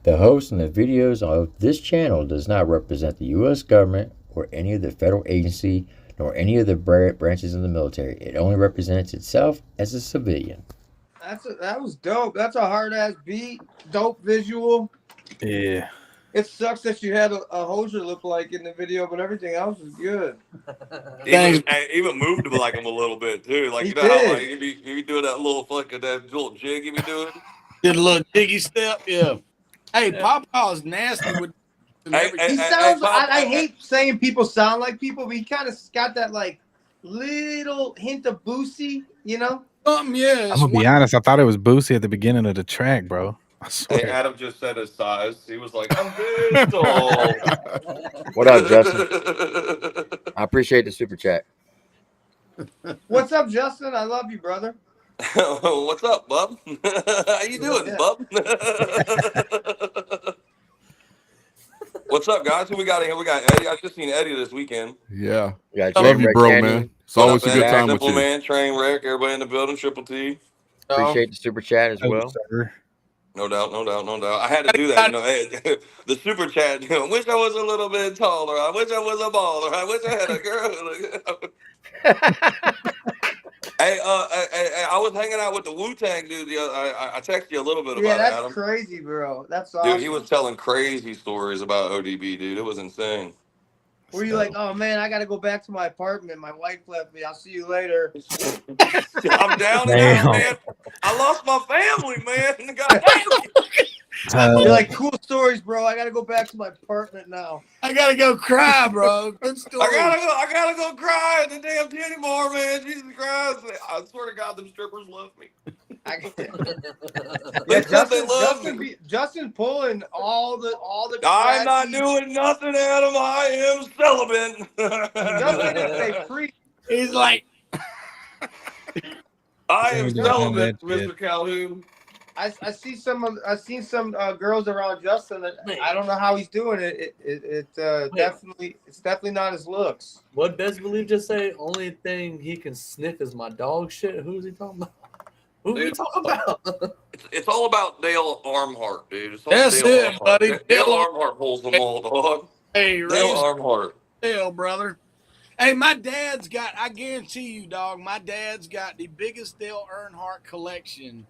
The host and the videos of this channel does not represent the U.S. government or any of the federal agency nor any of the branches of the military. It only represents itself as a civilian. That was dope. That's a hard ass beat. Dope visual. Yeah. It sucks that you had a Hoser look like in the video, but everything else is good. Even moved him like him a little bit too. Like He you know how did. like he be doing that little fucking that little jig he be doing. Did a little jiggy step, yeah. Hey, Papa is nasty with. He sounds. I hate saying people sound like people, but he kind of got that like little hint of Boosie, you know? Yeah. I'm gonna be honest. I thought it was Boosie at the beginning of the track, bro. I swear. Hey, Adam just said his size. He was like, "I'm this tall." What up, Justin? I appreciate the super chat. What's up, Justin? I love you, brother. What's up, bub? How you doing, bub? What's up, guys? Who we got in here? We got Eddie. I just seen Eddie this weekend. Yeah. Love you, bro, man. It's always a good time with Cymple, you. man, Trainwreck, everybody in the building, Triple T. Appreciate the super chat as well. No doubt. I had to do that, the super chat. Wish I was a little bit taller. I wish I was a baller. I wish I had a girl. Hey, I was hanging out with the Wu-Tang dude. I texted you a little bit about it, Adam. That's crazy, bro. That's awesome. Dude, he was telling crazy stories about ODB, dude. It was insane. Were you like, oh man, I got to go back to my apartment. My wife left me. I'll see you later. I'm down and out, man. I lost my family, man. God damn. You're like, cool stories, bro. I got to go back to my apartment now. I gotta go cry, bro. Good story. I gotta go cry in the damn titty bar, man. Jesus Christ. I swear to God, them strippers love me. Justin pulling all the. I'm not doing nothing, Adam. I am celibate. Justin is a freak. He's like, I am celibate, Mr. Calhoun. I seen some girls around Justin that I don't know how he's doing it. It's definitely not his looks. What Best Believe just say? Only thing he can sniff is my dog shit. Who's he talking about? Who are we talking about? It's all about Dale Earnhardt, dude. It's all That's Dale it, Earnhardt. buddy. Dale Earnhardt pulls them all, dog. Hey, Dale Earnhardt. Dale, brother. Hey, my dad's got, I guarantee you, dog, my dad's got the biggest Dale Earnhardt collection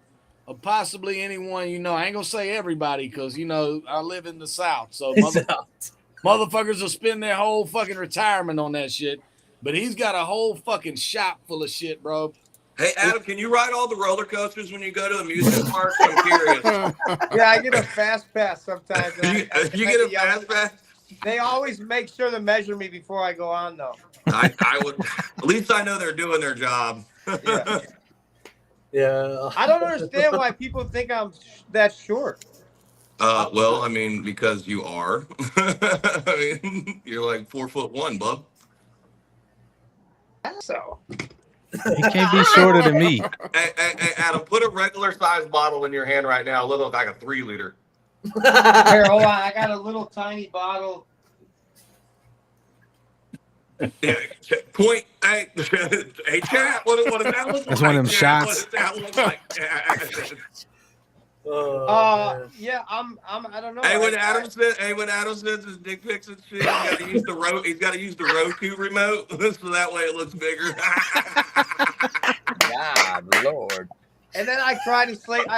of possibly anyone, I ain't going to say everybody because, I live in the South. So motherfuckers will spend their whole fucking retirement on that shit. But he's got a whole fucking shop full of shit, bro. Hey, Adam, can you ride all the roller coasters when you go to amusement parks? I'm curious. Yeah, I get a fast pass sometimes. You get a fast pass? They always make sure to measure me before I go on, though. I would. At least I know they're doing their job. Yeah. I don't understand why people think I'm that short. Well, I mean, because you are. I mean, you're like 4'1", bub. So. He can't be shorter than me. Hey, Adam, put a regular size bottle in your hand right now. It looks like a 3-liter. Here, hold on. I got a little tiny bottle. Yeah, point. Hey, chat. What that look like? That's one of them shots. What does that look like? Yeah, I don't know. Hey, when Adam sends his dick pics and shit, he's got to use the Roku remote, so that way it looks bigger. God, Lord. And then I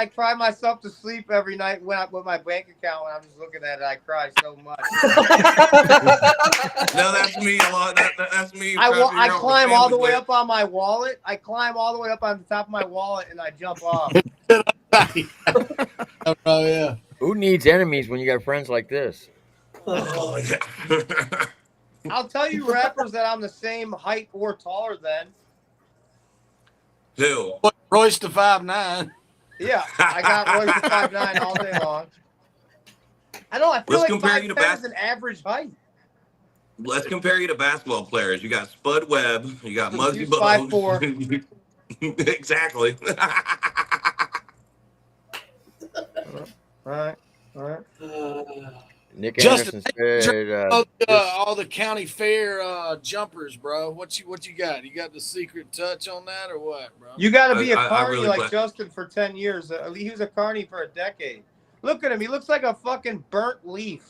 cry myself to sleep every night with my bank account when I'm just looking at it. I cry so much. No, that's me a lot. That's me. I climb all the way up on my wallet. I climb all the way up on the top of my wallet and I jump off. Oh yeah. Who needs enemies when you got friends like this? Oh, yeah. I'll tell you rappers that I'm the same height or taller than. Who? Royce the 5'9". Yeah, I got Royce the 5'9" all day long. I know. I feel like 5'10" is an average height. Let's compare you to basketball players. You got Spud Webb. You got Muggsy Bogues. 5'4". Exactly. All right. Nick Justin, Anderson said, all the county fair jumpers, bro. What you got? You got the secret touch on that or what, bro? You got to be a I carny really like Justin for 10 years. He was a carny for a decade. Look at him. He looks like a fucking burnt leaf.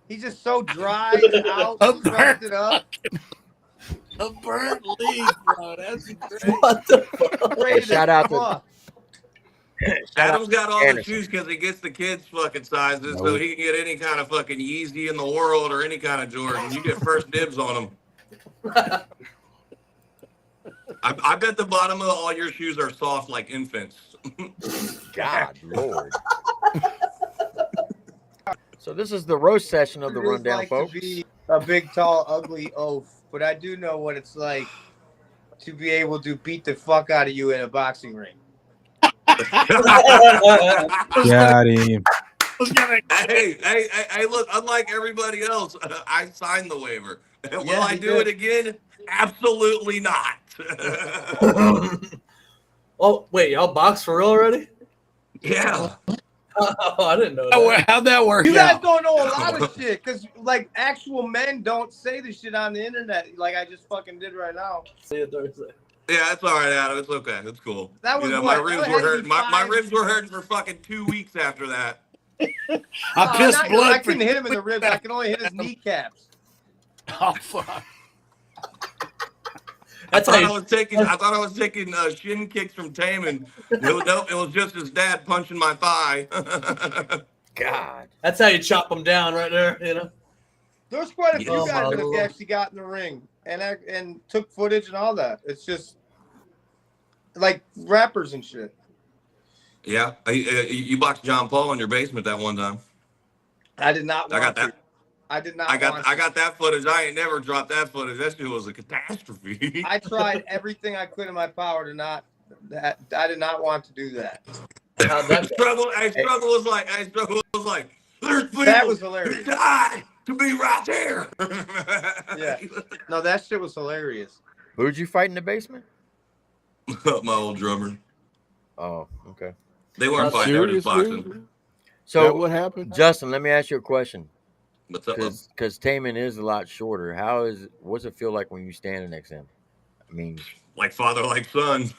He's just so dry and out, crusted up. A burnt leaf, bro. That's great. What the fuck? Ready to shout out to- fuck. Adam's got all the Anderson. shoes because he gets the kids' fucking sizes, No. so he can get any kind of fucking Yeezy in the world or any kind of Jordan. You get first dibs on them. I bet the bottom of all your shoes are soft like infants. God, Lord. So this is the roast session of the It is rundown, like folks. to be a big, tall, ugly oaf, but I do know what it's like to be able to beat the fuck out of you in a boxing ring. Got him. Hey, look, unlike everybody else, I signed the waiver. Will Yeah, I he do did. it again? Absolutely not. Oh wait, y'all box for real already? Yeah. Oh, I didn't know that. How'd that work You guys out? don't know a lot of shit because, like, actual men don't say the shit on the internet like I just fucking did right now. See you Thursday. Yeah, it's all right, Adam. It's okay. It's cool. That was my what? ribs That were had to hurting. be My five- ribs were hurting for fucking 2 weeks after that. I pissed I blood. couldn't hit him in the ribs. I could only hit his kneecaps. Oh fuck! That's I how thought I was taking shin kicks from Taman. Nope, it was just his dad punching my thigh. God. that's how you chop them down right there. You know. There's quite a few Oh, guys my that Lord. actually got in the ring and took footage and all that. It's just like rappers and shit. Yeah, you boxed John Paul in your basement that one time. I did not I want got that. to. I did not I want got that footage. I ain't never dropped that footage. That shit was a catastrophe. I tried everything I could in my power to not. That I did not want to do that. How'd that go? struggle was like, there's people That was hilarious. that died to be right there. Yeah. No, that shit was hilarious. Who'd you fight in the basement? My old drummer. Oh, okay. They weren't fighting. They were just Serious, boxing. dude? So That what happened? Justin, let me ask you a question. What's up, bub? Because Taman is a lot shorter. What's it feel like when you stand next to him? I mean, Like father, like son.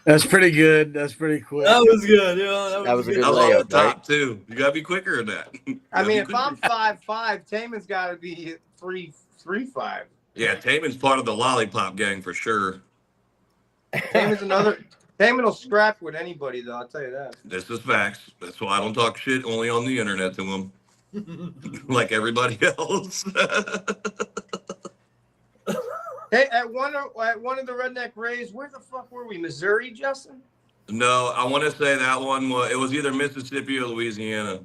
That's pretty good. That's pretty quick. That was good. You know, That was a good I was off layup, the top right? too. You gotta be quicker than that. I mean, if I'm 5'5", Taman's got to be 3'5". Yeah, Taman's part of the lollipop gang for sure. Taman's another. Taman will scrap with anybody, though. I'll tell you that. This is facts. That's why I don't talk shit only on the internet to him, like everybody else. Hey, at one of the Redneck Rays, where the fuck were we? Missouri, Justin? No, I want to say that one was either Mississippi or Louisiana.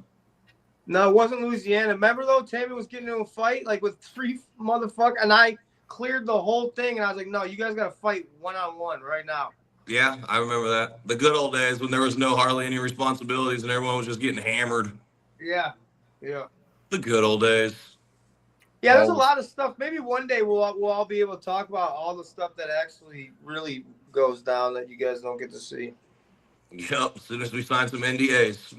No, it wasn't Louisiana. Remember though, Taman was getting into a fight like with 3 motherfuckers, and I cleared the whole thing, and I was like, no, you guys got to fight one-on-one right now. Yeah, I remember that. The good old days when there was hardly any responsibilities and everyone was just getting hammered. Yeah. The good old days. Yeah, there's a lot of stuff. Maybe one day we'll all be able to talk about all the stuff that actually really goes down that you guys don't get to see. Yep, as soon as we sign some NDAs.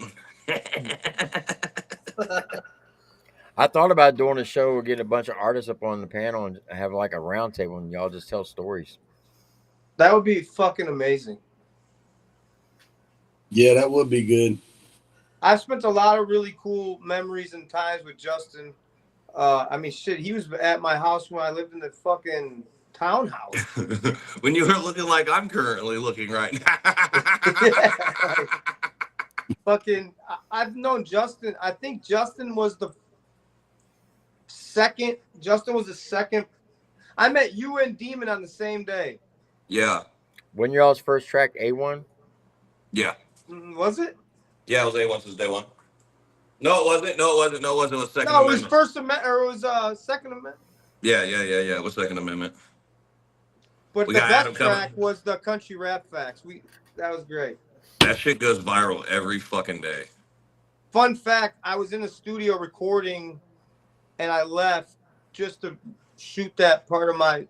I thought about doing a show or getting a bunch of artists up on the panel and have like a round table and y'all just tell stories. That would be fucking amazing. Yeah, that would be good. I've spent a lot of really cool memories and times with Justin. I mean, shit, he was at my house when I lived in the fucking townhouse. When you were looking like I'm currently looking right now. Fucking, I've known Justin. I think Justin was the second. I met you and Demon on the same day. Yeah. When y'all's first track, A1? Yeah. Was it? Yeah, it was A1 since day one. No, it wasn't. It was Second No, it was Amendment. First Amendment, or it was Second Amendment. Yeah. It was Second Amendment. But We the got best Adam coming. track was the Country Rap Facts. That was great. That shit goes viral every fucking day. Fun fact, I was in the studio recording and I left just to shoot that part of my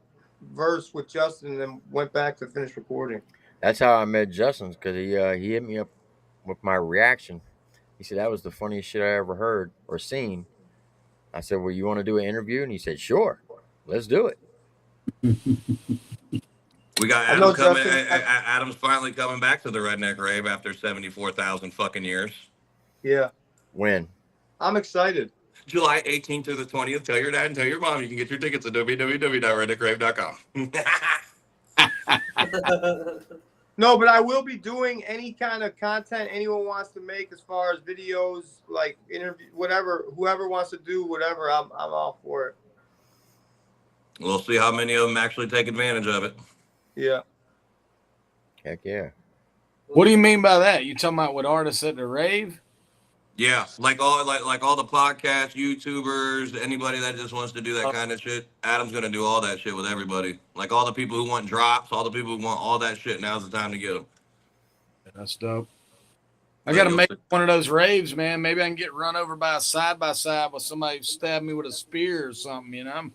verse with Justin and then went back to finish recording. That's how I met Justin, because he hit me up with my reaction. He said, that was the funniest shit I ever heard or seen. I said, well, you want to do an interview? And he said, sure, let's do it. We got I know Adam coming. Justin. Adam's finally coming back to the Redneck Rave after 74,000 fucking years. Yeah, When? I'm excited. July 18th through the 20th. Tell your dad and tell your mom you can get your tickets at www.redneckrave.com. No, but I will be doing any kind of content anyone wants to make, as far as videos, like interview, whatever. Whoever wants to do whatever, I'm all for it. We'll see how many of them actually take advantage of it. Yeah. Heck yeah. What do you mean by that? You talking about with artists at the rave? Yeah, like all the podcast YouTubers, anybody that just wants to do that kind of shit. Adam's gonna do all that shit with everybody. Like all the people who want drops, all the people who want all that shit. Now's the time to get them. That's dope. I got to make one of those raves, man. Maybe I can get run over by a side-by-side with somebody who stabbed me with a spear or something, you know?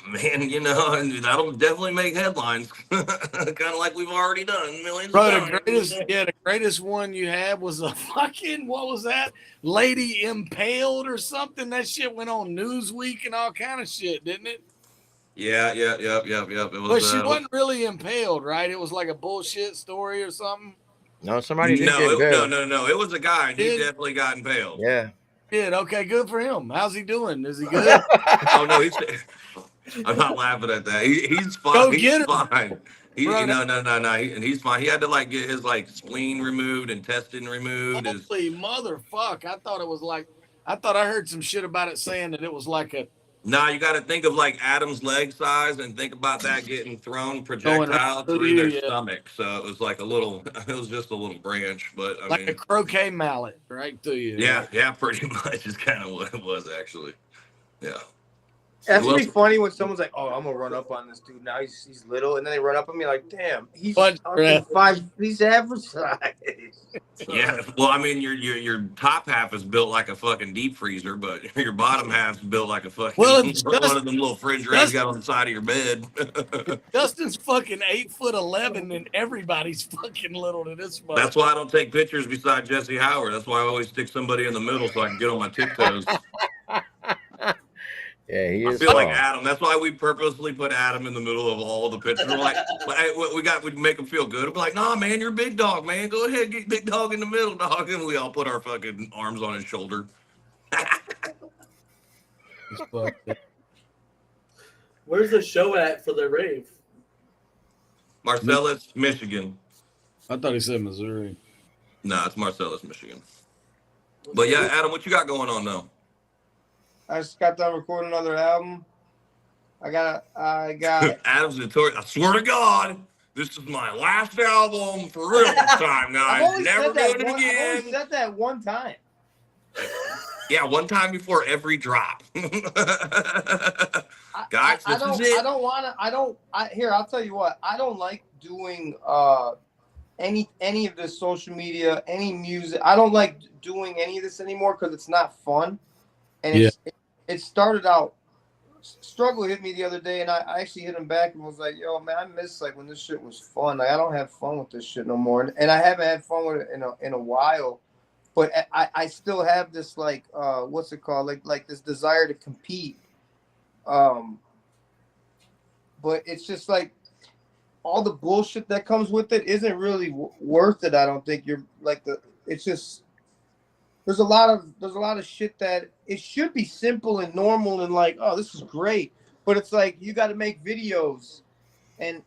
Man, you know, and that'll definitely make headlines. Kind of like we've already done millions Bro, of times. the greatest one you had was a fucking, what was that? Lady impaled or something. That shit went on Newsweek and all kind of shit, didn't it? Yeah. It was, But she wasn't really impaled, right? It was like a bullshit story or something. No, somebody did get impaled. No. It was a guy, and he definitely got impaled. Yeah. Did okay, good for him. How's he doing? Is he good? Oh no, I'm not laughing at that. He's fine. Go He's get him. fine. Bro, No. He's fine. He had to like get his like spleen removed and intestine removed. Holy motherfuck! I thought I heard some shit about it saying that it was like a. Nah, you got to think of like Adam's leg size and think about that getting thrown projectile through their stomach. So it was like it was just a little branch, but I mean, a croquet mallet right to you. Yeah, pretty much is kind of what it was actually. Yeah. That's gonna be funny when someone's like, "Oh, I'm gonna run up on this dude now. He's little," and then they run up on me like, "Damn, he's he's average size." Yeah, well, I mean, your top half is built like a fucking deep freezer, but your bottom half's built like a fucking one of them little refrigerators you got on the side of your bed. Justin's fucking 8'11", and everybody's fucking little to this much. That's why I don't take pictures beside Jesse Howard. That's why I always stick somebody in the middle so I can get on my tiptoes. Yeah, he is. I feel like Adam. That's why we purposely put Adam in the middle of all the pictures. We're like, we'd make him feel good. We're like, nah, man, you're big dog, man. Go ahead, get big dog in the middle, dog. And we all put our fucking arms on his shoulder. Where's the show at for the rave? Marcellus, Michigan. I thought he said Missouri. No, it's Marcellus, Michigan. But yeah, Adam, what you got going on though? I just got done recording another album. I got Adam's notorious. I swear to God, this is my last album for real this time, guys. Never doing it again. I've only said that one time. Yeah, one time before every drop. Guys, this is it. Here, I'll tell you what. I don't like doing any of this social media, any music. I don't like doing any of this anymore because it's not fun. And it started out, Struggle hit me the other day, and I actually hit him back and was like, yo, man, I miss like when this shit was fun. Like, I don't have fun with this shit no more. And I haven't had fun with it in a while. But I still have this, like, what's it called? Like this desire to compete. But it's just like all the bullshit that comes with it isn't really worth it. I don't think it's just. There's a lot of shit that it should be simple and normal and like, oh, this is great. But it's like you got to make videos and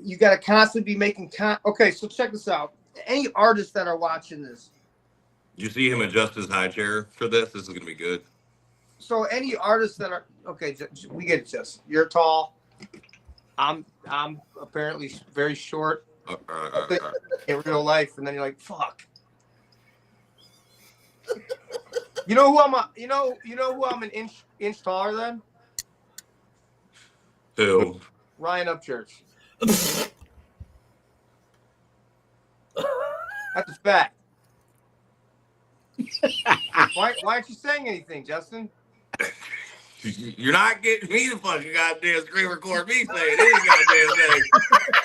you got to constantly be making Okay, so check this out. Any artists that are watching this. You see him adjust his high chair for this? This is going to be good. So any artists that are, okay, we get it, Jess. You're tall. I'm apparently very short. In real life. And then you're like, fuck. You know who I'm an inch taller than? Who? Ryan Upchurch. That's a fact. Why aren't you saying anything, Justin? You're not getting me to fucking goddamn screen record me saying any goddamn thing.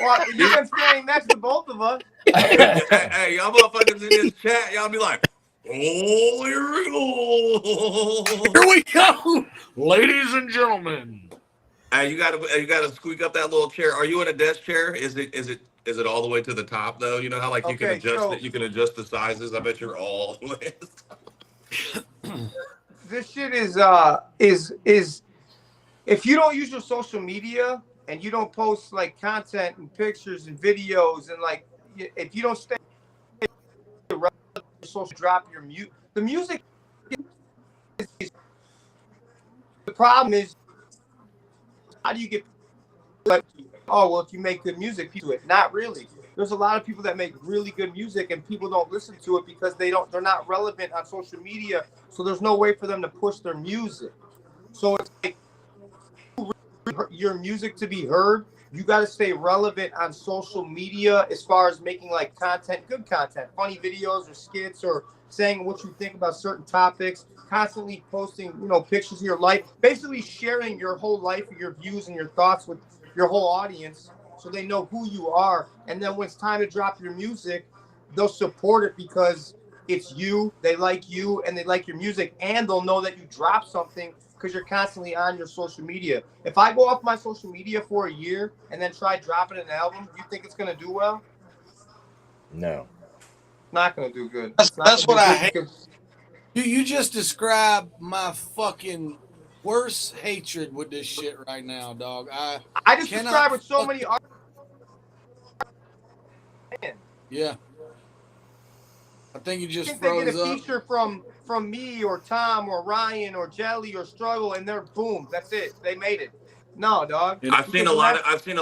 Well, you've been standing next to both of us. Hey, y'all motherfuckers in this chat, y'all be like, oh, here we go. Here we go, ladies and gentlemen. Hey, you gotta squeak up that little chair. Are you in a desk chair? Is it all the way to the top though? You know how like you can Okay, adjust so it, you can adjust the sizes. I bet you're all the way. this shit is if you don't use your social media and you don't post like content and pictures and videos and like if you don't stay social, drop your mute. The music is the problem is how do you get like, oh well, if you make good music, people do it. Not really. There's a lot of people that make really good music and people don't listen to it because they're not relevant on social media. So there's no way for them to push their music. So it's like your music to be heard, you got to stay relevant on social media as far as making like content, good content, funny videos or skits or saying what you think about certain topics, constantly posting, pictures of your life, basically sharing your whole life, your views and your thoughts with your whole audience so they know who you are. And then when it's time to drop your music, they'll support it because it's you, they like you, and they like your music, and they'll know that you drop something because you're constantly on your social media. If I go off my social media for a year and then try dropping an album, you think it's gonna do well? No. Not gonna do good. It's not That's gonna what do I good hate. because You just described my fucking worst hatred with this shit right now, dog. I I just cannot described with so many artists. Yeah. I think you I just think they get a froze up. feature from me or Tom or Ryan or Jelly or Struggle, and they're boom. That's it. They made it. No, dog. I've seen Because a the lot of last I've seen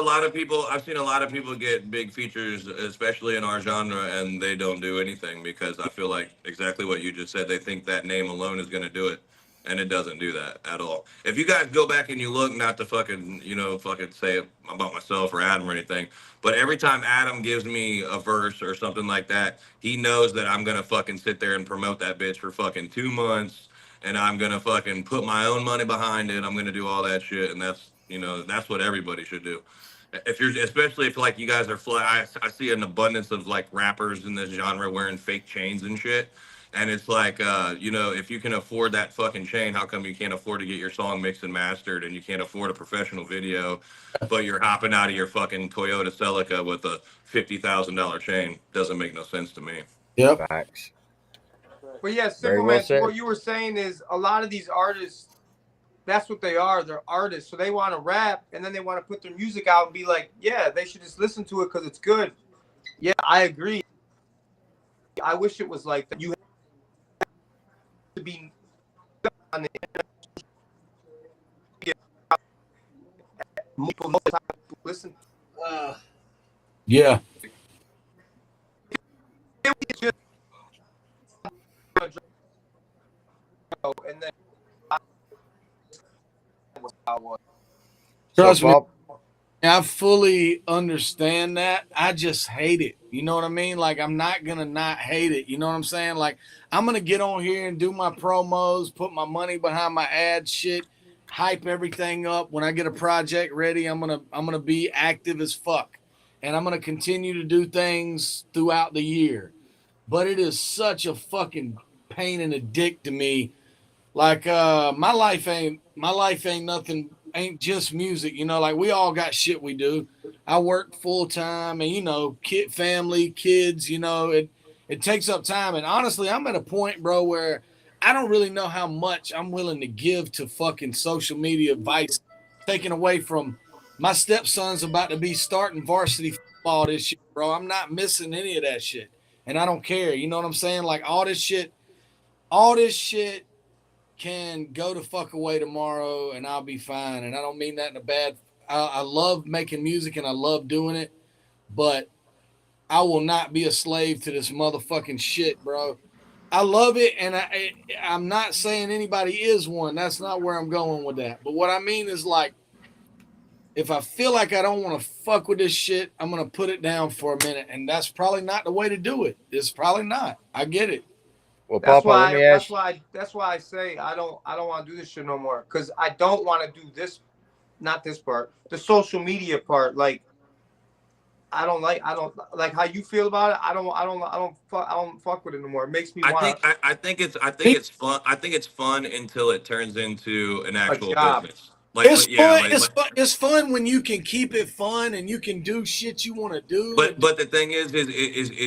a lot of people get big features, especially in our genre, and they don't do anything because I feel like exactly what you just said. They think that name alone is going to do it, and it doesn't do that at all. If you guys go back and you look, not to fucking say about myself or Adam or anything, but every time Adam gives me a verse or something like that, he knows that I'm gonna fucking sit there and promote that bitch for fucking 2 months, and I'm gonna fucking put my own money behind it. I'm gonna do all that shit, and that's what everybody should do. If you're, especially if like you guys are I see an abundance of like rappers in this genre wearing fake chains and shit. And it's like, if you can afford that fucking chain, how come you can't afford to get your song mixed and mastered, and you can't afford a professional video, but you're hopping out of your fucking Toyota Celica with a $50,000 chain? Doesn't make no sense to me. Yep. Facts. But yeah, Very Simple well Man. So said. what you were saying is a lot of these artists, that's what they are. They're artists. So they want to rap and then they want to put their music out and be like, yeah, they should just listen to it because it's good. Yeah, I agree. I wish it was like that. You have to be on the internet. People know how to listen. Yeah. It's just, and then Trust So, me, Bob, I fully understand that. I just hate it. You know what I mean? Like, I'm not going to not hate it. You know what I'm saying? Like, I'm going to get on here and do my promos, put my money behind my ad shit, hype everything up. When I get a project ready, I'm going to be active as fuck. And I'm going to continue to do things throughout the year. But it is such a fucking pain in the dick to me. Like, my life ain't nothing, ain't just music, like we all got shit we do. I work full time and family, kids, it takes up time. And honestly, I'm at a point, bro, where I don't really know how much I'm willing to give to fucking social media advice, taken away from my stepson's about to be starting varsity football this year, bro. I'm not missing any of that shit. And I don't care. You know what I'm saying? Like all this shit can go the fuck away tomorrow and I'll be fine. And I don't mean that in a bad. I love making music and I love doing it, but I will not be a slave to this motherfucking shit, bro. I love it, and I'm not saying anybody is one. That's not where I'm going with that. But what I mean is like, if I feel like I don't want to fuck with this shit, I'm gonna put it down for a minute, and that's probably not the way to do it. It's probably not. I get it. well, That's Papa, let why. me That's ask. why. That's why I say I don't want to do this shit no more because I don't want to do this. Not this part. The social media part. Like I don't like how you feel about it. I don't fuck with it no more. It makes me I want think I think it's fun. I think it's fun until it turns into an a actual job. business. It's yeah, fun. It's fun. It's fun when you can keep it fun and you can do shit you want to do. And but the thing is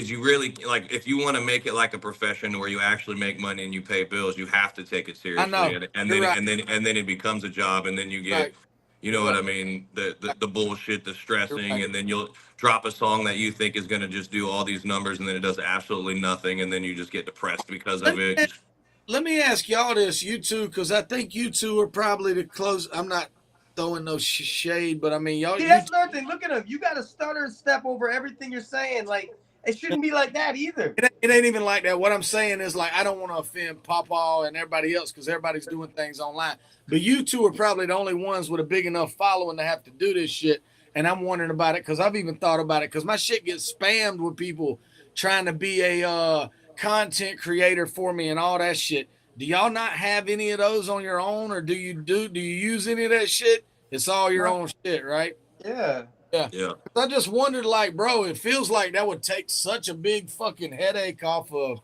you really like if you want to make it like a profession where you actually make money and you pay bills, you have to take it I seriously, know and you're then right. it becomes a job, and then you get, Right. you know Right. what I mean, the bullshit, the You're stressing, right. and then you'll drop a song that you think is going to just do all these numbers, and then it does absolutely nothing, and then you just get depressed because Let of me, it. Just let me ask y'all this, you two, because I think you two are probably the close. I'm not throwing no shade, but I mean, y'all, See, you that's another thing. Look at him. You got to stutter and step over everything you're saying. Like it shouldn't be like that either. it ain't even like that. What I'm saying is like I don't want to offend Papa and everybody else because everybody's doing things online. But you two are probably the only ones with a big enough following to have to do this shit. And I'm wondering about it because I've even thought about it because my shit gets spammed with people trying to be a content creator for me and all that shit. Do y'all not have any of those on your own, or do you use any of that shit? It's all your own shit, right? Yeah. Yeah. yeah. I just wondered, like, bro, it feels like that would take such a big fucking headache off of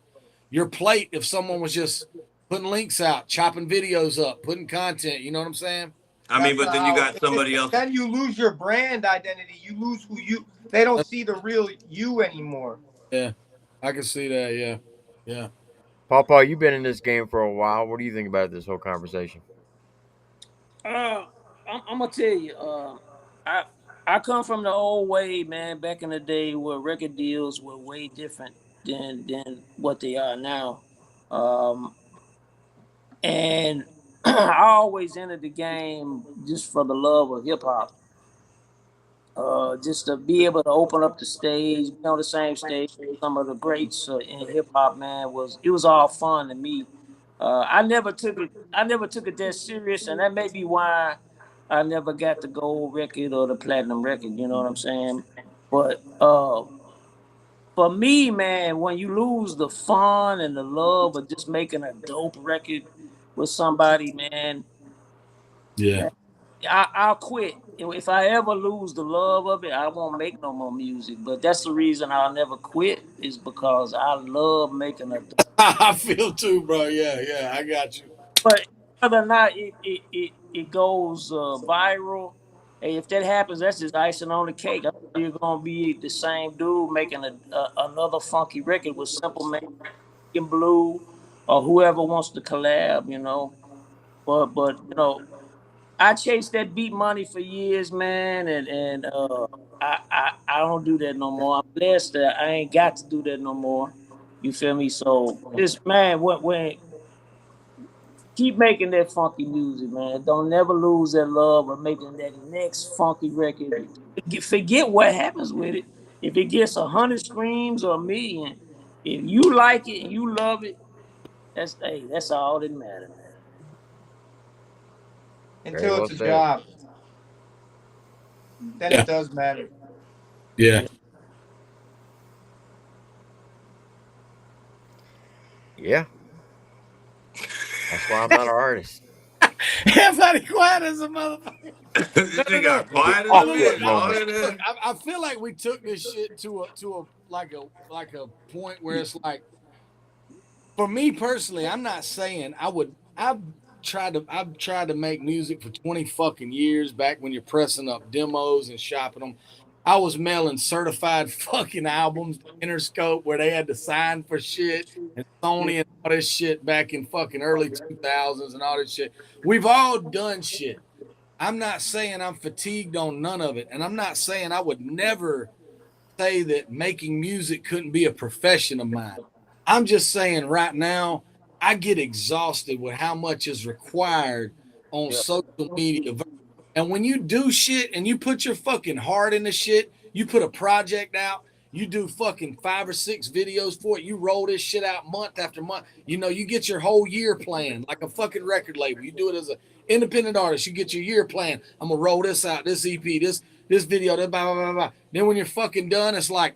your plate if someone was just putting links out, chopping videos up, putting content. You know what I'm saying? I mean, That's but then you how. got somebody else. Then you lose your brand identity. You lose who you. They don't see the real you anymore. Yeah, I can see that. Yeah, yeah. Papa, you've been in this game for a while. What do you think about this whole conversation? I'm gonna tell you, I I come from the old way, man. Back in the day, where record deals were way different than what they are now, um, and I always entered the game just for the love of hip hop. Just to be able to open up the stage, be on the same stage with some of the greats in hip hop, man, was all fun to me. I never took it that serious, and that may be why I never got the gold record or the platinum record. You know what I'm saying? But for me, man, when you lose the fun and the love of just making a dope record with somebody, man, Yeah. I'll quit. If I ever lose the love of it, I won't make no more music. But that's the reason I'll never quit is because I love making a. I feel too, bro. Yeah, yeah. I got you. But whether or not it goes viral, hey, if that happens, that's just icing on the cake. You're gonna be the same dude making another funky record with Simple Man and Blue, or whoever wants to collab. You know, but you know, I chased that beat money for years, man, and I don't do that no more. I'm blessed that I ain't got to do that no more. You feel me? So this man, when keep making that funky music, man. Don't never lose that love of making that next funky record. Forget what happens with it. If it gets 100 streams or 1 million, if you like it and you love it, that's all that matters, man. Very Until well it's a said. job, then Yeah, it does matter. yeah. Yeah. Yeah, that's why I'm not an artist. Everybody quiet as a motherfucker. No, This no, thing no. got quiet in the Look, Awkward bit. moment. look. I feel like we took this shit to a like a point where it's like, for me personally, I'm not saying I would. I've tried to make music for 20 fucking years. Back when you're pressing up demos and shopping them, I was mailing certified fucking albums to Interscope where they had to sign for shit, and Sony and all this shit back in fucking early 2000s and all this shit. We've all done shit. I'm not saying I'm fatigued on none of it, and I'm not saying I would never say that making music couldn't be a profession of mine. I'm just saying right now, I get exhausted with how much is required on Yeah. social media. And when you do shit and you put your fucking heart into shit, you put a project out, you do fucking 5 or 6 videos for it, you roll this shit out month after month. You know, you get your whole year plan like a fucking record label. You do it as an independent artist, you get your year plan. I'm gonna roll this out, this EP, this video, this blah blah blah blah. Then when you're fucking done, it's like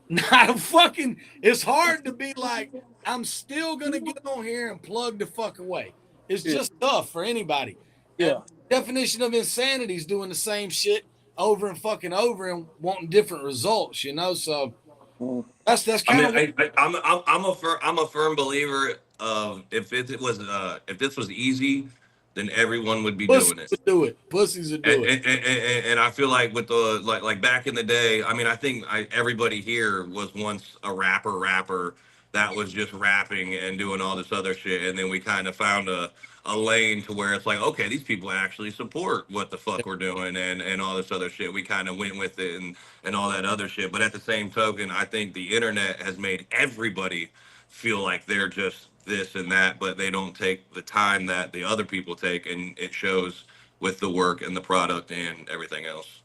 not a fucking. It's hard to be like, I'm still gonna get on here and plug the fuck away. It's Yeah. just tough for anybody. And Yeah. definition of insanity is doing the same shit over and fucking over and wanting different results. You know, so Mm. that's I kind mean, of what. I'm a firm believer of if it was if this was easy, then everyone would be Pussies doing it. would do it. Pussies would do it. And I feel like with the like back in the day, I mean, I think everybody here was once a rapper that was just rapping and doing all this other shit, and then we kind of found a lane to where it's like, okay, these people actually support what the fuck we're doing and all this other shit. We kind of went with it and all that other shit. But at the same token, I think the internet has made everybody feel like they're just this and that, but they don't take the time that the other people take, and it shows with the work and the product and everything else.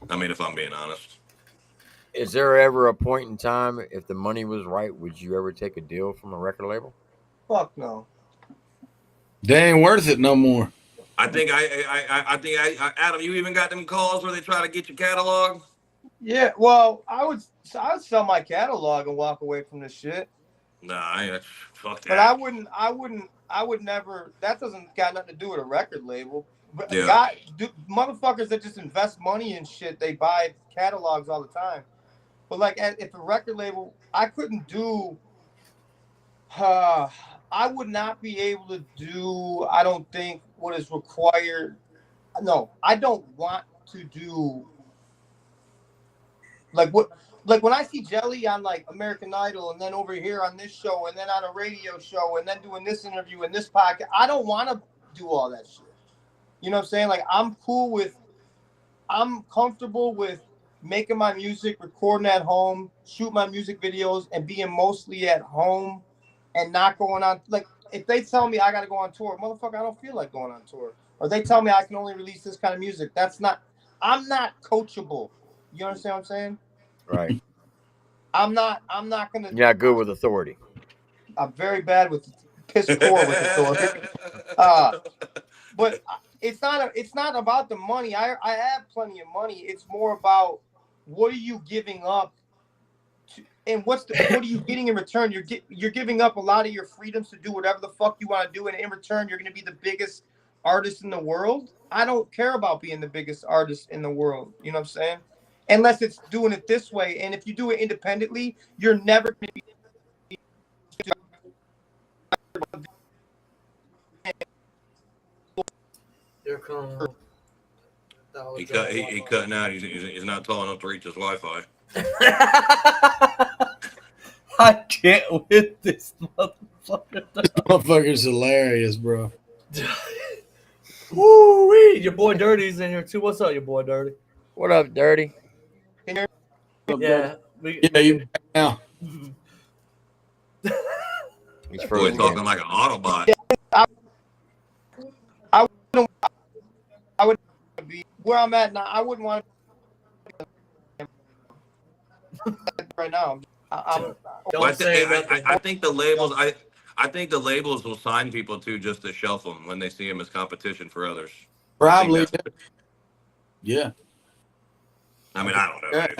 I mean, if I'm being honest. Is there ever a point in time, if the money was right, would you ever take a deal from a record label? Fuck no. They ain't worth it no more. I think Adam, you even got them calls where they try to get your catalog. Yeah, well, I would sell my catalog and walk away from this shit. Nah, fuck that. But I would never. That doesn't got nothing to do with a record label. But Yeah. motherfuckers that just invest money in shit, they buy catalogs all the time. But like, if a record label, I couldn't do. I would not be able to do. I don't think what is required. No, I don't want to do. Like when I see Jelly on like American Idol, and then over here on this show, and then on a radio show, and then doing this interview and this podcast, I don't want to do all that shit. You know what I'm saying? Like, I'm comfortable with making my music, recording at home, shoot my music videos, and being mostly at home and not going on. Like, if they tell me I got to go on tour, motherfucker, I don't feel like going on tour. Or they tell me I can only release this kind of music. I'm not coachable. You understand what I'm saying? Right. I'm not gonna. You're not good with authority. I'm very bad with piss poor with authority. But it's not about the money. I have plenty of money. It's more about what are you giving up to, and what are you getting in return? You're giving up a lot of your freedoms to do whatever the fuck you want to do, and in return you're going to be the biggest artist in the world. I don't care about being the biggest artist in the world. You know what I'm saying? Unless it's doing it this way, and if you do it independently, you're never going to be. Here comes. He cutting out. He's not tall enough to reach his Wi-Fi. I can't with this motherfucker. This motherfucker's hilarious, bro. Woo-wee. Your boy Dirty's in here too. What's up, your boy Dirty? What up, Dirty? Yeah. You back now. He's Boy, frozen talking again. like an Autobot. I would be where I'm at now. I wouldn't want to right now. I think the labels. I think the labels will sign people too just to shelf them when they see them as competition for others. Probably. Yeah. I mean, I don't know. Man.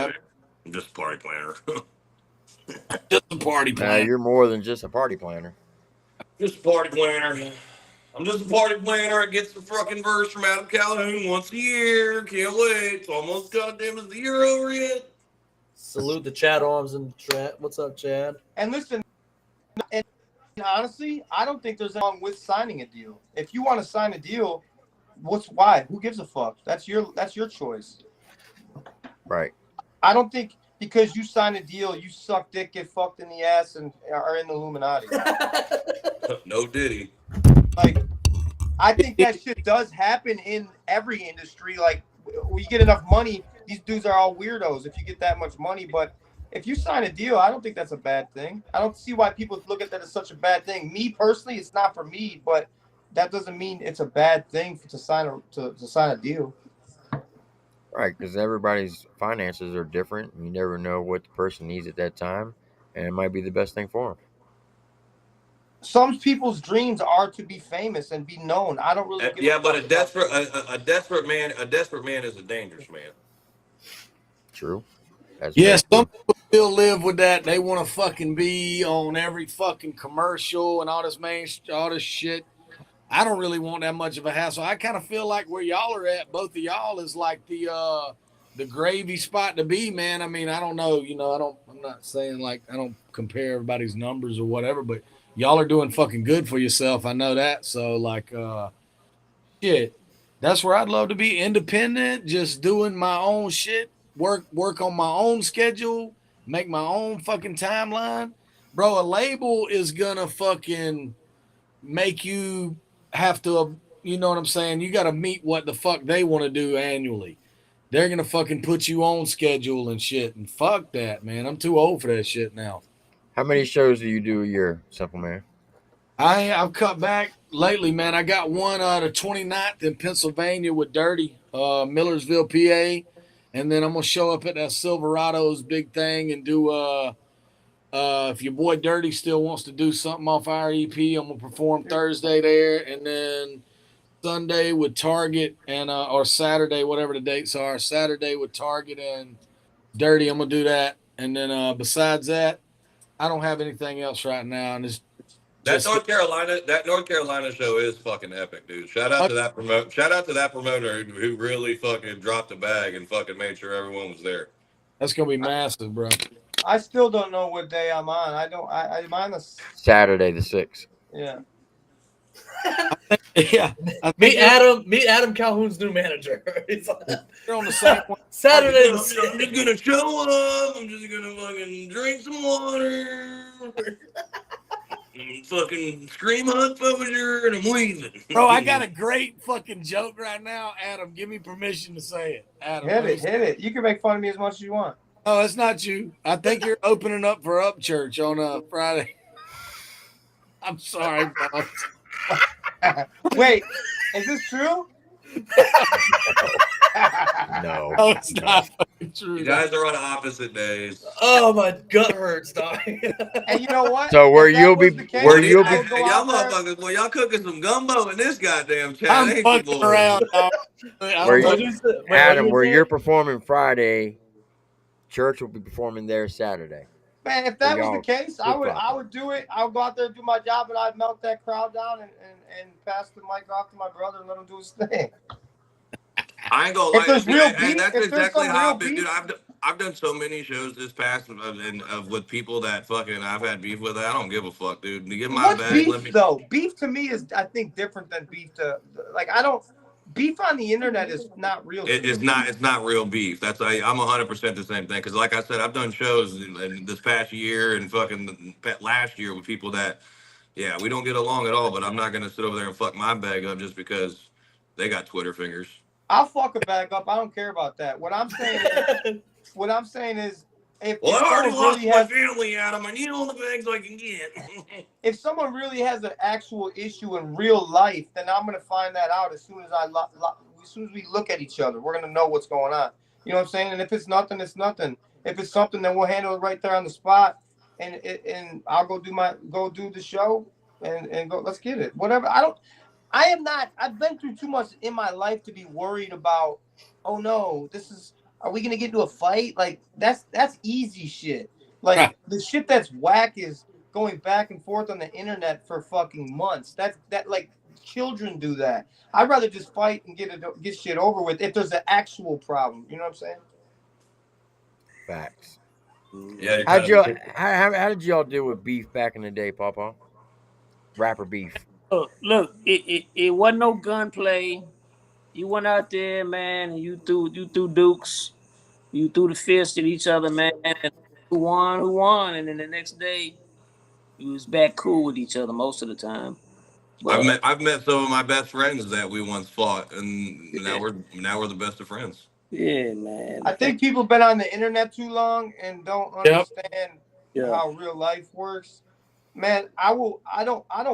I'm just a party planner. Just a party planner. You're more than just a party planner. Just a party planner. I'm just a party planner. I get the fucking verse from Adam Calhoun once a year. Can't wait. It's almost goddamn is the year over yet. Salute the Chad Arms in the chat. What's up, Chad? And listen, and honestly, I don't think there's anything wrong with signing a deal. If you want to sign a deal, why? Who gives a fuck? That's your choice. Right. I don't think because you sign a deal, you suck dick, get fucked in the ass, and are in the Illuminati. No diddy. Like, I think that shit does happen in every industry. Like, when you get enough money, these dudes are all weirdos if you get that much money. But if you sign a deal, I don't think that's a bad thing. I don't see why people look at that as such a bad thing. Me personally, it's not for me, but that doesn't mean it's a bad thing to sign a deal. Right, because everybody's finances are different. You never know what the person needs at that time, and it might be the best thing for them. Some people's dreams are to be famous and be known. I don't really. But a desperate man is a dangerous man. True. Some people still live with that. They want to fucking be on every fucking commercial and all this shit. I don't really want that much of a hassle. I kind of feel like where y'all are at, both of y'all, is like the gravy spot to be, man. I mean, I don't know, I'm not saying like I don't compare everybody's numbers or whatever, but y'all are doing fucking good for yourself. I know that. So like, shit. That's where I'd love to be independent, just doing my own shit, work on my own schedule, make my own fucking timeline. Bro, a label is gonna fucking make you have to, you know what I'm saying? You got to meet what the fuck they want to do annually. They're gonna fucking put you on schedule and shit, and fuck that, man. I'm too old for that shit now. How many shows do you do a year, Cymple Man? I've cut back lately, man. I got one the 29th in Pennsylvania with Dirty, Millersville, PA, and then I'm gonna show up at that Silverado's big thing and do if your boy Dirty still wants to do something off our EP, I'm gonna perform Thursday there, and then Sunday with Target and or Saturday, whatever the dates are. Saturday with Target and Dirty, I'm gonna do that, and then besides that, I don't have anything else right now, and it's That just North Carolina show is fucking epic, dude. Shout out to that promoter who really fucking dropped the bag and fucking made sure everyone was there. that's gonna be massive, bro. I still don't know what day I'm on. I'm on the Saturday the 6th. yeah. Yeah, Meet Adam Calhoun's new manager. they're on the same one. Saturday. I'm just gonna show up. I'm just gonna fucking drink some water. Fucking scream hunt poser, and I'm leaving. Bro, I got a great fucking joke right now. Adam, give me permission to say it. Adam, Hit it. You can make fun of me as much as you want. Oh, it's not you. I think you're opening up for Up Church on Friday. I'm sorry, bro. Wait, is this true? No. Oh, it's not fucking true. You guys are on opposite days. Oh, my gut hurts, dog. And you know what? So where If that you'll was be, the case, where Hey, you'll I be, would go y'all out there. motherfuckers, boy, y'all cooking some gumbo in this goddamn chat, I'm ain't you, fucking boy? around, dog. Where What you- you say? Wait, Adam, what where you you're performing Friday, church will be performing there Saturday. Man, if that was the y'all case, I flip-flopping. would do it. I would go out there and do my job, and I'd melt that crowd down and pass the mic off to my brother and let him do his thing. I ain't gonna If lie. there's real Hey, beef, that's if there's exactly some how real I've been, beef, dude. I've done so many shows this past with people that fucking I've had beef with. I don't give a fuck, dude. You get my what's bag, let beef me. though? Beef to me is, I think, different than beef to like. I don't. Beef on the internet is not real. To It's me. not. It's not real beef. I'm 100% the same thing. Because like I said, I've done shows in this past year and fucking last year with people that, yeah, we don't get along at all. But I'm not gonna sit over there and fuck my bag up just because they got Twitter fingers. I'll fuck a bag up. I don't care about that. What I'm saying is, Well, I if already someone lost really my has, family, Adam. I need all the bags I can get. if someone really has an actual issue in real life, then I'm gonna find that out as soon as as soon as we look at each other. We're gonna know what's going on. You know what I'm saying? And if it's nothing, it's nothing. If it's something, then we'll handle it right there on the spot. And I'll go do the show and go. Let's get it. Whatever. I am not. I've been through too much in my life to be worried about. Oh no, this is. Are we gonna get into a fight? Like that's easy shit. Like the shit that's whack is going back and forth on the internet for fucking months. That like children do that. I'd rather just fight and get shit over with if there's an actual problem. You know what I'm saying? Facts. Yeah, you're How kind did y'all, of. how did y'all deal with beef back in the day, Papa? Rapper beef. Look, it wasn't no gunplay. You went out there, man, and you threw dukes. You threw the fist at each other, man, and who won, and then the next day you was back cool with each other most of the time. But I've met some of my best friends that we once fought, and yeah, now we're the best of friends. yeah, man. I think people been on the internet too long and don't Yep. understand Yeah. how real life works. Man, I don't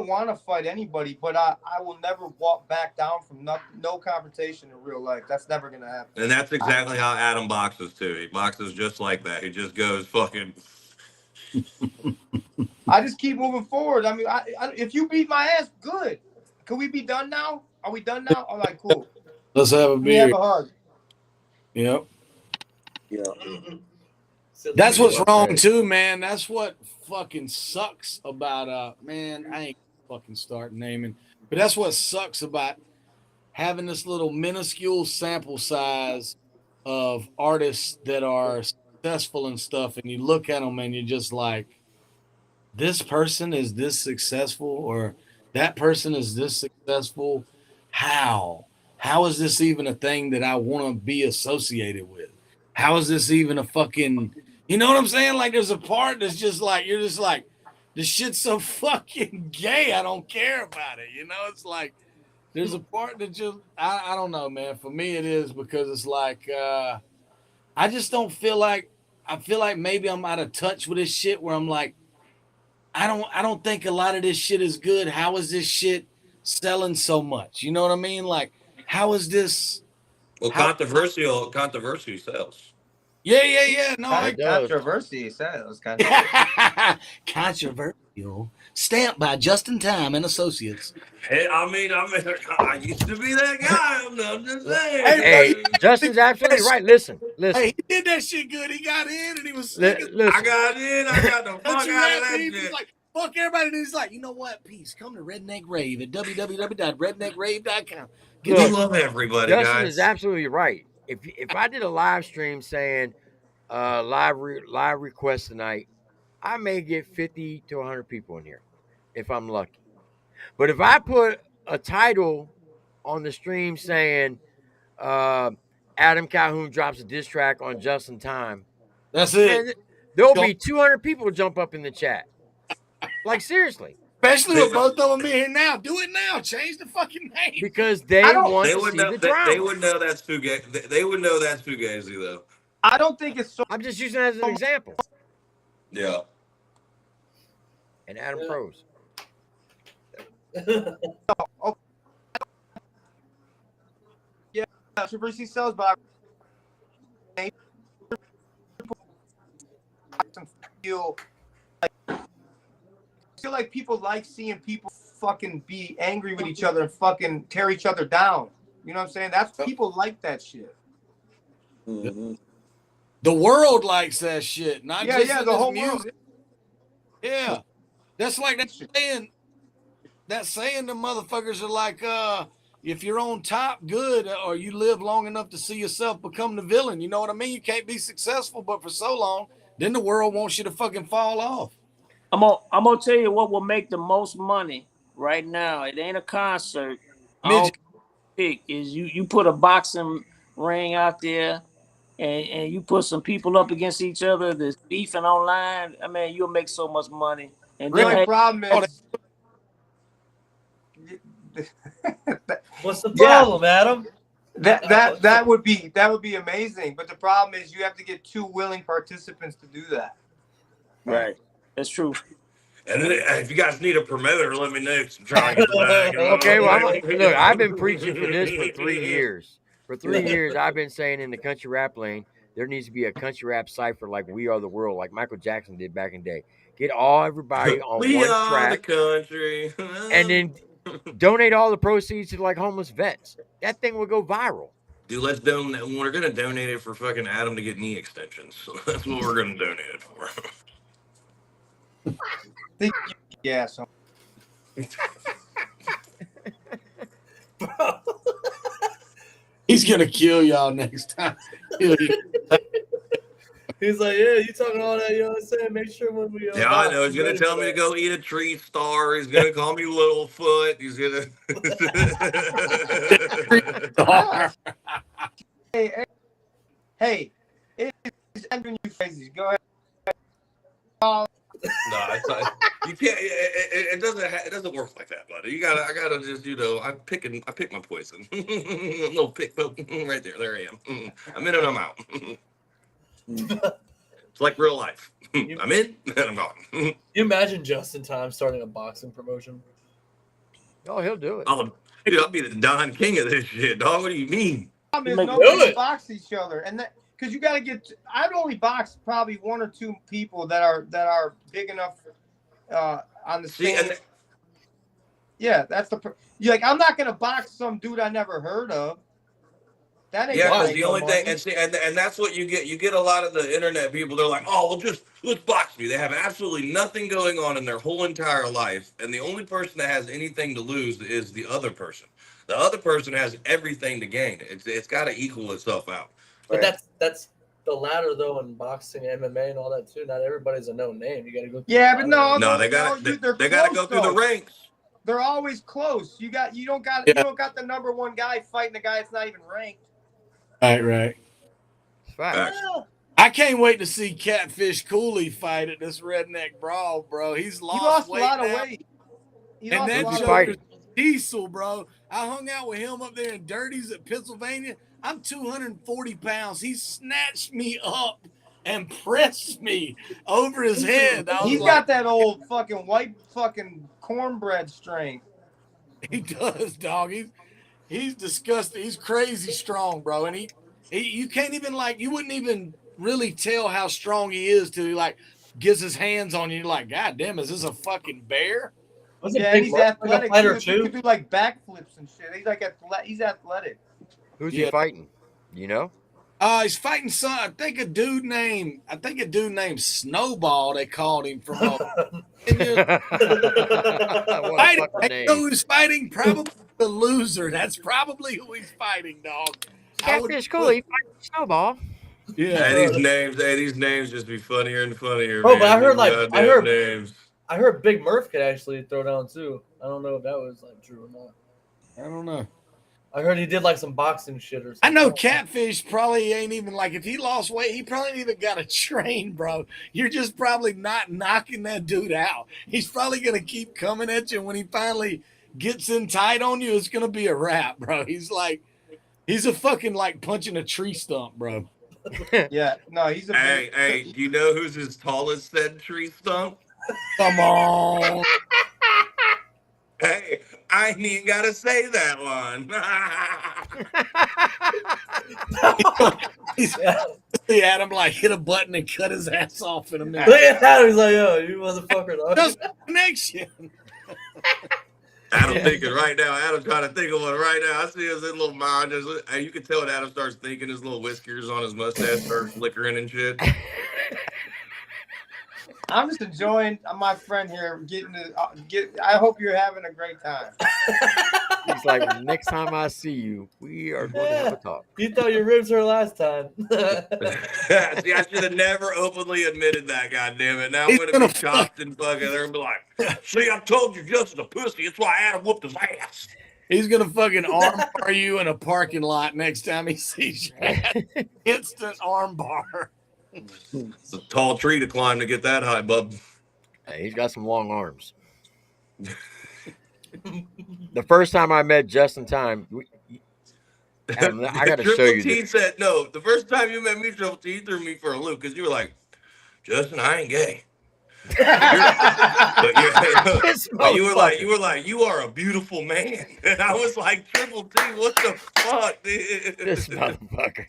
want to fight anybody, but I will never walk back down from no confrontation in real life. That's never gonna happen. And that's exactly how Adam boxes too. He boxes just like that. He just goes fucking. I just keep moving forward. I mean, if you beat my ass, good. Can we be done now? Are we done now? All right, cool. Let's have a Let me have beer. a hug. Yep. Yeah. That's what's wrong too, man. That's what fucking sucks about man, I ain't fucking start naming, but that's what sucks about having this little minuscule sample size of artists that are successful and stuff, and you look at them and you're just like, this person is this successful, or that person is this successful. How? how is this even a thing that I want to be associated with? How is this even a fucking, you know what I'm saying? Like there's a part that's just like, you're just like, this shit's so fucking gay. I don't care about it. You know, it's like, there's a part that just, I don't know, man. For me, it is because it's like, I just don't feel like, I feel like maybe I'm out of touch with this shit where I'm like, I don't think a lot of this shit is good. How is this shit selling so much? You know what I mean? Like, how is this? Well, controversy sells. Yeah. No, It does. Controversy sells. controversial. Stamped by Just in Time and Associates. Hey, I used to be that guy. I'm just saying. Hey, Justin's absolutely right. Listen. Hey, he did that shit good. He got in and he was singing. I got in. I got the fuck out of that shit. He's like, fuck everybody. And he's like, you know what? Peace. Come to Redneck Rave at www.redneckrave.com. We love everybody, Justin guys. is absolutely right. If I did a live stream saying live request tonight, I may get 50 to 100 people in here if I'm lucky. But if I put a title on the stream saying Adam Calhoun drops a diss track on Just in Time, that's it. Man, there'll be 200 people jump up in the chat. Like, seriously. Especially with both of them being here now. Do it now. Change the fucking name. Because they want to see the drama. They would know that's Fugazi. They would know that's Fugazi, though. I don't think it's so. I'm just using it as an example. Yeah. And Adam Pros. Yeah, controversy sells, but I feel like people like seeing people fucking be angry with each other and fucking tear each other down. You know what I'm saying? That's people like that shit. Mm-hmm. The world likes that shit, not just the whole music. world. Yeah, that's like that saying the motherfuckers are like, if you're on top, good, or you live long enough to see yourself become the villain. You know what I mean? You can't be successful, but for so long, then the world wants you to fucking fall off. I'm gonna tell you what will make the most money right now. It ain't a concert. Pick is you put a boxing ring out there and you put some people up against each other that's beefing online. I mean, you'll make so much money. And The then only problem is What's the problem, Adam? that would be amazing. But the problem is you have to get 2 willing participants to do that. right. That's true. And then, if you guys need a promoter, let me know. I'm trying to get the bag. Okay, well, look, I've been preaching for this for 3 years. For 3 years, I've been saying in the country rap lane, there needs to be a country rap cipher like We Are the World, like Michael Jackson did back in the day. Get everybody on we one are track, the country, and then donate all the proceeds to like homeless vets. That thing will go viral. Dude, let's donate. We're gonna donate it for fucking Adam to get knee extensions. So that's what we're gonna donate it for. Yeah. So. He's gonna kill y'all next time. He's like, yeah, you talking all that, you know what I'm saying? Make sure when we Yeah, I know. He's gonna tell me to go eat a tree star. He's gonna call me Littlefoot. He's gonna. Hey, it's ending you crazy. Go ahead. No, it's not, you can't. It doesn't work like that, buddy. I gotta just, I pick my poison. Little pick right there. There I am. I'm in and I'm out. It's like real life. I'm in and I'm gone. You imagine Just in Time starting a boxing promotion? Oh, he'll do it. I'll be the Don King of this shit, dog. What do you mean? Problem is nobody box each other, and that because you got to get. I've only boxed probably 1 or 2 people that are big enough on the same. Yeah, that's you're like, I'm not gonna box some dude I never heard of. That ain't because the only thing, and that's what you get. You get a lot of the internet people. They're like, oh, well, let's box me. They have absolutely nothing going on in their whole entire life, and the only person that has anything to lose is the other person. The other person has everything to gain. It's got to equal itself out. But that's the latter though in boxing, MMA, and all that too. Not everybody's a known name. You got to go. Yeah, but no, they got to go through the ranks. they're always close. You don't got the number one guy fighting a guy that's not even ranked. Right. Facts. I can't wait to see Catfish Cooley fight at this redneck brawl, bro. He's He lost lost a weight lot of now. weight. And that Who's he joker's fighting? diesel, bro. I hung out with him up there in Dirties at Pennsylvania. I'm 240 pounds. He snatched me up and pressed me over his head. He's got that old fucking white fucking cornbread strength. He does, dog. He's disgusting. He's crazy strong, bro. And he you can't even you wouldn't even really tell how strong he is till he gets his hands on you. You're like, God damn, is this a fucking bear? Yeah, and he's athletic too. He could do backflips and shit. He's athletic. Who's he fighting? You know? He's fighting I think a dude named Snowball. They called him from. Who's fighting? Probably the loser. That's probably who he's fighting, dog. Catfish Cooley fighting Snowball. Yeah. Hey, these names just be funnier and funnier. Bro, man. but I heard names. I heard Big Murph could actually throw down too. I don't know if that was true or not. I don't know. I heard he did some boxing shit or something. I know Catfish probably ain't even if he lost weight, he probably ain't even got to train, bro. You're just probably not knocking that dude out. He's probably going to keep coming at you. When he finally gets in tight on you, it's going to be a wrap, bro. He's a fucking punching a tree stump, bro. Yeah, no, he's a Hey, do you know who's his tallest said tree stump? Come on. Hey, I ain't even got to say that one. See Adam hit a button and cut his ass off in a minute. Look at that. He's like, yo, you motherfucker. Just connection. Adam thinking right now. Adam's trying to think of one right now. I see his little mind. You can tell when Adam starts thinking, his little whiskers on his mustache start flickering and shit. I'm just enjoying my friend here I hope you're having a great time. He's like, next time I see you, we are going to have a talk. You thought your ribs hurt last time. See, I should have never openly admitted that, goddammit. Now I'm going to be chopped and fucking there and be like, see, I told you Justin's a pussy. That's why Adam whooped his ass. He's going to fucking armbar you in a parking lot next time he sees you. Instant armbar. It's a tall tree to climb to get that high, bub. Hey, he's got some long arms. The first time I met Justin Time, I got to show you Triple T this. said, no, the first time you met me, Triple T threw me for a loop because you were like, Justin, I ain't gay. But you were like, you are a beautiful man. And I was like, Triple T, what the fuck, dude? This motherfucker.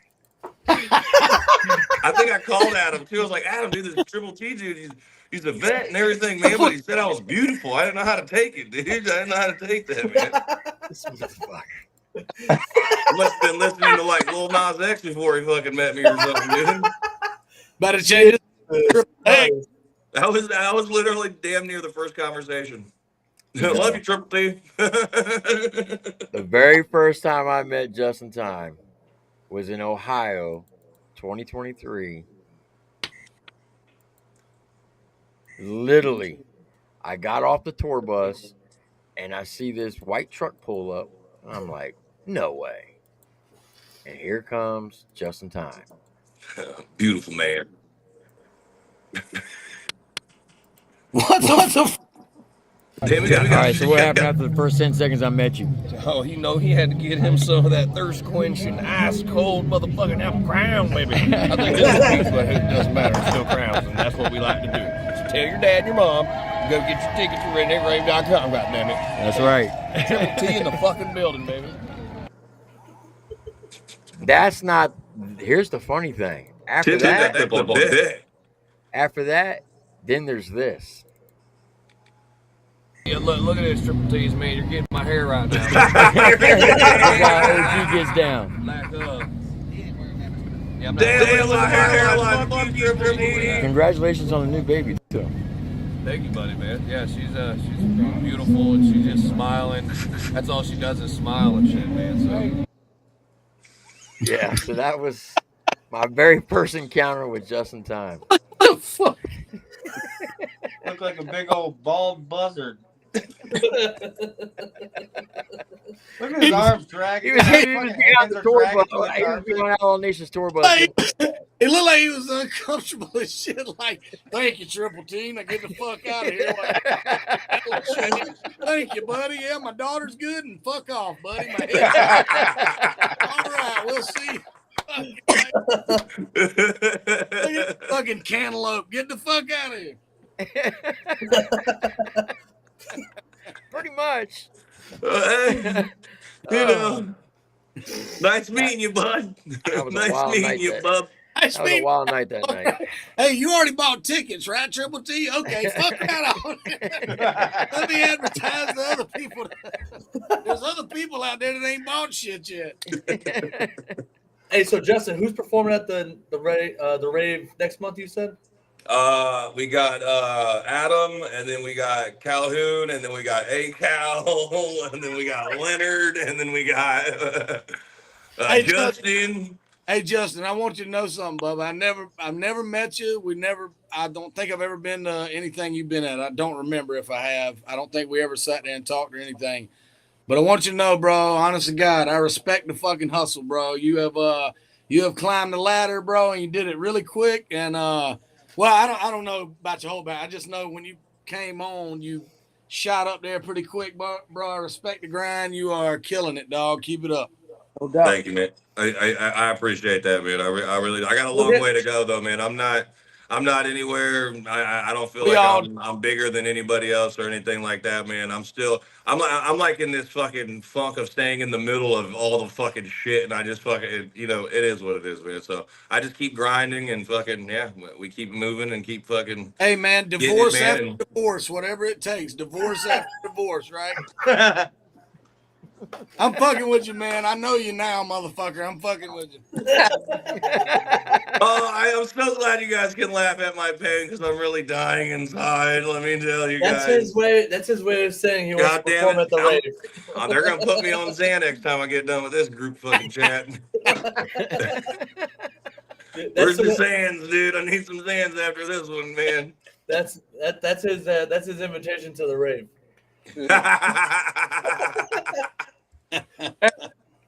I think I called Adam too. I was like, Adam, dude, this Triple T dude, he's a vet and everything, man. But he said I was beautiful. I didn't know how to take it, dude. I didn't know how to take that, man. This motherfucker. Must have been listening to Lil Nas X before he fucking met me or something, dude. Better change it. Hey. That was literally damn near the first conversation. Love you, Triple T. The very first time I met Justin Time was in Ohio, 2023. Literally, I got off the tour bus and I see this white truck pull up. I'm like, no way. And here comes Justin Time. Beautiful man. What the Timmy, all right, so what happened after the first 10 seconds I met you? Oh, he had to get him some of that thirst quenching, ice cold motherfucking apple crown, baby. I think this is peace, but it doesn't matter. It's still crowns, and that's what we like to do. So tell your dad and your mom, go get your ticket to redneckrave.com, goddammit. That's right. Triple T in the fucking building, baby. That's not. Here's the funny thing. After that, then there's this. Yeah, look at this, Triple T's, man. You're getting my hair right now. OG gets down. Congratulations on the new baby, too. Thank you, buddy, man. Yeah, she's beautiful and she's just smiling. That's all she does is smile and shit, man. So yeah, so that was my very first encounter with Justin Time. fuck? Look like a big old bald buzzard. Look at his arms dragging. He was His bringing fucking out hands the are tour bus. dragging through the He was bringing carpet. out all Nation's tour bus. Like, it looked like he was uncomfortable as shit. Like, thank you, Triple T. Now get the fuck out of here. Like, thank you, buddy. Yeah, my daughter's good, and fuck off, buddy. My head's all right. We'll see. Look at this fucking cantaloupe. Get the fuck out of here. Pretty much. You know, nice meeting you, bud. That was a Nice wild meeting night. you, bub. That was a wild night that night. Hey, you already bought tickets, right, Triple T? Okay, fuck that out. Let me advertise the other people. There's other people out there that ain't bought shit yet. Hey, so Justin, who's performing at the rave next month? You said. We got Adam, and then we got Calhoun, and then we got ACAL, and then we got Leonard, and then we got Hey, Justin. Hey Justin, I want you to know something, Bubba. I've never met you. I don't think I've ever been to anything you've been at. I don't remember if I have. I don't think we ever sat there and talked or anything. But I want you to know, bro, honest to God, I respect the fucking hustle, bro. You have climbed the ladder, bro, and you did it really quick. And well, I don't know about your whole back. I just know when you came on, you shot up there pretty quick, bro. I respect the grind. You are killing it, dog. Keep it up. No doubt. Thank you, man. I appreciate that, man. I got a long way to go, though, man. I'm not anywhere. I don't feel like I'm bigger than anybody else or anything like that, man. I'm like in this fucking funk of staying in the middle of all the fucking shit, and I just fucking, you know, it is what it is, man. So I just keep grinding and fucking, yeah, we keep moving and keep fucking. Hey, man, divorce after divorce, whatever it takes. Divorce after divorce, right? I'm fucking with you, man. I know you now, motherfucker. I'm fucking with you. Oh, I am so glad you guys can laugh at my pain because I'm really dying inside. Let me tell you That's guys. his way. That's his way of saying he wants to perform at the rave. They're gonna put me on Xanax next time I get done with this group fucking chat. Where's the Xans, dude? I need some Xans after this one, man. That's his invitation to the rave.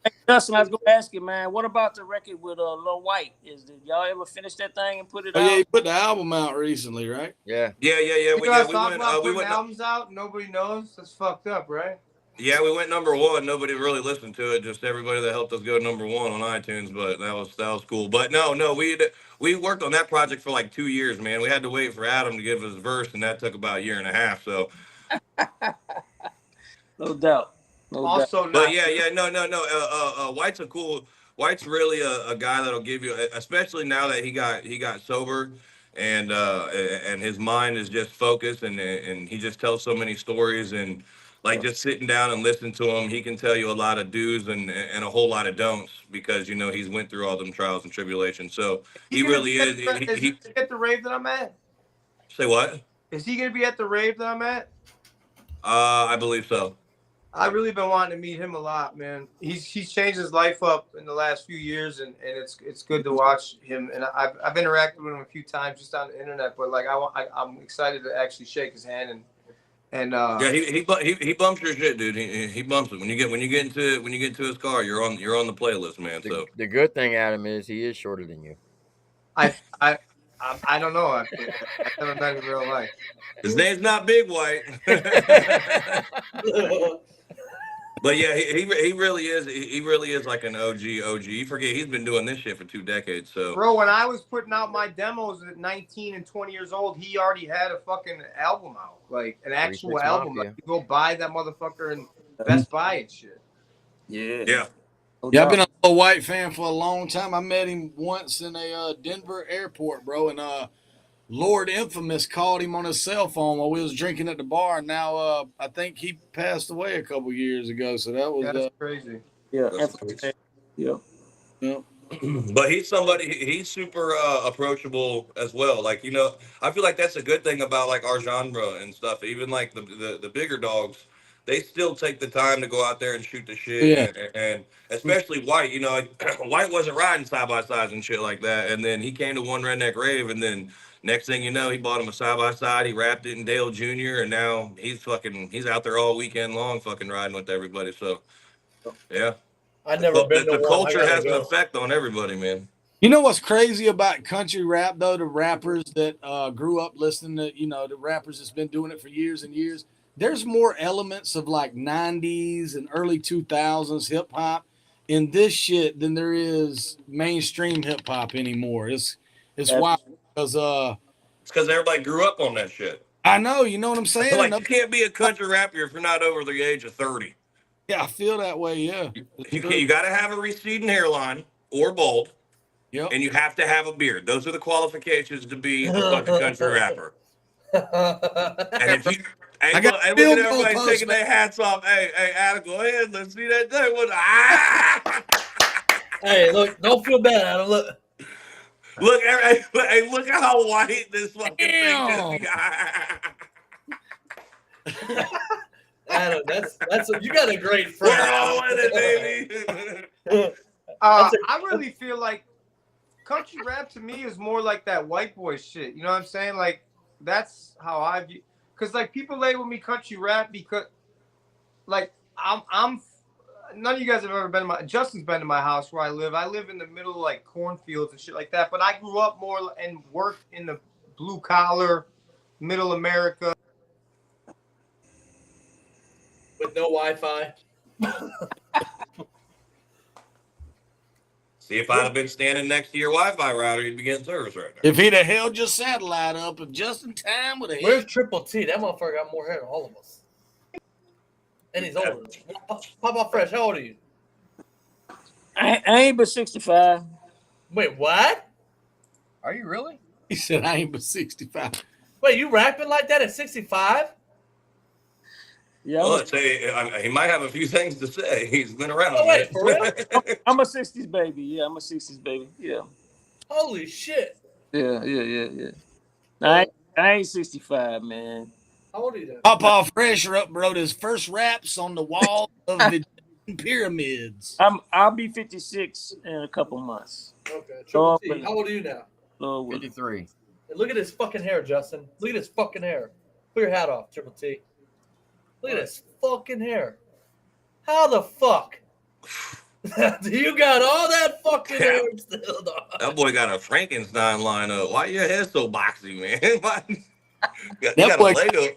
Hey, Justin, I was going to ask you, man, what about the record with Lil White? Did y'all ever finish that thing and put it out? Yeah, you put the album out recently, right? Yeah. Yeah. We went albums out. Nobody knows. That's fucked up, right? Yeah, we went number one. Nobody really listened to it. Just everybody that helped us go number one on iTunes. But that was cool. But no, we worked on that project for like 2 years, man. We had to wait for Adam to give his verse, and that took about a year and a half. So. No doubt. Also, but no. White's really a guy that'll give you, especially now that he got sober, and his mind is just focused, and he just tells so many stories, and like just sitting down and listening to him, he can tell you a lot of do's and a whole lot of don'ts because you know he's went through all them trials and tribulations. So he really is. Is he at the rave that I'm at? Say what? Is he gonna be at the rave that I'm at? I believe so. I've really been wanting to meet him a lot, man. He's changed his life up in the last few years, and it's good to watch him. And I've interacted with him a few times just on the internet, but like I'm excited to actually shake his hand and yeah, he bumps your shit, dude. He bumps it when you get into his car. You're on the playlist, man. So the good thing, Adam, is he is shorter than you. I don't know. I've never met him in real life. His name's not Big White. But yeah, he really is. He really is like an OG. You forget he's been doing this shit for 2 decades. So, bro, when I was putting out my demos at 19 and 20 years old, he already had a fucking album out, like an actual album. Like, you go buy that motherfucker in Best Buy and shit. Yeah. Yeah, I've been a Lil White fan for a long time. I met him once in a Denver airport, bro, and Lord Infamous called him on his cell phone while we was drinking at the bar. And now I think he passed away a couple years ago. So that was that's crazy. Yeah. Yeah. But he's super approachable as well. Like, you know, I feel like that's a good thing about like our genre and stuff. Even like the bigger dogs, they still take the time to go out there and shoot the shit. Yeah. And especially White, you know, White wasn't riding side by sides and shit like that. And then he came to one redneck rave, and then Next thing you know, he bought him a side by side. He wrapped it in Dale Jr. and now he's out there all weekend long, fucking riding with everybody. So yeah, I've never been to the one. I culture gotta has an go. effect on everybody, man. You know what's crazy about country rap though? The rappers that grew up listening to, the rappers that's been doing it for years and years. There's more elements of like '90s and early 2000s hip hop in this shit than there is mainstream hip hop anymore. It's That's wild because It's because everybody grew up on that shit. I know, you know what I'm saying. Like, you can't be a country rapper if you're not over the age of 30. Yeah, I feel that way. Yeah, You got to have a receding hairline or bald, yep. and you have to have a beard. Those are the qualifications to be a fucking country rapper. And if you, I got look at field goal everybody post, taking man. their hats off. Hey, Adam, go ahead. Let's see that thing. Ah! Hey, look, don't feel bad, Adam. Look. Look, hey, look at how white this fucking thing is. Adam, that's you got a great friend. We're all in it, baby. I really feel like country rap to me is more like that white boy shit. You know what I'm saying? Like that's how I view. Cause like people label me country rap because, like I'm. None of you guys have ever been to Justin's been to my house where I live. I live in the middle of like cornfields and shit like that. But I grew up more and worked in the blue collar, middle America. With no Wi-Fi. See, if I'd have been standing next to your Wi-Fi router, you'd be getting service right now. If he'd have held your satellite up just in time with a Where's Triple T? That motherfucker got more hair than all of us. And he's older. Papa Fresh, how old are you? I ain't but 65. Wait, what? Are you really? He said, I ain't but 65. Wait, you rapping like that at 65? Yeah, Well, let's say he might have a few things to say. He's been around. Oh, wait, for real? I'm a 60s baby. Yeah, I'm a 60s baby. Yeah. Holy shit. Yeah. I ain't 65, man. How old are you then? Papa Fresh wrote his first raps on the wall of the pyramids. I'll be 56 in a couple months. Okay. Triple T, how old are you now? 53. Hey, look at his fucking hair, Justin. Look at his fucking hair. Put your hat off, Triple T. Look at his fucking hair. How the fuck? You got all that fucking hair still, dog. That boy got a Frankenstein lineup. Why your hair so boxy, man? You That got a boy Lego.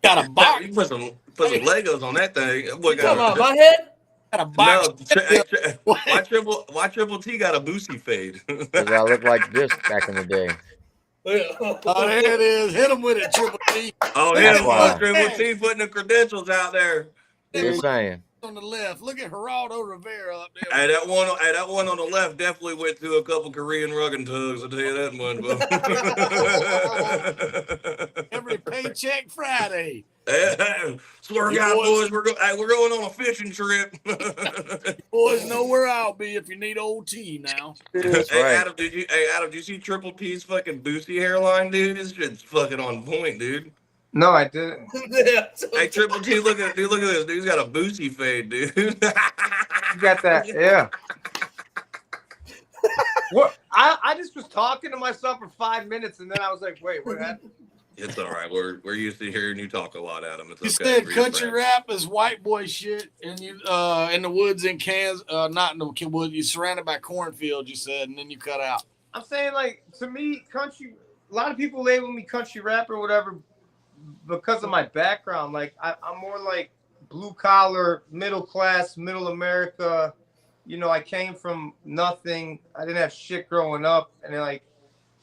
got a box. You put some Legos on that thing. That boy You talking about got my head? Got a box. No, why Triple T got a Boosie fade? Because I looked like this back in the day. Oh, there it is. Hit him with it, Triple T. Oh, That's why. Triple T putting the credentials out there. Just saying. On the left. Look at Geraldo Rivera up there. Hey, that one on the left definitely went through a couple Korean rugging tugs. I'll tell you that much. Every paycheck Friday. Swear to God, boys, we're going on a fishing trip. Boys know where I'll be if you need OT now. That's Hey, right. Adam, did you see Triple T's fucking Boosie hairline, dude? This shit's fucking on point, dude. No, I didn't. Hey, Triple T, look at this. Dude's got a Boosie fade, dude. You got that? Yeah. What? I just was talking to myself for 5 minutes, and then I was like, "Wait, what happened?" It's all right. We're used to hearing you talk a lot, Adam. It's You okay. said country rap is white boy shit, and you in the woods in Kansas, not in the woods. You surrounded by cornfields. You said, and then you cut out. I'm saying, like, to me, country. A lot of people label me country rapper or whatever because of my background. Like, I'm more like blue collar, middle class, middle America. You know, I came from nothing. I didn't have shit growing up, and like,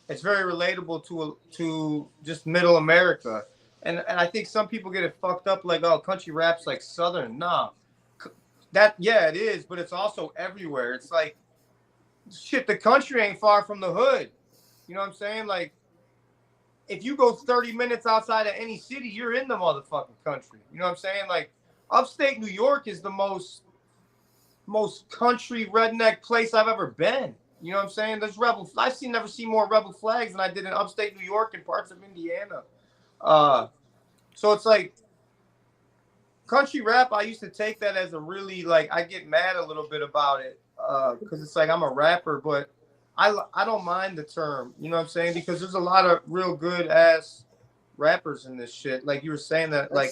it's very relatable to just middle America. And I think some people get it fucked up, like, oh, country rap's like Southern. Nah, yeah, it is, but it's also everywhere. It's like, shit, the country ain't far from the hood. You know what I'm saying? Like, if you go 30 minutes outside of any city, you're in the motherfucking country. You know what I'm saying? Like, upstate New York is the most country redneck place I've ever been. You know what I'm saying? There's I've never seen more rebel flags than I did in upstate New York and parts of Indiana. So it's like country rap. I used to take that as a really, like, I get mad a little bit about it because it's like I'm a rapper, but I don't mind the term. You know what I'm saying? Because there's a lot of real good ass rappers in this shit. Like you were saying that, like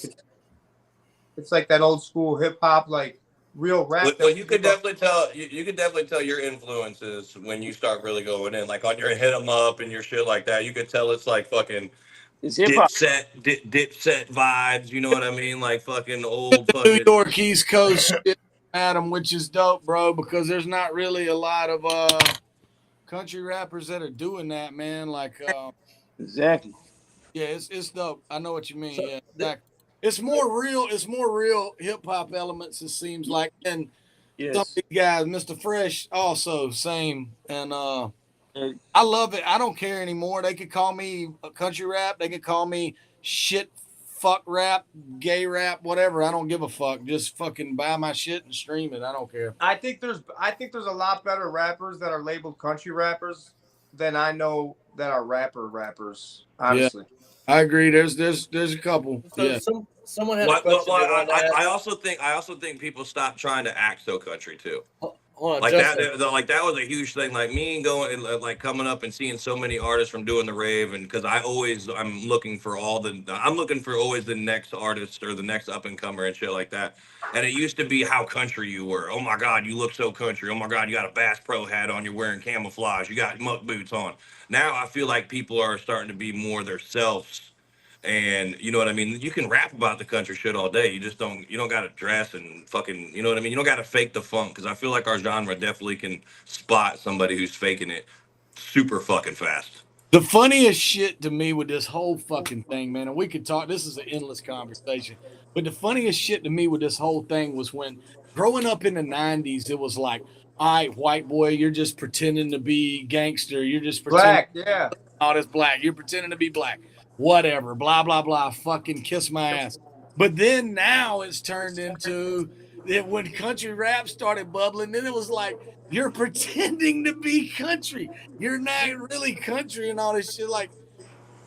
it's like that old school hip hop, like real rap. Well, That you could definitely tell. You could definitely tell your influences when you start really going in, like on your hit 'em up and your shit like that. You could tell it's like fucking It's hip hop. dipset vibes. You know what I mean? Like fucking old New fucking. York East Coast shit, Adam, which is dope, bro, because there's not really a lot of country rappers that are doing that, man. Like, Exactly. yeah, it's dope. I know what you mean. So Yeah, exactly. It's more real. It's more real hip hop elements. It seems like, and some of Yes. these guys, Mr. Fresh, also same. And Uh, I love it. I don't care anymore. They could call me a country rap. They could call me shit, fuck rap, gay rap, whatever. I don't give a fuck. Just fucking buy my shit and stream it. I don't care. I think there's a lot better rappers that are labeled country rappers than I know that are rappers. Yeah, Honestly, I agree. There's a couple. so Yeah. someone had a Well, question they wanted to ask. I also think people stop trying to act so country too. Hold on, Like Justin. like that was a huge thing. Like me going and like coming up and seeing so many artists from doing the rave, and because I'm looking for I'm looking for always the next artist or the next up and comer and shit like that. And it used to be how country you were. Oh my God, you look so country. Oh my God, you got a Bass Pro hat on. You're wearing camouflage. You got muck boots on. Now I feel like people are starting to be more their selves, and you know what I mean? You can rap about the country shit all day. You don't gotta dress and fucking, you know what I mean? You don't gotta fake the funk, because I feel like our genre definitely can spot somebody who's faking it super fucking fast. The funniest shit to me with this whole fucking thing, man, and we could talk, this is an endless conversation, but the funniest shit to me with this whole thing was when growing up in the 90s, it was like, all right, white boy, you're just pretending to be gangster. You're just pretending black, yeah. all this black. You're pretending to be black. Whatever, blah, blah, blah. Fucking kiss my ass. But then now it's turned into that when country rap started bubbling, then it was like, you're pretending to be country. You're not really country and all this shit. Like,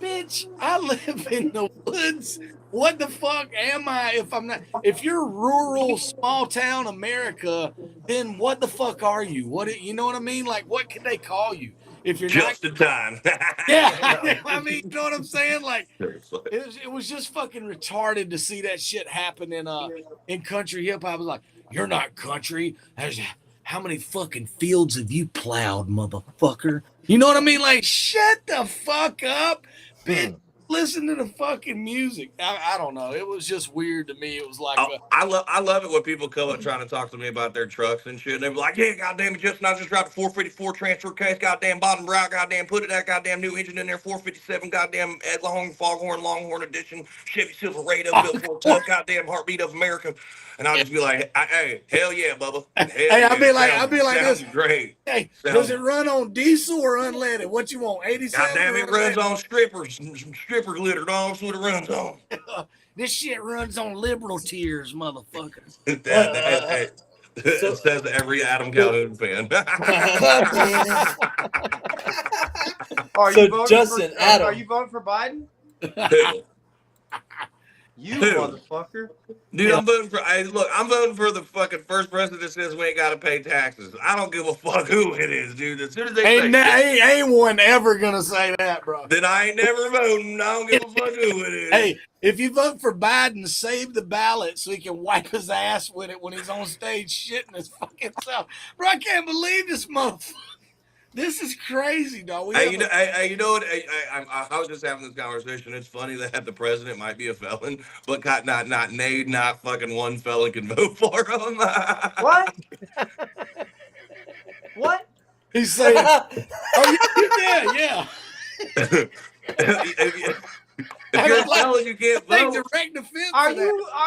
bitch, I live in the woods. What the fuck am I if I'm not? If you're rural, small town America, then what the fuck are you? You know what I mean? Like, what can they call you if you're not? Just in time. Yeah, I mean, you know what I'm saying? Like, it was just fucking retarded to see that shit happen in country hip hop. I was like, you're not country. How many fucking fields have you plowed, motherfucker? You know what I mean? Like, shut the fuck up, bitch. Listen to the fucking music. I don't know. It was just weird to me. It was like, I love it when people come up trying to talk to me about their trucks and shit. And they be like, "Yeah, goddamn it, Justin, I just dropped a 454 transfer case, goddamn bottom right, goddamn put it that goddamn new engine in there, 457, goddamn Ed Longhorn edition, Chevy Silverado built for a tough goddamn heartbeat of America." And I'll just be like, "Hey, hell yeah, Bubba. Hell hey, yeah, I'll be like sounds this. great. Hey, does it run on diesel or unleaded? What you want, 87? Goddamn, it runs on strippers, some stripper glitter. That's what it runs on." This shit runs on liberal tears, motherfucker. It says every Adam Calhoun fan. Justin, Adam, are you voting for Biden? You Who? motherfucker. Dude, I'm voting for. I'm voting for the fucking first president that says we ain't got to pay taxes. I don't give a fuck who it is, dude. As soon as they ain't one ever gonna say that, bro. then I ain't never voting. I don't give a fuck who it is. Hey, if you vote for Biden, save the ballot so he can wipe his ass with it when he's on stage shitting his fucking self. Bro, I can't believe this motherfucker. This is crazy, dog. You know what? I was just having this conversation. It's funny that the president might be a felon, but not fucking one felon can vote for him. What? What? He's saying, yeah. If you're a felon, you can't vote. Direct defense. Are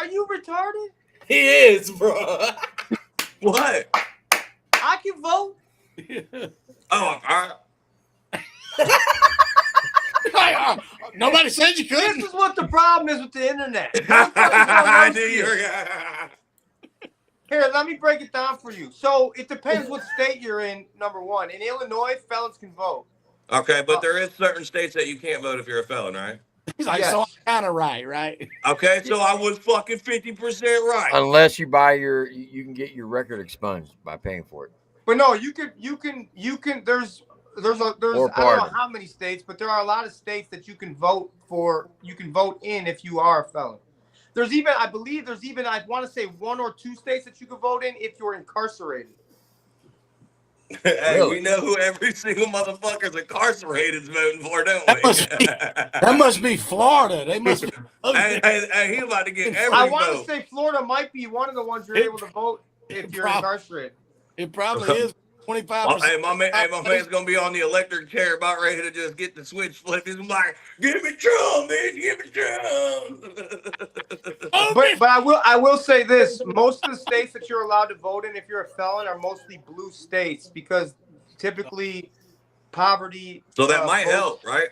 you retarded? He is, bro. What? I can vote. Oh, all right. Nobody said you couldn't. This is what the problem is with the internet. I knew you were. Here, let me break it down for you. So it depends what state you're in. Number one, in Illinois, felons can vote. Okay, but there is certain states that you can't vote if you're a felon, right? He's like, yes. So I'm kind of right? Okay, so I was fucking 50% right. Unless you buy you can get your record expunged by paying for it. But no, you can. There's I don't know pardon. how many states, but there are a lot of states that you can vote for. You can vote in if you are a felon. I believe I want to say 1 or 2 states that you can vote in if you're incarcerated. Hey, Really? we know who every single motherfucker's incarcerated is voting for, don't That we? must be Florida. They must be. Hey, he about to get I every want to vote. say Florida might be one of the ones you're It, able to vote if it, you're prob- incarcerated. it probably is 25%. My man's gonna be on the electric chair, about ready to just get the switch flipped. He's like, "Give me Trump, man! Give me Trump!" But I will say this: most of the states that you're allowed to vote in if you're a felon are mostly blue states because typically poverty So that might votes. help, right?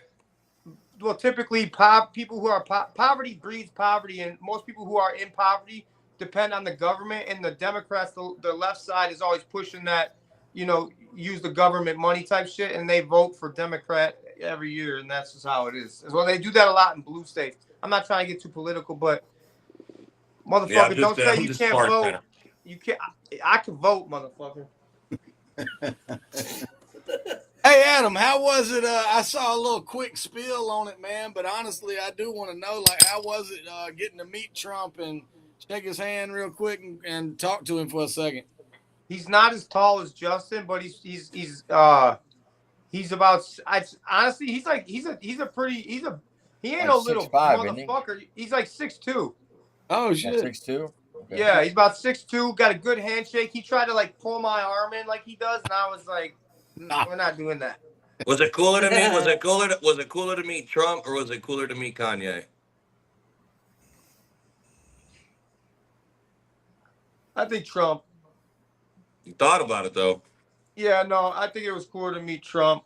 Well, typically people who are poverty breeds poverty, and most people who are in poverty depend on the government. And the Democrats, the left side, is always pushing that, use the government money type shit, and they vote for Democrat every year, and that's just how it is. Well, they do that a lot in blue states. I'm not trying to get too political, but Yeah, motherfucker, don't say I'm you just can't sparking vote. right You can't. I can vote, motherfucker. Hey, Adam, how was it? I saw a little quick spiel on it, man, but honestly, I do want to know, like, how was it getting to meet Trump and shake his hand real quick and talk to him for a second? He's not as tall as Justin, but he's about. Honestly, he ain't Like no little 6'5", isn't he? motherfucker. He's like 6'2". Oh, Like shit. 6'2"? Okay. Yeah, he's about 6'2". Got a good handshake. He tried to like pull my arm in like he does, and I was like, Nah. we're not doing that. Was it cooler to meet? Was it cooler to meet Trump, or was it cooler to meet Kanye? I think Trump. You thought about it though. Yeah, no, I think it was cooler to meet Trump.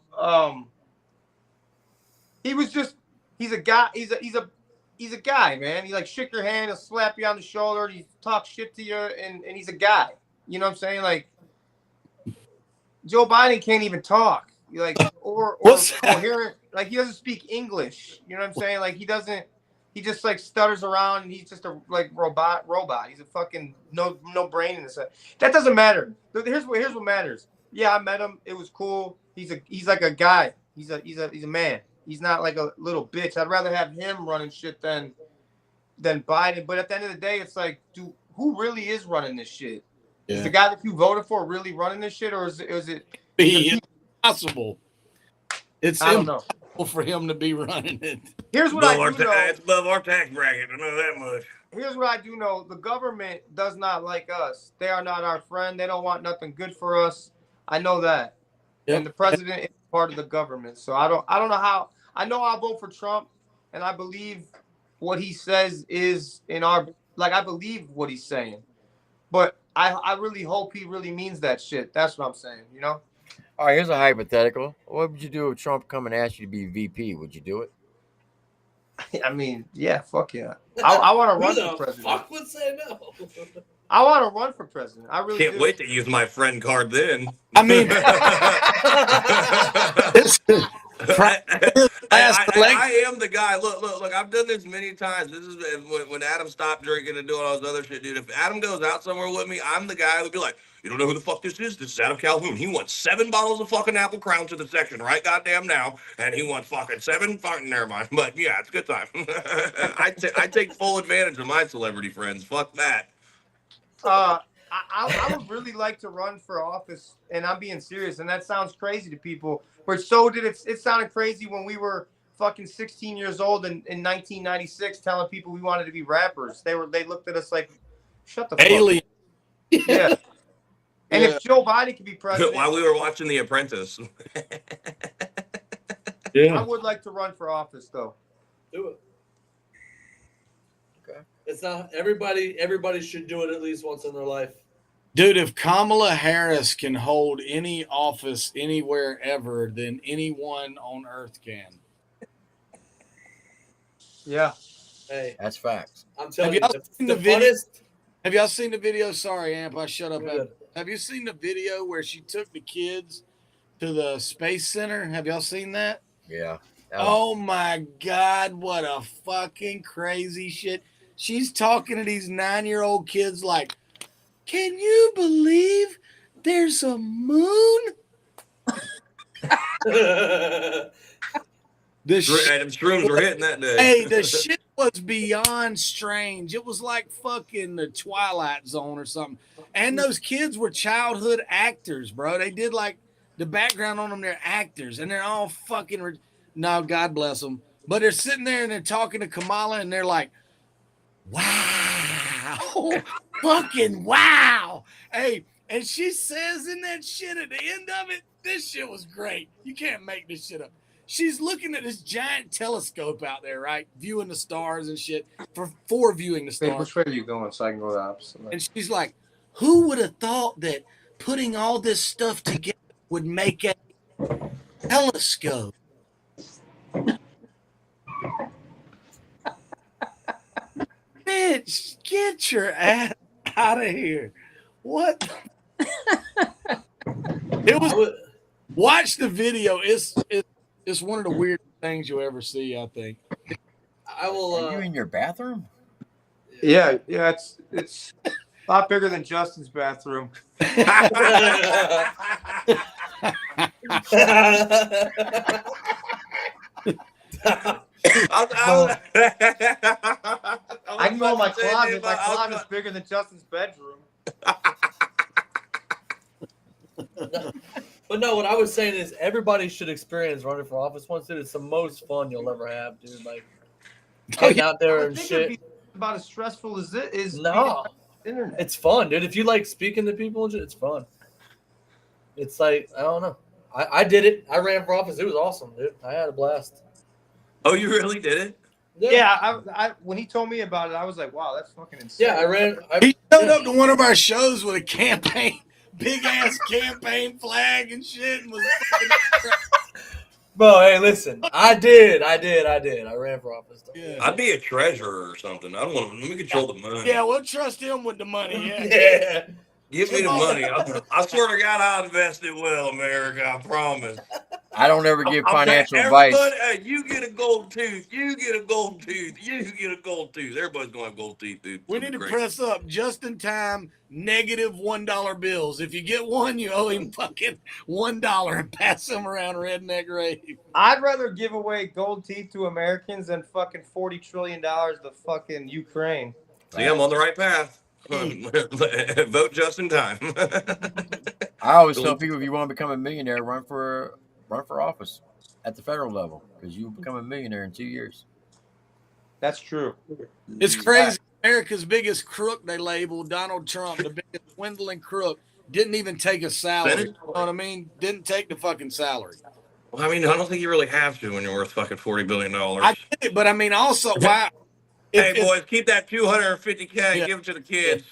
He was just. He's a guy. He's a guy, man. He like shake your hand, he'll slap you on the shoulder, he talk shit to you, and he's a guy. You know what I'm saying? Like Joe Biden can't even talk. Like or coherent. Like he doesn't speak English. You know what I'm saying? Like he doesn't. He just like stutters around, and he's just a like robot. He's a fucking no brain in his head. That doesn't matter. Here's what matters. Yeah, I met him. It was cool. He's like a guy. He's a man. He's not like a little bitch. I'd rather have him running shit than Biden. But at the end of the day, it's like, who really is running this shit? Yeah. Is the guy that you voted for really running this shit, or is it impossible? It's impossible for him to be running it. Here's what I do know. It's above our tax bracket. I know that much. Here's what I do know. The government does not like us. They are not our friend. They don't want nothing good for us. I know that. Yep. And the president is part of the government. So I don't know how. I know I'll vote for Trump, and I believe what he says is I believe what he's saying. But I really hope he really means that shit. That's what I'm saying, you know? All right, here's a hypothetical. What would you do if Trump come and asked you to be VP? Would you do it? I mean, yeah, fuck yeah. I want to run for president. Fuck would say no. I want to run for president. I really can't wait to use my friend card then. I mean, I am the guy. Look. I've done this many times. This is when Adam stopped drinking and doing all this other shit, dude. If Adam goes out somewhere with me, I'm the guy who'd be like, you don't know who the fuck this is? This is Adam Calhoun. He wants 7 bottles of fucking Apple Crown to the section right goddamn now, and he wants fucking 7 fucking. Never mind. But yeah, it's a good time. I take full advantage of my celebrity friends. Fuck that. I would really like to run for office, and I'm being serious, and that sounds crazy to people, but so did it. It sounded crazy when we were fucking 16 years old in 1996 telling people we wanted to be rappers. They looked at us like, shut the alien. Fuck up. Yeah. And if Joe Biden could be president. While we were watching The Apprentice. Yeah. I would like to run for office, though. Do it. Okay. It's not everybody should do it at least once in their life. Dude, if Kamala Harris can hold any office anywhere ever, then anyone on earth can. Yeah. Hey, that's facts. I'm telling you, have y'all seen the video? Sorry, Amp, I shut up. Have you seen the video where she took the kids to the Space Center? Have y'all seen that? Yeah. Oh my God, what a fucking crazy shit. She's talking to these 9-year-old kids like, can you believe there's a moon? The shit, Them shrooms were hitting that day. hey, the shit was beyond strange. It was like fucking the Twilight Zone or something. And those kids were childhood actors, bro. They did like the background on them. They're actors, and they're all fucking. No, God bless them. But they're sitting there and they're talking to Kamala, and they're like, "Wow, fucking wow!" Hey, and she says in that shit at the end of it, this shit was great. You can't make this shit up. She's looking at this giant telescope out there, right? Viewing the stars and shit for viewing the Wait, stars. which way are you going so I can go the opposite way? And she's like, who would have thought that putting all this stuff together would make a telescope? Bitch, get your ass out of here. What? It was. Watch the video. It's one of the weirdest things you'll ever see, I think. I will. Are you in your bathroom? Yeah, it's a lot bigger than Justin's bathroom. I I can go in my closet. My closet's bigger than Justin's bedroom. But no, what I was saying is everybody should experience running for office once. It's the most fun you'll ever have, dude. Like getting out I there would and think it'd shit. be about as stressful as it is. No, Internet. it's fun, dude. If you like speaking to people and shit, it's fun. It's like, I don't know. I did it. I ran for office. It was awesome, dude. I had a blast. Oh, you really did it? Yeah, I when he told me about it, I was like, wow, that's fucking insane. Yeah, I ran. He showed up to one of our shows with a campaign, big ass campaign flag and shit, and was Bro, hey, listen. I did. I ran for office. yeah. I'd be a treasurer or something. I don't want to. Let me control the money. Yeah, we'll trust him with the money. Yeah. Yeah. Give me the money. I swear to God, I'll invest it well, America. I promise. I don't ever give I'm financial saying, advice. hey, you get a gold tooth. You get a gold tooth. You get a gold tooth. Everybody's going to have gold teeth, dude. We need to press up just in time negative $1 bills. If you get one, you owe him fucking $1 and pass them around redneck rave. I'd rather give away gold teeth to Americans than fucking $40 trillion to fucking Ukraine. See, I'm on the right path. Vote just in time. I always tell people if you want to become a millionaire, run for office at the federal level because you become a millionaire in 2 years. That's true. It's crazy. America's biggest crook, they labeled Donald Trump, the biggest swindling crook, didn't even take a salary. You know what I mean? Didn't take the fucking salary. Well, I mean, I don't think you really have to when you're worth fucking $40 billion. I get it, but I mean, also, why? Hey, boys, keep that $250K. Yeah. Give it to the kids.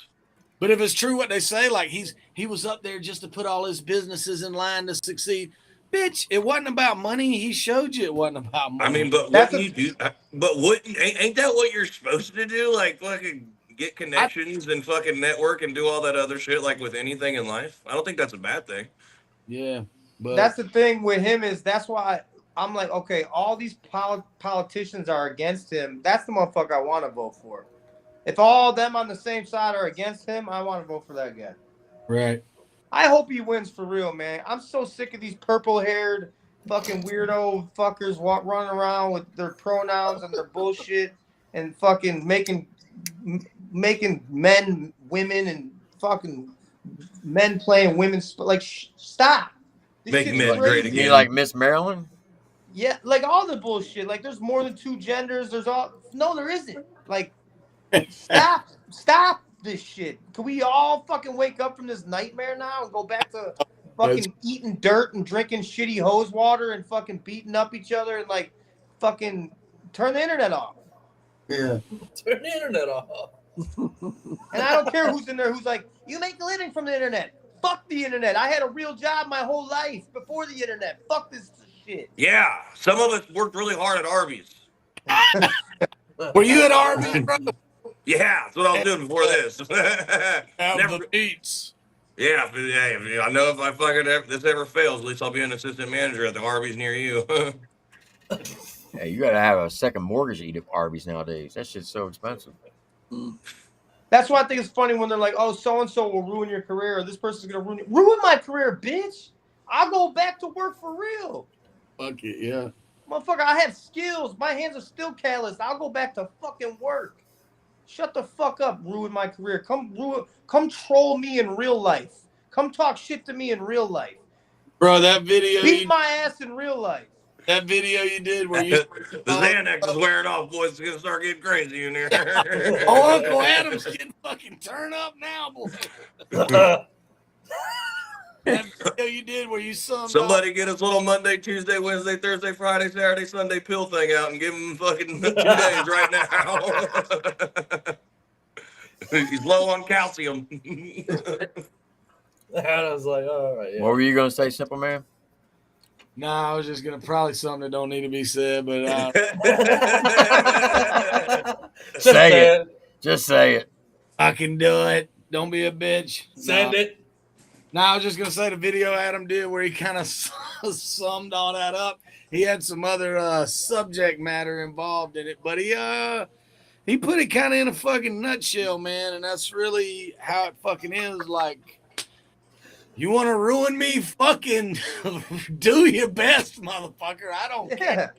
But if it's true what they say, like he was up there just to put all his businesses in line to succeed. Bitch, it wasn't about money. He showed you it wasn't about money. I mean, but That's wouldn't you do? But ain't that what you're supposed to do? Like fucking get connections and fucking network and do all that other shit, like with anything in life. I don't think that's a bad thing. Yeah, but That's the thing with him is that's why I'm like, okay, all these politicians are against him. That's the motherfucker I want to vote for. If all of them on the same side are against him, I want to vote for that guy. right. I hope he wins for real, man. I'm so sick of these purple-haired fucking weirdo fuckers running around with their pronouns and their bullshit and fucking making men women and fucking men playing women. Like, stop. This Make shit's men crazy. great You again. like Miss Maryland? Yeah, like all the bullshit. Like, there's more than two genders. No, there isn't. Like, stop this shit. Can we all fucking wake up from this nightmare now and go back to fucking eating dirt and drinking shitty hose water and fucking beating up each other and like fucking turn the internet off? Yeah. Turn the internet off. And I don't care who's in there who's like, you make a living from the internet. Fuck the internet. I had a real job my whole life before the internet. Fuck this shit. Yeah, some of us worked really hard at Arby's. Were you at Arby's, bro? Yeah, that's what I was doing before this. Have Never- the beats. Yeah, I know if I fucking this ever fails, at least I'll be an assistant manager at the Arby's near you. Hey, you gotta have a second mortgage to eat at Arby's nowadays. That shit's so expensive. That's why I think it's funny when they're like, oh, so-and-so will ruin your career or this person's going to ruin my career, bitch. I'll go back to work for real. Fuck it, yeah. Motherfucker, I have skills. My hands are still calloused. I'll go back to fucking work. Shut the fuck up, ruin my career. Come troll me in real life. Come talk shit to me in real life. Bro, that video Beat my ass in real life. That video you did where you the Xanax is wearing off, boys. It's gonna start getting crazy in here. Oh, Uncle Adam's getting fucking turned up now, boy. That video you did where you somebody get his little Monday, Tuesday, Wednesday, Thursday, Friday, Saturday, Sunday pill thing out and give him fucking 2 days right now. He's low on calcium. I was like, all right. Yeah. What were you gonna say, Cymple Man? Nah, I was just gonna probably something that don't need to be said, but say it. Just say it. I can do it. Don't be a bitch. Send it. Nah, I was just gonna say the video Adam did where he kind of summed all that up. He had some other subject matter involved in it, but he put it kind of in a fucking nutshell, man, and that's really how it fucking is. Like, you want to ruin me? Fucking do your best, motherfucker. I don't care.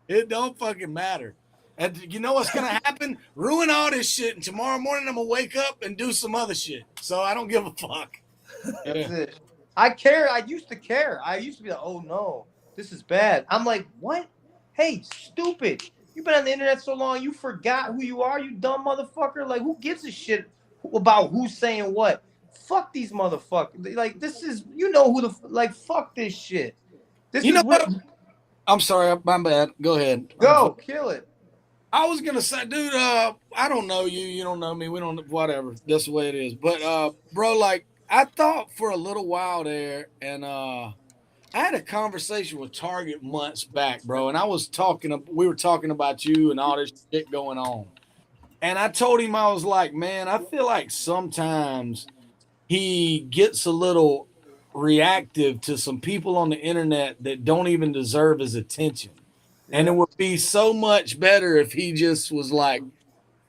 It don't fucking matter. And you know what's going to happen? Ruin all this shit, and tomorrow morning I'm going to wake up and do some other shit. So I don't give a fuck. That's it. I care. I used to care. I used to be like, oh, no, this is bad. I'm like, what? Hey, stupid. You've been on the internet so long, you forgot who you are, you dumb motherfucker. Like, who gives a shit about who's saying what? Fuck these motherfuckers. Like, this is, you know who the, like, fuck this shit. This you is know what? I'm sorry, my bad. Go ahead. Go, kill it. I was going to say, dude, I don't know you. You don't know me. We don't, whatever. That's the way it is. But, bro, like, I thought for a little while there, and I had a conversation with Target months back, bro, and we were talking about you and all this shit going on. And I told him, I was like, man, I feel like sometimes he gets a little reactive to some people on the internet that don't even deserve his attention. Yeah. And it would be so much better if he just was like,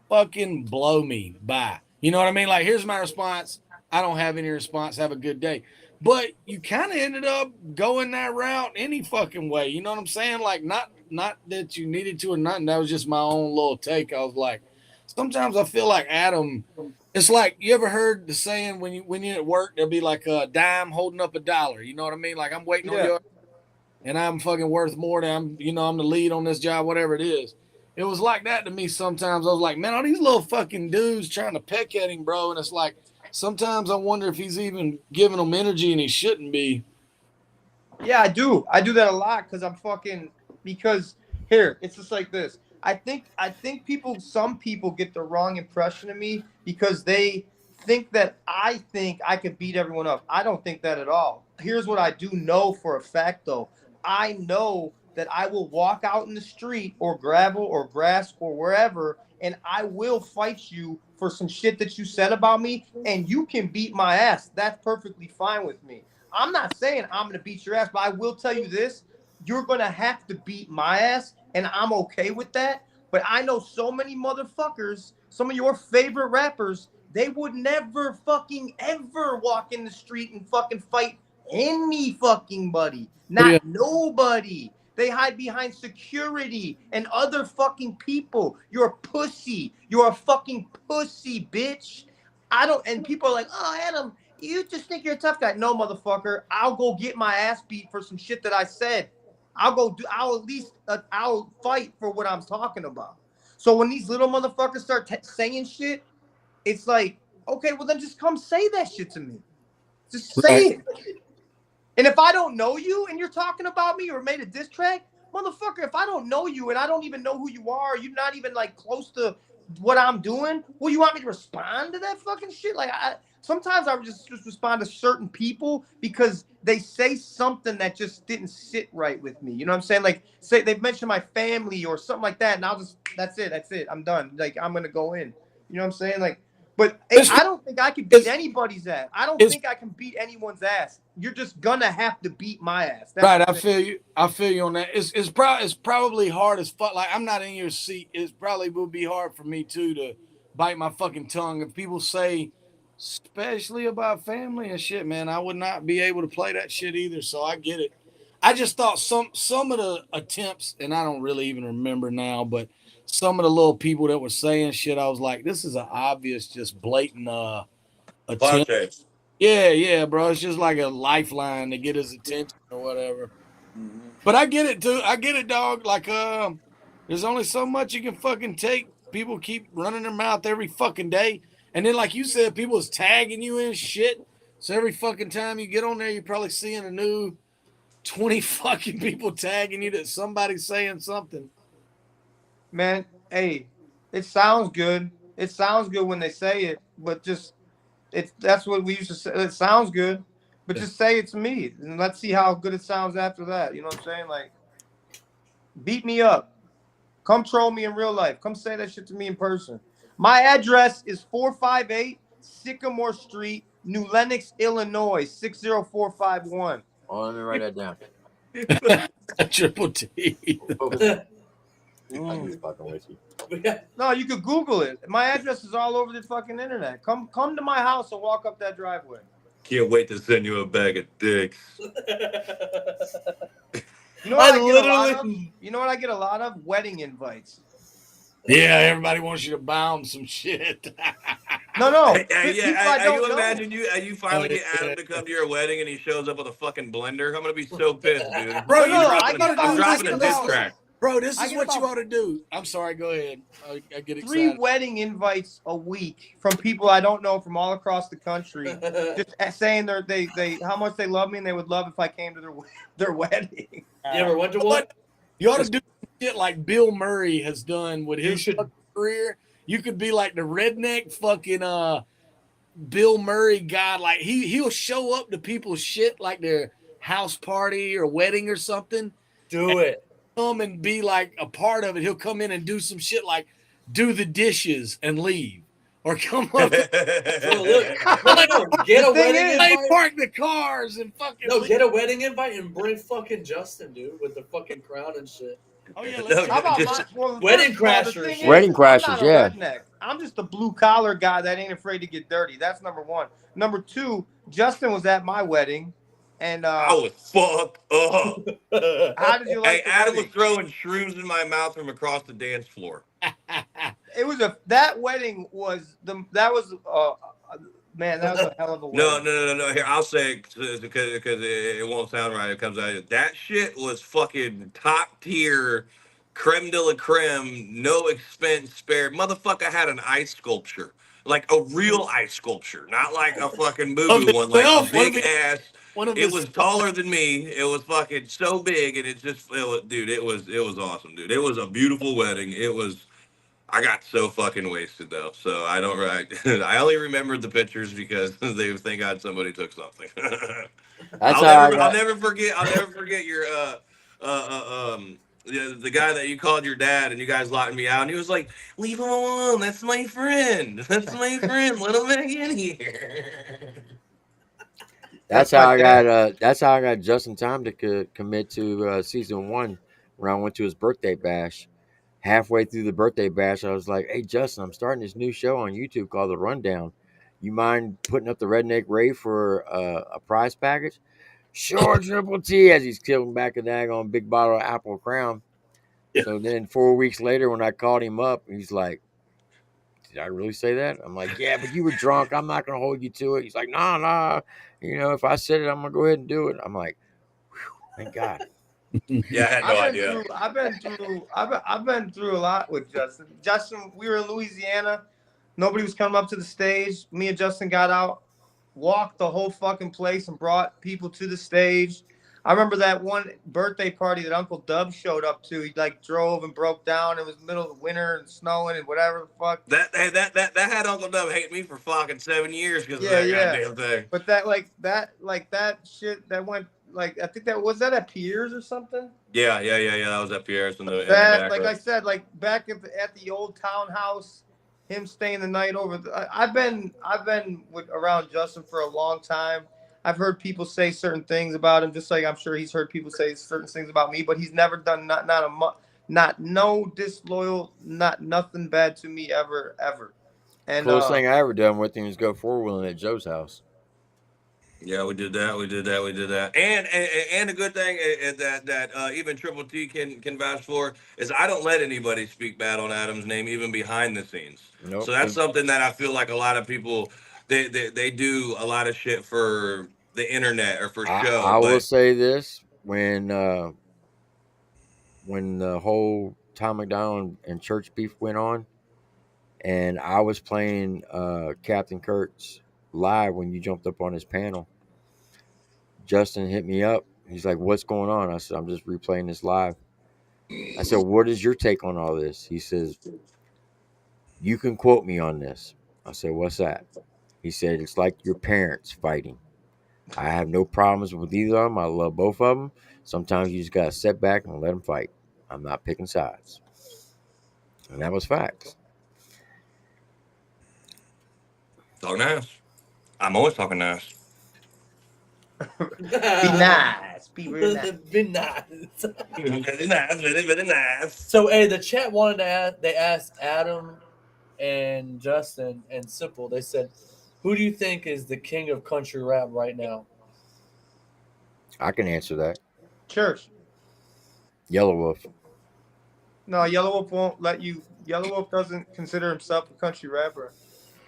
fucking blow me, bye. You know what I mean? Like, here's my response. I don't have any response. Have a good day. But you kind of ended up going that route any fucking way. You know what I'm saying? Like, not that you needed to or nothing. That was just my own little take. I was like, sometimes I feel like Adam, it's like, you ever heard the saying when you're at work, there'll be like a dime holding up $1. You know what I mean? Like, I'm waiting on you and I'm fucking worth more than I'm the lead on this job, whatever it is. It was like that to me sometimes. I was like, man, all these little fucking dudes trying to peck at him, bro. And it's like, sometimes I wonder if he's even giving them energy and he shouldn't be. Yeah, I do. I do that a lot because here, it's just like this. I think some people get the wrong impression of me because they think that I think I could beat everyone up. I don't think that at all. Here's what I do know for a fact, though. I know that I will walk out in the street or gravel or grass or wherever, and I will fight you for some shit that you said about me, and you can beat my ass. That's perfectly fine with me. I'm not saying I'm going to beat your ass, but I will tell you this. You're going to have to beat my ass, and I'm okay with that. But I know so many motherfuckers, some of your favorite rappers, they would never fucking ever walk in the street and fucking fight any fucking buddy. Not nobody. They hide behind security and other fucking people. You're a pussy. You're a fucking pussy, bitch. And people are like, oh, Adam, you just think you're a tough guy. No, motherfucker. I'll go get my ass beat for some shit that I said. I'll fight for what I'm talking about. So when these little motherfuckers start saying shit, it's like, okay, well then just come say that shit to me. Just say it. And if I don't know you and you're talking about me or made a diss track, motherfucker, if I don't know you and I don't even know who you are, you're not even like close to what I'm doing, well, you want me to respond to that fucking shit? Like, sometimes I would just respond to certain people because they say something that just didn't sit right with me. You know what I'm saying? Like, say they've mentioned my family or something like that, and I'll just, that's it. I'm done. Like, I'm going to go in. You know what I'm saying? Like, but I don't think I can beat anybody's ass. I don't think I can beat anyone's ass. You're just gonna have to beat my ass. That's right. I feel you on that. It's probably hard as fuck. Like, I'm not in your seat. It probably will be hard for me too to bite my fucking tongue if people say especially about family and shit, man. I would not be able to play that shit either. So I get it. I just thought some of the attempts, and I don't really even remember now, but some of the little people that were saying shit, I was like, this is an obvious, just blatant attempt. Podcast. Yeah, bro. It's just like a lifeline to get his attention or whatever. But I get it too. I get it, dog. Like, there's only so much you can fucking take. People keep running their mouth every fucking day. And then, like you said, people is tagging you in shit. So every fucking time you get on there, you're probably seeing a new 20 fucking people tagging you that somebody's saying something. Man, hey, it sounds good. It sounds good when they say it, but just that's what we used to say. It sounds good, but just say it to me, and let's see how good it sounds after that. You know what I'm saying? Like, beat me up. Come troll me in real life. Come say that shit to me in person. My address is 458 Sycamore Street, New Lenox, Illinois, 60451. Oh, let me write that down. Triple T. I'm just fucking with you. No, you could Google it. My address is all over the fucking internet. Come to my house and walk up that driveway. Can't wait to send you a bag of dicks. You know what I get a lot of? You know what I get a lot of? Wedding invites. Yeah, everybody wants you to bound some shit. No. Imagine you finally get Adam to come to your wedding and he shows up with a fucking blender? I'm gonna be so pissed, dude. Bro, I'm dropping a diss track. Bro, this is what you ought to do. I'm sorry, go ahead. I get excited. 3 wedding invites a week from people I don't know from all across the country, just saying they how much they love me and they would love if I came to their wedding. You ever went to one? You ought to do shit like Bill Murray has done with his career. You could be like the redneck fucking Bill Murray guy. Like he'll show up to people's shit like their house party or wedding or something. Do it. Come and be like a part of it. He'll come in and do some shit like do the dishes and leave. Or come up. Get a wedding invite. Park the cars and fucking. No, get a wedding invite and bring fucking Justin, dude, with the fucking crown and shit. Oh yeah, how about wedding crashers? Wedding crashers, yeah. Redneck. I'm just a blue collar guy that ain't afraid to get dirty. That's number one. Number two, Justin was at my wedding, and I was fucked up. How did you like? Hey, Adam was throwing shrooms in my mouth from across the dance floor. It was that wedding was man, that was a hell of a wedding. No. Here, I'll say because it won't sound right. It comes out. That shit was fucking top tier, creme de la creme, no expense spared. Motherfucker had an ice sculpture, like a real ice sculpture, not like a fucking movie one, like a big ass. It was taller than me. It was fucking so big, and it was awesome, dude. It was a beautiful wedding. I got so fucking wasted though, so I don't. I only remembered the pictures because they thank God somebody took something. I'll never forget your the guy that you called your dad and you guys locked me out and he was like, "Leave him alone. That's my friend. That's my friend. Let him back in here." That's how I got. That's how I got just in time to commit to season 1 when I went to his birthday bash. Halfway through the birthday bash, I was like, "Hey, Justin, I'm starting this new show on YouTube called The Rundown. You mind putting up the Redneck Rave for a prize package?" Sure, Triple T, as he's killing back a daggone big bottle of Apple Crown. Yeah. So then 4 weeks later, when I called him up, he's like, "Did I really say that?" I'm like, "Yeah, but you were drunk. I'm not going to hold you to it." He's like, Nah. You know, if I said it, I'm going to go ahead and do it. I'm like, thank God. Yeah, I had no idea. I've been through a lot with Justin. Justin, we were in Louisiana. Nobody was coming up to the stage. Me and Justin got out, walked the whole fucking place, and brought people to the stage. I remember that one birthday party that Uncle Dub showed up to. He like drove and broke down. It was the middle of the winter and snowing and whatever the fuck. That had Uncle Dub hate me for fucking 7 years because of that goddamn thing. But that shit that went. Like I think that was at Pierre's or something. Yeah. That was at Pierre's in the back I said, like back at the old townhouse, him staying the night over. I've been around Justin for a long time. I've heard people say certain things about him, just like I'm sure he's heard people say certain things about me. But he's never done not no disloyal, not nothing bad to me ever. And Closest thing I ever done with him was go four wheeling at Joe's house. Yeah, we did that. We did that. We did that. And a good thing that even Triple T can vouch for is I don't let anybody speak bad on Adam's name, even behind the scenes. So Nope. that's something that I feel like a lot of people they do a lot of shit for the internet or for show, I will but say this: when the whole Tom McDonald and church beef went on, and I was playing Captain Kurtz live when you jumped up on his panel, Justin hit me up. He's like, "What's going on?" I said, "I'm just replaying this live." I said, "What is your take on all this?" He says, "You can quote me on this." I said, "What's that?" He said, "It's like your parents fighting. I have no problems with either of them. I love both of them. Sometimes you just got to sit back and let them fight. I'm not picking sides." And that was facts. talk nice. I'm always talking nice. be nice, be real nice. Be nice. Very nice, very, very nice. So, hey, the chat wanted to ask. They asked Adam and Justin and Cymple. They said, "Who do you think is the king of country rap right now?" I can answer that. Church. Yellow Wolf. No, Yellow Wolf won't let you. Yellow Wolf doesn't consider himself a country rapper.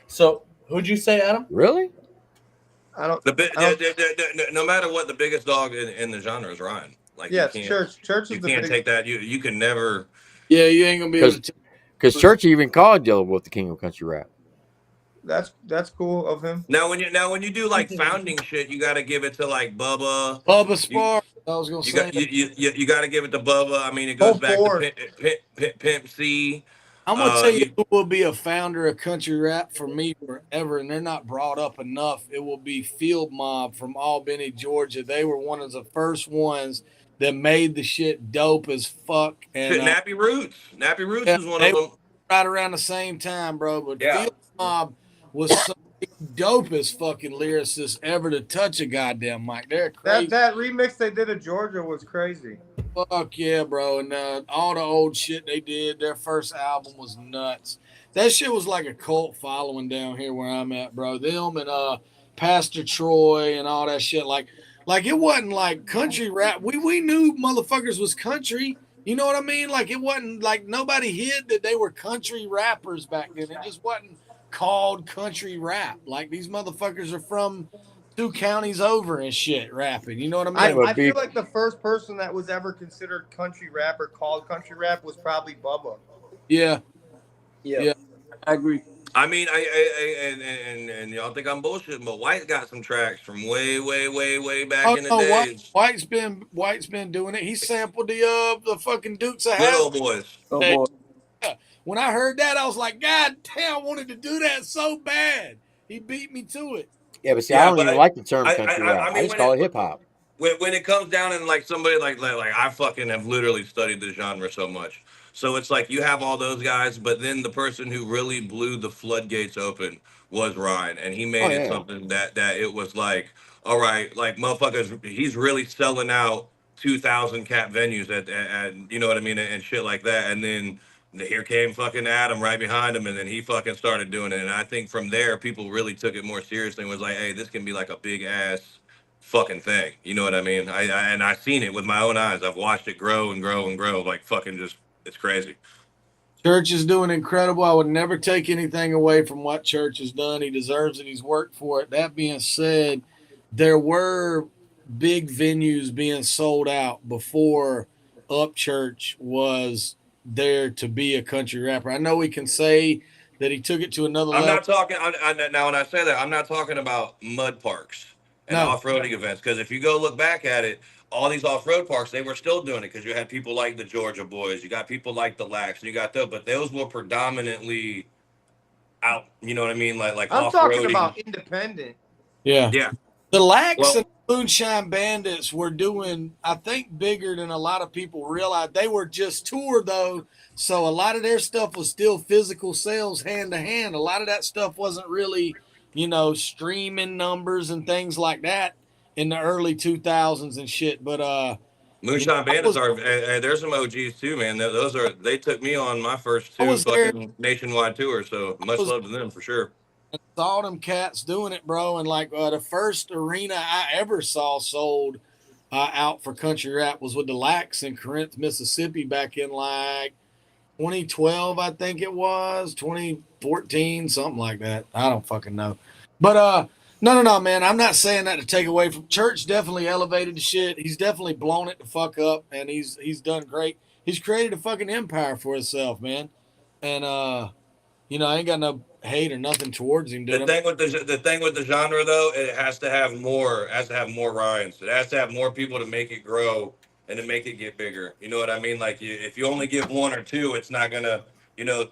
So, who'd you say, Adam? Really? I don't. The, bi- I don't. no matter what, the biggest dog in the genre is Ryan. Like Yes, Church. Church is you the can't big. take that. You can never. Yeah, you ain't gonna be able Because to. Church even called Yellow Wolf the king of country rap. That's cool of him. Now when you do like founding shit, you got to give it to like Bubba. Bubba You Sparks. I was gonna you say. got you got to give it to Bubba. I mean, it goes Whole back to board. Pimp C. I'm gonna tell you You who will be a founder of country rap for me forever, and they're not brought up enough. It will be Field Mob from Albany, Georgia. They were one of the first ones that made the shit dope as fuck, and shit, Nappy Roots. Nappy Roots yeah, is one of they were them. right around the same time, bro. But Yeah. Field Mob was some of the dopest fucking lyricists ever to touch a goddamn mic. They're That crazy. that remix they did of Georgia was crazy. Fuck yeah, bro. And all the old shit they did, their first album was nuts. That shit was like a cult following down here where I'm at, bro. Them and Pastor Troy and all that shit. Like it wasn't like country rap. We knew motherfuckers was country. You know what I mean? Like it wasn't like nobody hid that they were country rappers back then. It just wasn't called country rap. Like these motherfuckers are from two counties over and shit rapping. You know what I Yeah, mean? but I feel be like the first person that was ever considered country rap or called country rap was probably Bubba. Yeah. Yeah, Yeah. I agree. I mean, and y'all think I'm bullshitting, but White got some tracks from way back Oh in the no, days. White's been doing it. He sampled the fucking Dukes of Good Hazzard. old boys. Oh boy, When I heard that, I was like, God damn, I wanted to do that so bad. He beat me to it. yeah, but see, I Yeah, don't but even like the term I country I, rap. I I mean just call it hip hop. when it comes down and like somebody like I fucking have literally studied the genre so much. So it's like you have all those guys, but then the person who really blew the floodgates open was Ryan, and he Oh made it yeah. something that it was like, all right, like motherfuckers, he's really selling out 2,000 cap venues at you know what I mean and shit like that, and then here came fucking Adam right behind him, and then he fucking started doing it, and I think from there people really took it more seriously and was like, hey, this can be like a big ass fucking thing. You know what I mean? And I've seen it with my own eyes. I've watched it grow and grow and grow. Like fucking just, it's crazy. Church is doing incredible. I would never take anything away from what Church has done. He deserves it. He's worked for it. That being said, there were big venues being sold out before Upchurch was there to be a country rapper. I know we can say that he took it to another I'm level. not talking. Now, when I say that, I'm not talking about mud parks and No, off-roading events. Because if you go look back at it, all these off-road parks, they were still doing it. Because you had people like the Georgia Boys, you got people like the Lax, you got those, but those were predominantly out. You know what I mean? Like I'm talking off-roading. about independent. yeah. Yeah. The Lax and Well, Moonshine Bandits were doing, I think, bigger than a lot of people realized. They were just tour though, so a lot of their stuff was still physical sales hand to hand. A lot of that stuff wasn't really, streaming numbers and things like that in the early 2000s and shit. But Moonshine I Bandits was, are. There's some OGs too, man. They took me on my first I two was there. fucking nationwide tours. So I much was love to them for sure. and saw them cats doing it, bro. And like the first arena I ever saw sold out for country rap was with the Lax in Corinth, Mississippi, back in like 2012, I think it was 2014, something like that. I don't fucking know. But no, man. I'm not saying that to take away from Church. Definitely elevated the shit. He's definitely blown it the fuck up, and he's done great. He's created a fucking empire for himself, man. And I ain't got no hate or nothing towards him, The dude. thing with the thing with the genre though, it has to have more. It has to have more Ryans. It has to have more people to make it grow and to make it get bigger. You know what I mean? Like if you only give one or two, it's not gonna.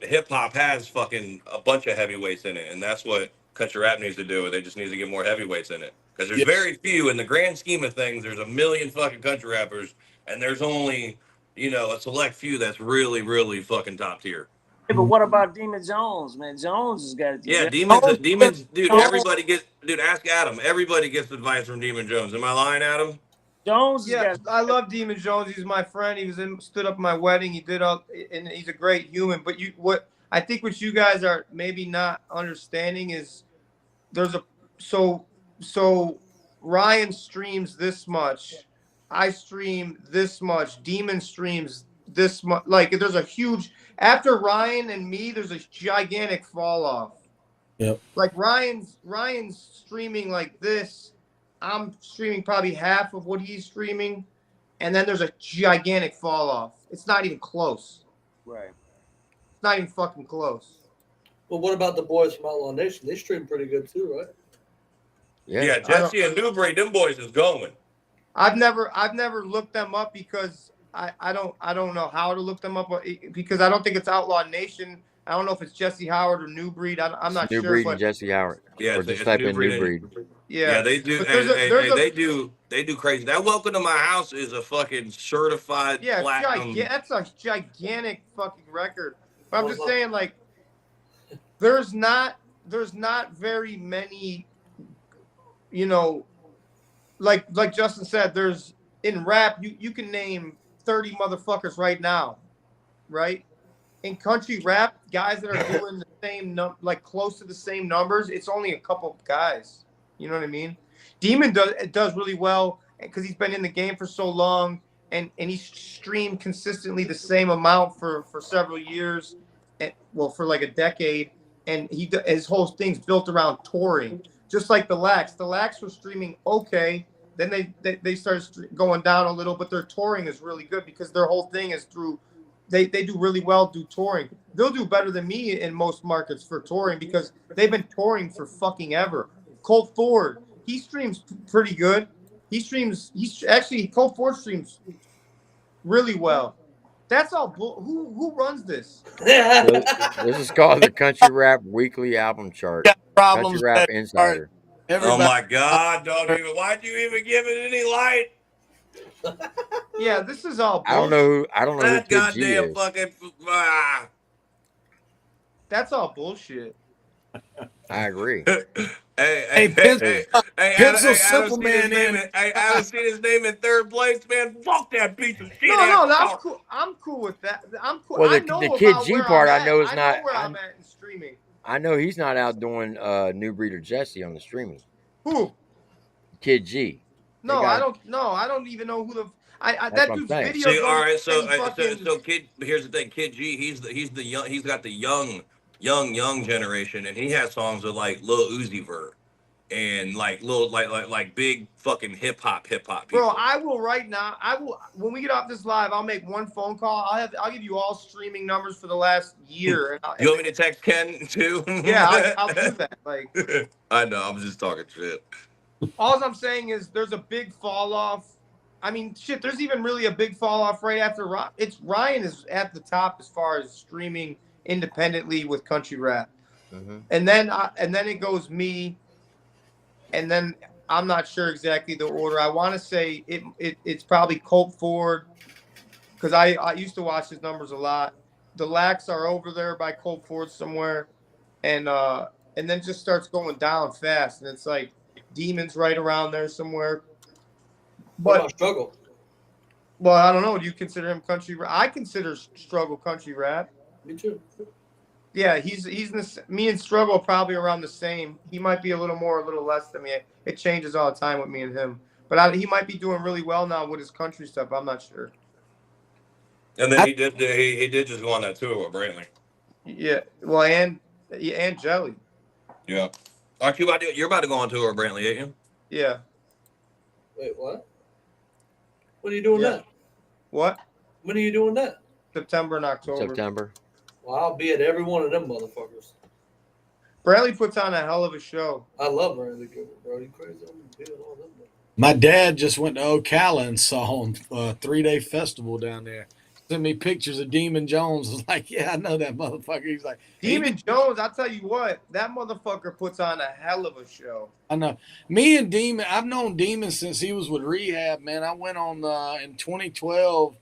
Hip hop has fucking a bunch of heavyweights in it, and that's what country rap needs to do. They just need to get more heavyweights in it because there's Yeah. very few in the grand scheme of things. There's a million fucking country rappers, and there's only a select few that's really really fucking top tier. Hey, but what about Demon Jones, man? Jones has got it Yeah, together. demons, dude. Jones, Ask Adam. Everybody gets advice from Demon Jones. Am I lying, Adam? Jones has Yeah, got I love Demon Jones. He's my friend. He stood up at my wedding. He did all, and he's a great human. But what you guys are maybe not understanding is there's so Ryan streams this much, I stream this much, Demon streams this much. Like there's a huge after Ryan and me, there's a gigantic fall off. Yep. Like Ryan's streaming like this. I'm streaming probably half of what he's streaming, and then there's a gigantic fall off. It's not even close. right. It's not even fucking close. Well, what about the boys from Outlaw Nation? They stream pretty good too, right? Yeah, Jesse and Newbury, them boys is going. I've never looked them up because I don't know how to look them up because I don't think it's Outlaw Nation. I don't know if it's Jesse Howard or New Breed. I'm not New sure. Breed But and Jesse Howard. Yeah, Or it's just New type in Breed New Breed. Yeah, they do. But They do crazy. That Welcome to My House is a fucking certified platinum. that's a gigantic fucking record. But I'm just saying, like, there's not very many, like Justin said, there's in rap, you can name 30 motherfuckers right now, right? In country rap, guys that are doing the same close to the same numbers, it's only a couple of guys. You know what I mean? Demon does really well because he's been in the game for so long, and he's streamed consistently the same amount for several years, for like a decade, and his whole thing's built around touring, just like the Lax. The Lax were streaming okay, then they started going down a little, but their touring is really good because their whole thing is through. They do really well do touring. They'll do better than me in most markets for touring because they've been touring for fucking ever. Colt Ford, he streams pretty good. Colt Ford streams really well. That's all. Who runs this? This is called the Country Rap Weekly Album Chart. Got problems. Country Rap Insider. Oh my God! Why'd you even give it any light? Yeah, this is all. I don't know who That Kid G goddamn is. fucking. That's all bullshit. I agree. Hey, Pencil Simple Man in. Hey, I haven't seen his name in third place, man. Fuck that piece of shit. No, that's cool. I'm cool with that. I'm cool. Well, I know the Kid about G where part, I'm I know at. is I not. know where I'm at in streaming. I know he's not out doing New Breed or Jesse on the streaming. Who? Kid G. No, I don't. No, I don't even know who the. That's That what I'm dude's saying. video. See, all right, so fucking, Kid. Here's the thing, Kid G. He's the young. He's got the young generation, and he has songs with like Lil Uzi Vert and like little like big fucking hip hop people. bro. I will right now. When we get off this live. I'll make one phone call. I'll give you all streaming numbers for the last year. You want me to text Ken too? Yeah, I'll do that. Like, I know. I'm just talking shit. all I'm saying is there's a big fall off. I mean, shit. There's even really a big fall off right after Ryan is at the top as far as streaming independently with country rap, and then it goes me, and then I'm not sure exactly the order. I want to say it's probably Colt Ford because I used to watch his numbers a lot. The Lax are over there by Colt Ford somewhere, and then just starts going down fast, and it's like Demon's right around there somewhere. What But about Struggle? Well, I don't know. Do you consider him country? I consider Struggle country rap. Me too. Yeah, he's in the, me and Struggle probably around the same. He might be a little more, a little less than me. It changes all the time with me and him. But he might be doing really well now with his country stuff. I'm not sure. And then I, he did just go on that tour with Brantley. Yeah, well, and yeah, and Jelly. Yeah. Aren't you about to? You're about to go on tour with Brantley, ain't you? Yeah, Wait, what? When are you doing yeah. that? What? When are you doing that? September and October. September. Well, I'll be at every one of them motherfuckers. Bradley puts on a hell of a show. I love Randy Gilbert, bro. You crazy? I'm gonna be at all them. my dad just went to Ocala and saw him 3-day festival down there. Sent me pictures of Demon Jones. I was like, yeah, I know that motherfucker. He's like, he Demon Jones, I'll tell you what, that motherfucker puts on a hell of a show. I know. Me and Demon, I've known Demon since he was with Rehab, man. I went on in 2012.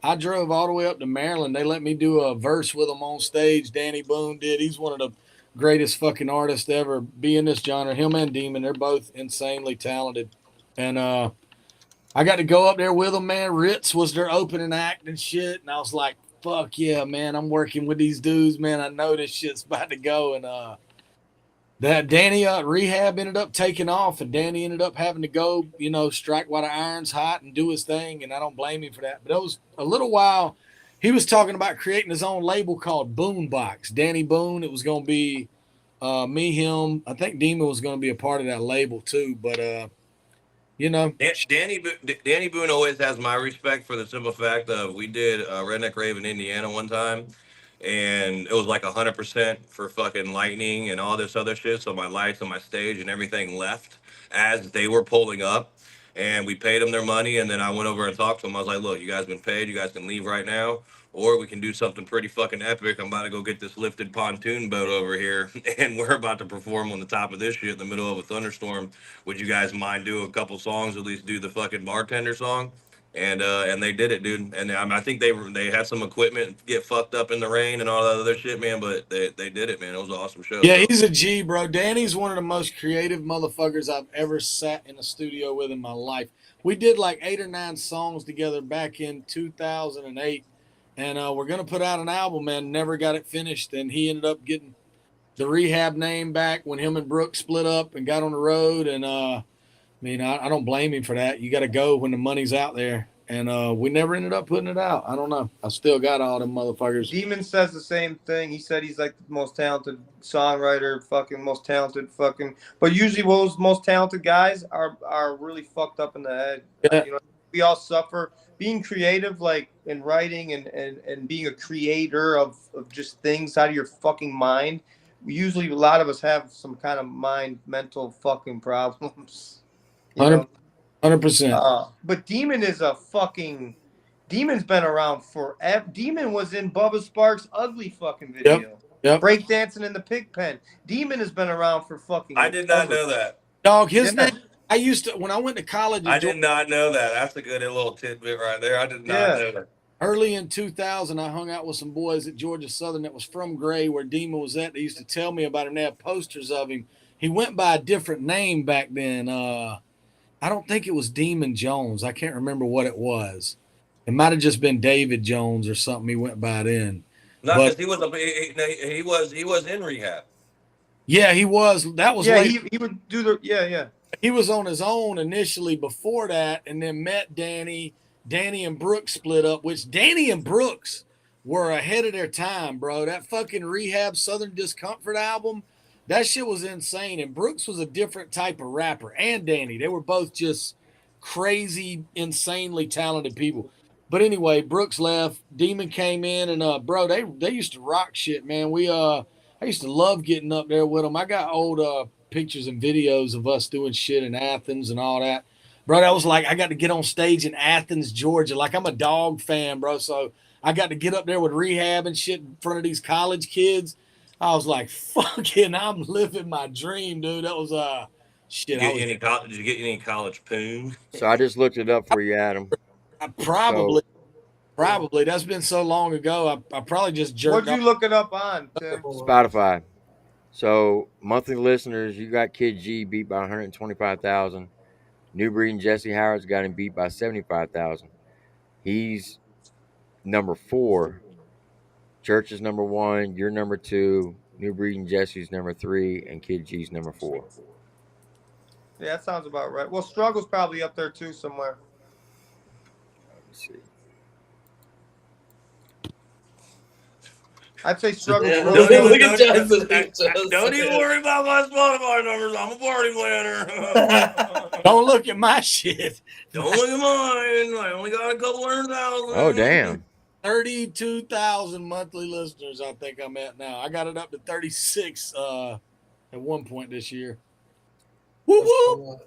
I drove all the way up to Maryland. They let me do a verse with him on stage. Danny Boone did. He's one of the greatest fucking artists to ever be in this genre. Him and Demon, they're both insanely talented. And I got to go up there with them, man. Ritz was their opening act and shit. And I was like, fuck yeah, man. I'm working with these dudes, man. I know this shit's about to go. And that Danny Rehab ended up taking off, and Danny ended up having to go, strike while the iron's hot and do his thing, and I don't blame him for that. But it was a little while. He was talking about creating his own label called Boombox. Danny Boone. It was going to be me, him. I think Demon was going to be a part of that label too. But Danny Boone always has my respect for the simple fact of we did Redneck Rave in Indiana one time, and it was like 100% for fucking lightning and all this other shit. So my lights on my stage and everything left as they were pulling up, and we paid them their money. And then I went over and talked to them. I was like, "Look, you guys been paid. You guys can leave right now, or we can do something pretty fucking epic. I'm about to go get this lifted pontoon boat over here, and we're about to perform on the top of this shit in the middle of a thunderstorm. Would you guys mind do a couple songs? At least do the fucking bartender song." And they did it, dude. And I think they had some equipment get fucked up in the rain and all that other shit, man. But they did it, man. It was an awesome show. yeah, So he's a G, bro. Danny's one of the most creative motherfuckers I've ever sat in a studio with in my life. We did like 8 or 9 songs together back in 2008, and we're gonna put out an album, and never got it finished. And he ended up getting the Rehab name back when him and Brooke split up and got on the road. And I don't blame him for that. You got to go when the money's out there. And we never ended up putting it out. I don't know. I still got all them motherfuckers. Demon says the same thing. He said he's like the most talented songwriter, fucking most talented fucking. But usually, those most talented guys are really fucked up in the head. Yeah. We all suffer being creative, like in writing and being a creator of just things out of your fucking mind. Usually, a lot of us have some kind of mental fucking problems. 100%. But Demon is a fucking. Demon's been around forever. Demon was in Bubba Sparks' ugly fucking video. Yep. Breakdancing in the pig pen. Demon has been around for fucking. I did not know that. Dog, his name. I used to, when I went to college. I did not know that. That's a good little tidbit right there. I did not know that. Early in 2000, I hung out with some boys at Georgia Southern that was from Gray, where Demon was at. They used to tell me about him. They had posters of him. He went by a different name back then. I don't think it was Demon Jones. I can't remember what it was. It might have just been David Jones or something he went by then. Not because he was in rehab. Yeah, he was. That was he would do the yeah. He was on his own initially before that, and then met Danny. Danny and Brooks split up, which Danny and Brooks were ahead of their time, bro. That fucking Rehab Southern Discomfort album, that shit was insane. And Brooks was a different type of rapper. And Danny, they were both just crazy, insanely talented people. But anyway, Brooks left. Demon came in, and bro, they used to rock shit, man. I used to love getting up there with them. I got old pictures and videos of us doing shit in Athens and all that. Bro, that was like I got to get on stage in Athens, Georgia. Like I'm a dog fan, bro. So I got to get up there with Rehab and shit in front of these college kids. I was like, fucking, I'm living my dream, dude. That was shit. Did you get any college poon? So I just looked it up for you, Adam. Probably. That's been so long ago. I probably just jerked. What'd you look it up on, Tim? Spotify. So monthly listeners, you got Kid G beat by 125,000. New Breed and Jesse Howard's got him beat by 75,000. He's number 4. Church is number 1. You're number 2. New Breed and Jesse's number 3, and Kid G's number 4. Yeah, that sounds about right. Well, Struggle's probably up there too somewhere. Let me see. I'd say Struggle's Yeah, close. look at Johnson. Don't even worry about my Spotify numbers. I'm a party planner. Don't look at my shit. Don't look at mine. I only got a couple 100,000. Oh, damn. 32,000 monthly listeners, I think I'm at now. I got it up to 36 at one point this year. Woo woo!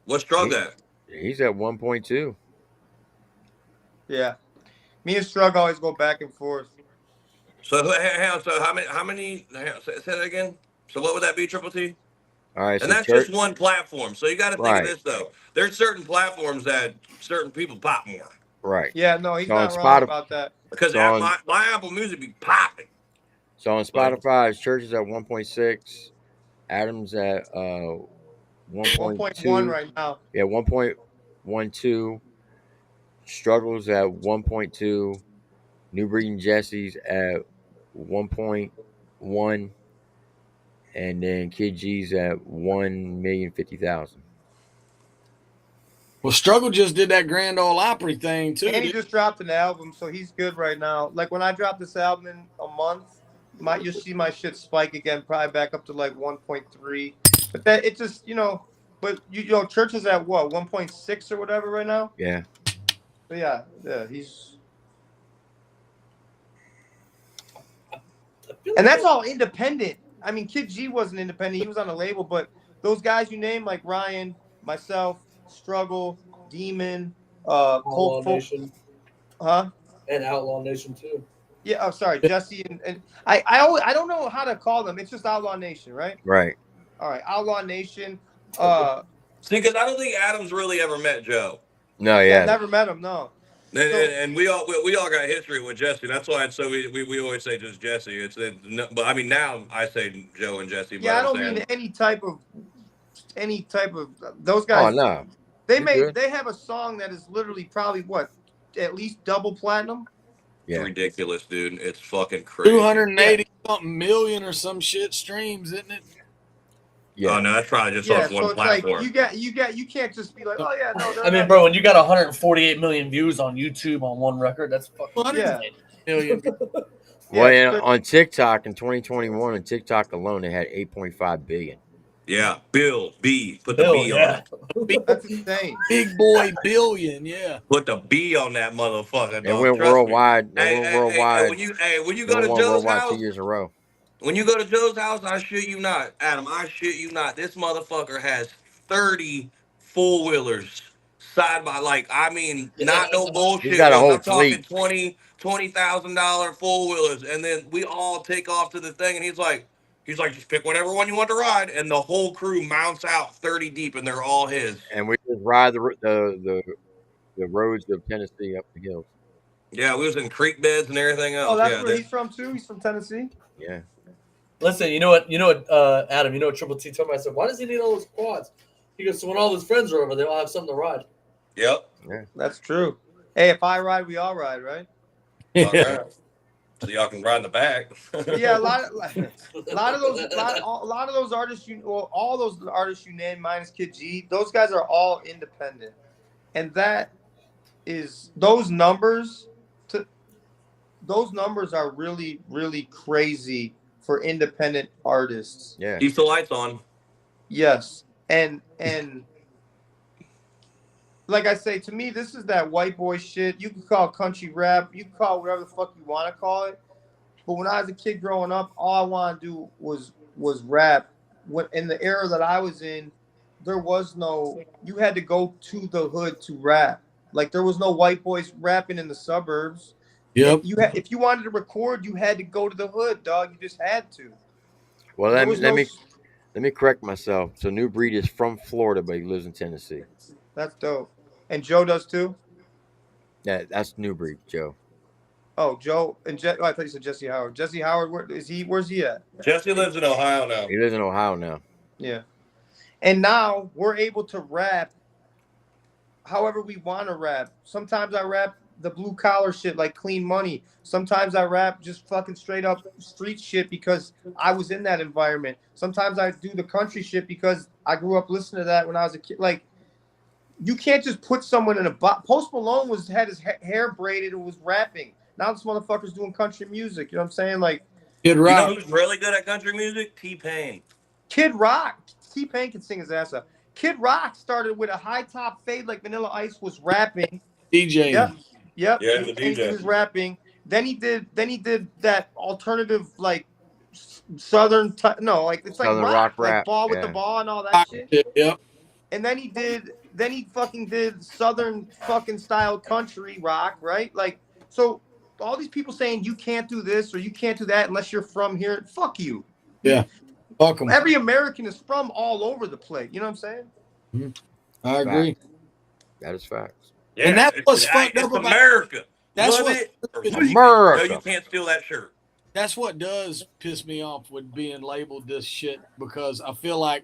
What's Strug at? He's at 1.2. Yeah. Me and Strug always go back and forth. So how many? Say that again. So what would that be, Triple T? All right, And so that's Church. just one platform. So you got to think of this though. There's certain platforms that certain people pop more. Right. Yeah, no, he's So on not wrong Spotify, about that. Because So on- my Apple Music be popping. so on Spotify, his Church is at 1.6. Adam's at 1.2. 1.1 right now. Yeah, 1.12. Struggles at 1.2. New Breed and Jesse's at 1.1. And then Kid G's at 1,050,000. Well, Struggle just did that Grand Ole Opry thing too. And he just dropped an album, so he's good right now. Like when I drop this album in a month, you'll see my shit spike again, probably back up to like 1.3. But that it just, but you know, Church is at what, 1.6 or whatever right now? Yeah. But yeah, he's. And that's all independent. I mean, Kid G wasn't independent; he was on a label. But those guys you named, like Ryan, myself, Struggle, Demon, Outlaw Colt, Nation. huh? And Outlaw Nation too. Yeah, I'm sorry, Jesse and I don't know how to call them. It's just Outlaw Nation, right? Right. All right, Outlaw Nation. See, because I don't think Adam's really ever met Joe. No, Yeah, yeah. never met him. No. And we all got history with Jesse. That's why it's so we always say just Jesse. But I mean now I say Joe and Jesse. But Yeah, I I'm don't saying, mean any type of those guys. Oh, no. They have a song that is literally probably what, at least double platinum. Yeah. it's ridiculous, dude. It's fucking crazy. 280 something million or some shit streams, isn't it? Yeah. Oh no, that's probably just Yeah, off so one it's platform. like you can't just be like, oh yeah, no. I mean, bro, when you got 148 million views on YouTube on one record, that's fucking 100 million. Well, Yeah, and on TikTok in 2021, on TikTok alone, they had 8.5 billion. Yeah, Bill B. Put the B on it. that's insane. Big boy billion, yeah. Put the B on that motherfucker. They dog. went Trust me. worldwide. They Hey, went hey, worldwide. when you They go to won Joe's worldwide house, 2 years in a row. when you go to Joe's house, I shit you not, Adam. I shit you not. This motherfucker has 30 four wheelers side by I mean, not no bullshit. He's got a whole I'm talking fleet. $20,000 four wheelers, and then we all take off to the thing, and he's like, just pick whatever one you want to ride, and the whole crew mounts out 30 deep, and they're all his. And we just ride the roads of Tennessee up the hills. Yeah, we was in creek beds and everything else. Oh, that's yeah, where he's from too. He's from Tennessee. Yeah. Listen, you know what, Adam, you know what Triple T told me? I said, why does he need all those quads? He goes, so when all his friends are over, they all have something to ride. Yep. Yeah. That's true. Hey, if I ride, we all ride, right? Okay. So y'all can ride in the back. Yeah, a lot of those artists all those artists you named minus Kid G, those guys are all independent, and that is those numbers are really, really crazy for independent artists. Yeah. Keep the lights on. Yes, and like I say, to me, this is that white boy shit. You can call it country rap. You can call it whatever the fuck you want to call it. But when I was a kid growing up, all I wanted to do was rap. When in the era that I was in, there was no. You had to go to the hood to rap. Like there was no white boys rapping in the suburbs. Yep. If you wanted to record, you had to go to the hood, dog. You just had to. Well, let me correct myself. So New Breed is from Florida, but he lives in Tennessee. That's dope. And Joe does too? Yeah, that's New Breed, Joe. Oh, Joe and I thought you said Jesse Howard. Jesse Howard, where's he at? Jesse lives in Ohio now. He lives in Ohio now. Yeah. And now we're able to rap however we want to rap. Sometimes I rap the blue collar shit, like Clean Money. Sometimes I rap just fucking straight up street shit because I was in that environment. Sometimes I do the country shit because I grew up listening to that when I was a kid. Like, you can't just put someone in a box. Post Malone had his hair braided and was rapping. Now this motherfucker's doing country music. You know what I'm saying? Like, Kid You know Rock. who's really good at country music? T-Pain. Kid Rock, T-Pain can sing his ass off. Kid Rock started with a high top fade like Vanilla Ice was rapping. DJ. Yep, yep. Yeah, And, the and he DJ. was rapping. Then he did that alternative like southern no, like it's like Southern rock, rock like rap. ball with the Yeah. ball and all that shit. Yep. And then he fucking did southern fucking style country rock, right? Like, so all these people saying you can't do this or you can't do that unless you're from here. Fuck you. Yeah. Fuck 'em. Every American is from all over the place. You know what I'm saying? I agree. That is facts. Yeah, And that's what's fucked up it's about America. that's Love what it or leave it. America. No, you can't steal that shirt. that's what does piss me off with being labeled this shit, because I feel like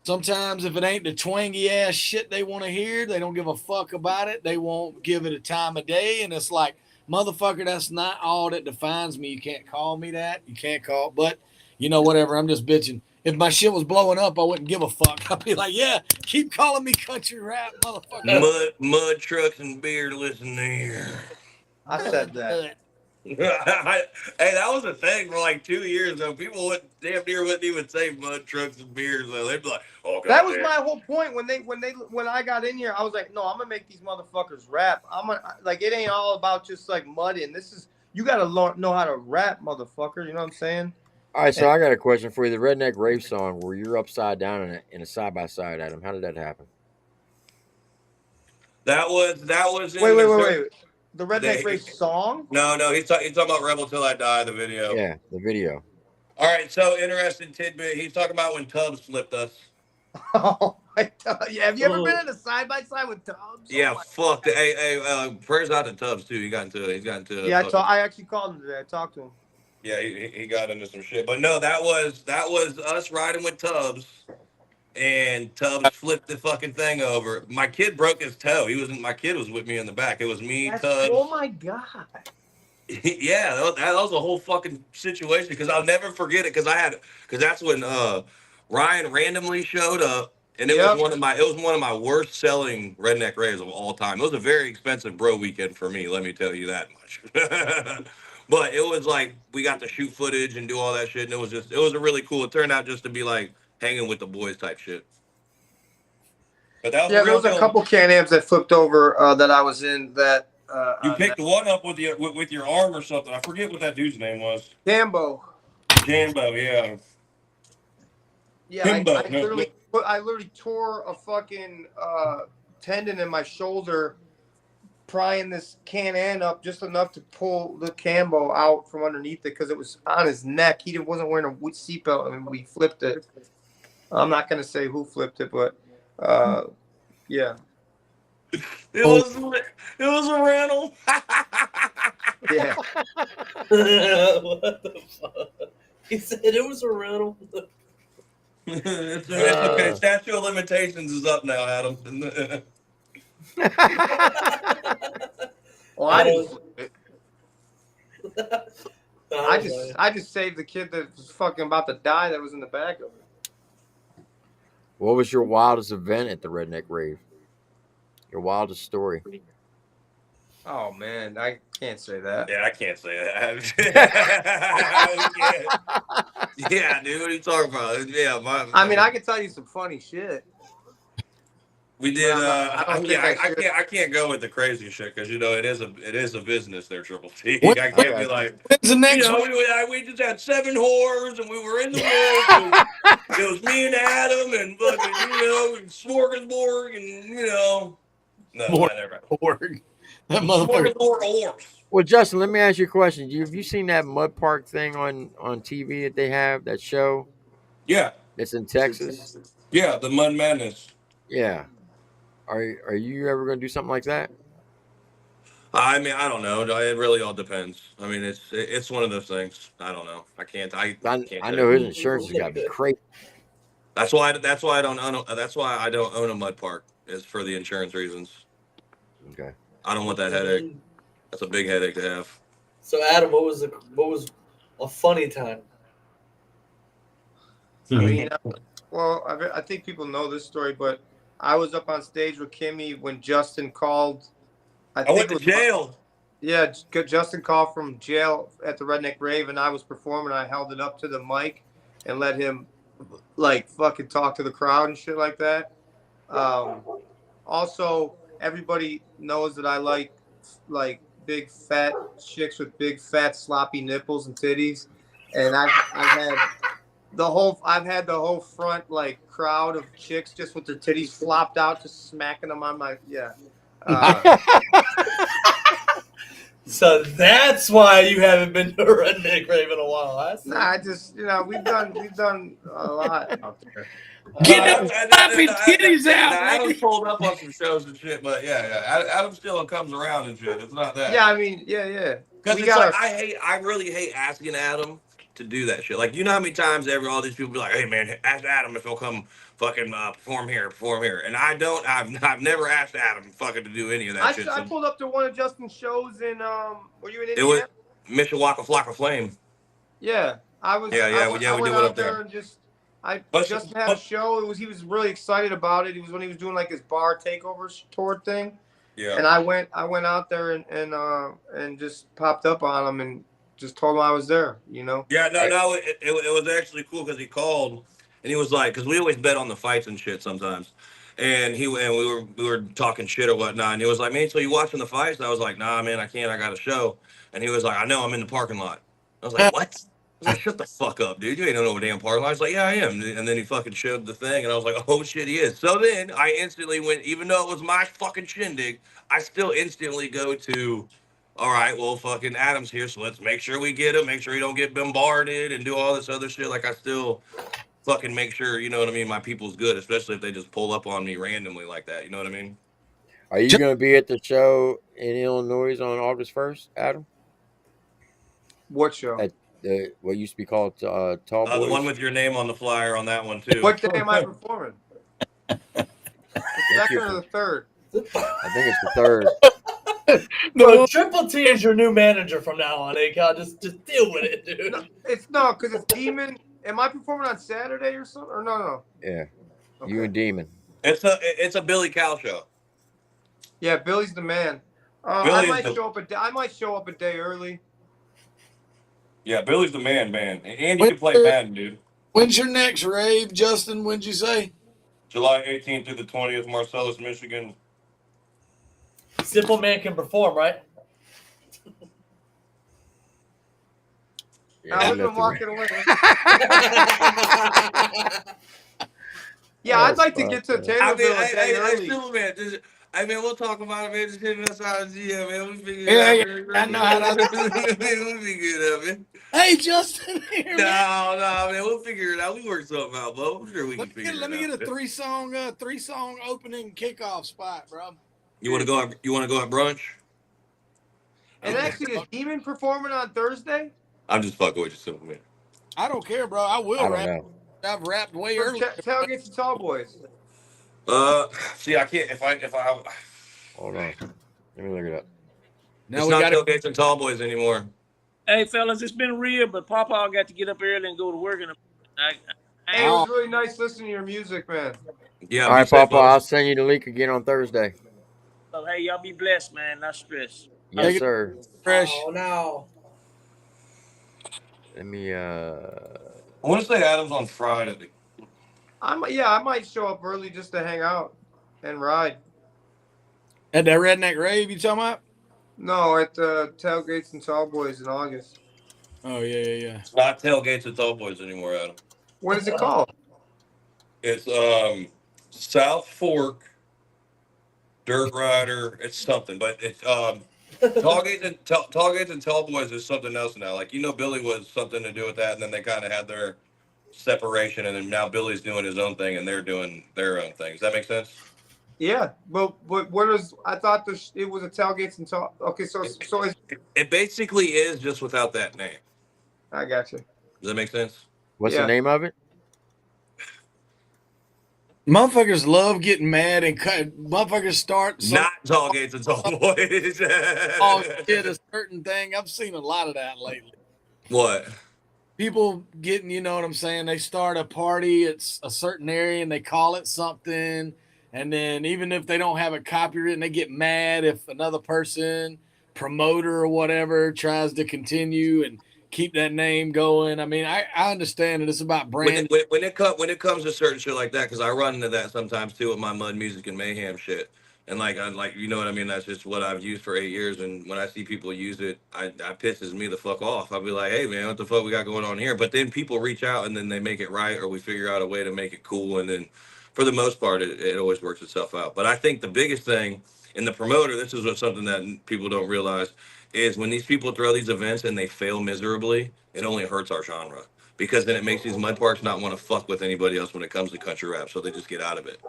sometimes if it ain't the twangy ass shit they want to hear, they don't give a fuck about it. They won't give it a time of day. And it's like, motherfucker, that's not all that defines me. You can't call me that. You can't call, but you know, whatever. I'm just bitching. If my shit was blowing up, I wouldn't give a fuck. I'd be like, yeah, keep calling me country rap, motherfucker. Mud trucks and beer, listen here. I said that. Hey, that was a thing for like 2 years though. People damn near wouldn't even say mud trucks and beers though. They'd be like, "Oh god." That was my whole point when I got in here. I was like, no, I'm gonna make these motherfuckers rap. I'm gonna, like, it ain't all about just like mudding. This is, you gotta know how to rap, motherfucker. You know what I'm saying? All right, so I got a question for you. The Redneck Rave song where you're upside down in a side by side, Adam. How did that happen? That was in Wait. The Redneck They- Rave song? No, he's talking about Rebel Till I Die, the video. Yeah, the video. All right, so interesting tidbit. He's talking about when Tubbs flipped us. Oh my God. Yeah, have you ever been in a side by side with Tubbs? Yeah, Oh fuck. Hey, prayers out to Tubbs too. He's got into. yeah, I actually called him today. I talked to him. Yeah, he got into some shit. But no, that was us riding with Tubbs, and Tubbs flipped the fucking thing over. My kid broke his toe. My kid was with me in the back. It was me, Tubbs. Oh my God. Yeah, that was a whole fucking situation because I'll never forget it because that's when Ryan randomly showed up, and it was one of my worst selling redneck raves of all time. It was a very expensive bro weekend for me, let me tell you that much. But it was like we got to shoot footage and do all that shit, and it was a really cool. It turned out just to be like hanging with the boys type shit. But that was Yeah, there was a couple Can-Ams that flipped over that I was in that. You picked one up with your arm or something. I forget what that dude's name was. Jambo, yeah. Yeah, Kimbo. I literally tore a fucking tendon in my shoulder, prying this Can-Am up just enough to pull the Cambo out from underneath it because it was on his neck. He wasn't wearing a seatbelt, and we flipped it. I'm not gonna say who flipped it, but yeah. It was a rental. Yeah. What the fuck? He said it was a rental. It's okay. Statute of limitations is up now, Adam. Well, I just saved the kid that was fucking about to die that was in the back of it. What was your wildest event at the Redneck Rave? Your wildest story? Oh man, I can't say that. Yeah, I can't say that. Yeah, dude, what are you talking about? Yeah, I mean, I can tell you some funny shit. We did. I can't go with the crazy shit because it is a business there, Triple T. What? I can't be like, When's the next one? we just had 7 whores and we were in the woods. And it was me and Adam and fucking and Smorgasbord and no, never. That motherfucker. Smorgasbord whores. Well, Justin, let me ask you a question. Have you seen that Mud Park thing on TV that they have, that show? Yeah. It's in Texas? Yeah, the Mud Madness. Yeah. Are you ever going to do something like that? I mean, I don't know. It really all depends. I mean, it's one of those things. I don't know. I can't. I know his insurance has got to be crazy. That's why I don't own a mud park, is for the insurance reasons. Okay. I don't want that headache. That's a big headache to have. So Adam, what was a funny time? I mean, well, I think people know this story, but I was up on stage with Kimmy when Justin called. I I think went it to was jail. yeah, Justin called from jail at the Redneck Rave, and I was performing. I held it up to the mic and let him like fucking talk to the crowd and shit like that. Also, everybody knows that I like big fat chicks with big fat sloppy nipples and titties, and I've had the whole front like crowd of chicks just with their titties flopped out, just smacking them on my yeah. Uh, So that's why you haven't been to a redneck rave in a while. I just we've done a lot out there. Get No, them floppy titties out, Adam's man. pulled up on some shows and shit, but yeah. Adam still comes around and shit. It's not that. Yeah, I mean yeah. Because We it's got like our I really hate asking Adam to do that shit. Like, you know how many times all these people be like, "Hey man, ask Adam if he'll come fucking perform here," and I've never asked Adam fucking to do any of that shit. I So pulled up to one of Justin's shows in were you in it was Indiana? Mishawaka Flock of Flame. Yeah, I We went did it up out there. there and just I But, Justin had a show. He was really excited about it. It was when he was doing like his bar takeover tour thing. yeah. And I went out there and just popped up on him and just told him I was there. Yeah, no, it was actually cool because he called and he was like, because we always bet on the fights and shit sometimes, and we were talking shit or whatnot, and he was like, "Man, so you watching the fights?" And I was like, "Nah, man, I can't. I got a show." And he was like, "I know, I'm in the parking lot." I was like, "What?" I was like, "Shut the fuck up, dude. You ain't no damn parking lot." I was like, "Yeah, I am." And then he fucking showed the thing, and I was like, "Oh shit, he is." So then I instantly went, even though it was my fucking shindig, I still instantly go to, all right, well, fucking Adam's here, so let's make sure we get him, make sure he don't get bombarded and do all this other shit. Like, I still fucking make sure, you know what I mean, my people's good, especially if they just pull up on me randomly like that. You know what I mean? Are you going to be at the show in Illinois on August 1st, Adam? What show? At the what used to be called Tall The one Boys? with your name on the flyer on that one too. What day am I performing? The second or the third? I think it's the third. Bro, Triple T is your new manager from now on, ACAL. Just deal with it, dude. No, because it's Demon. Am I performing on Saturday or something? Or no? Yeah, Okay. you and Demon. It's a Billy Cal show. Yeah, Billy's the man. I might show up a day early. Yeah, Billy's the man, and you can play Madden, dude. When's your next rave, Justin? When'd you say? July 18th through the 20th, Marcellus, Michigan. Simple Man can perform, right? Yeah, Look at him walking away. Yeah, I'd like to get to Taylorville a day early. I mean, we'll talk about it, man. Just hit us out, yeah, man. We figure it out. I know how to. We'll figure it out, man. Hey, Justin, here, man. No, man. We'll figure it out. We work something out, bro. I'm sure we can figure it out. Let me get a three song opening kickoff spot, bro. You want to go? You want to go at brunch? And actually, is Demon performing on Thursday? I'm just fucking with you, Simple Man. I don't care, bro. I will rap. Know. I've rapped way early. Tailgates and Tall Boys. See, I can't. If I Hold on. Let me look it up. Now it's not Tailgates and Tall Boys anymore. Hey, fellas, it's been real, but Papa got to get up early and go to work. Hey, it was really nice listening to your music, man. Yeah. All right, Papa. I'll send you the link again on Thursday. So, hey, y'all be blessed, man. Not stress. Yes, sir. Fresh. Oh, no. Let me. I want to say Adam's on Friday. I might show up early just to hang out and ride. At that Redneck Rave you talking about? No, at the Tailgates and Tall Boys in August. Oh, yeah. It's not Tailgates and Tall Boys anymore, Adam. What is it called? It's South Fork Dirt Rider. It's something, but it's Tailgates and Tall Boys is something else now. Like, Billy was something to do with that, and then they kind of had their separation, and then now Billy's doing his own thing, and they're doing their own thing. Does that make sense? Yeah, but what is? I thought it was a Tailgates and Tall. Okay, so it basically is just without that name. I got you. Does that make sense? What's the name of it? Motherfuckers love getting mad and cut. Motherfuckers start some Not tall gates and tall boys. oh shit a certain thing. I've seen a lot of that lately. What? People getting, you know what I'm saying? They start a party at a certain area and they call it something. And then even if they don't have it copywritten, they get mad if another person, promoter or whatever, tries to continue and keep that name going. I mean, I understand that it's about brand. When it comes to certain shit like that, because I run into that sometimes too with my mud music and mayhem shit. And like you know what I mean. That's just what I've used for 8 years. And when I see people use it, I pisses me the fuck off. I'll be like, hey man, what the fuck we got going on here? But then people reach out and then they make it right, or we figure out a way to make it cool. And then for the most part, it always works itself out. But I think the biggest thing in the promoter, this is what something that people don't realize, is when these people throw these events and they fail miserably, it only hurts our genre, because then it makes these mud parks not want to fuck with anybody else when it comes to country rap, so they just get out of it.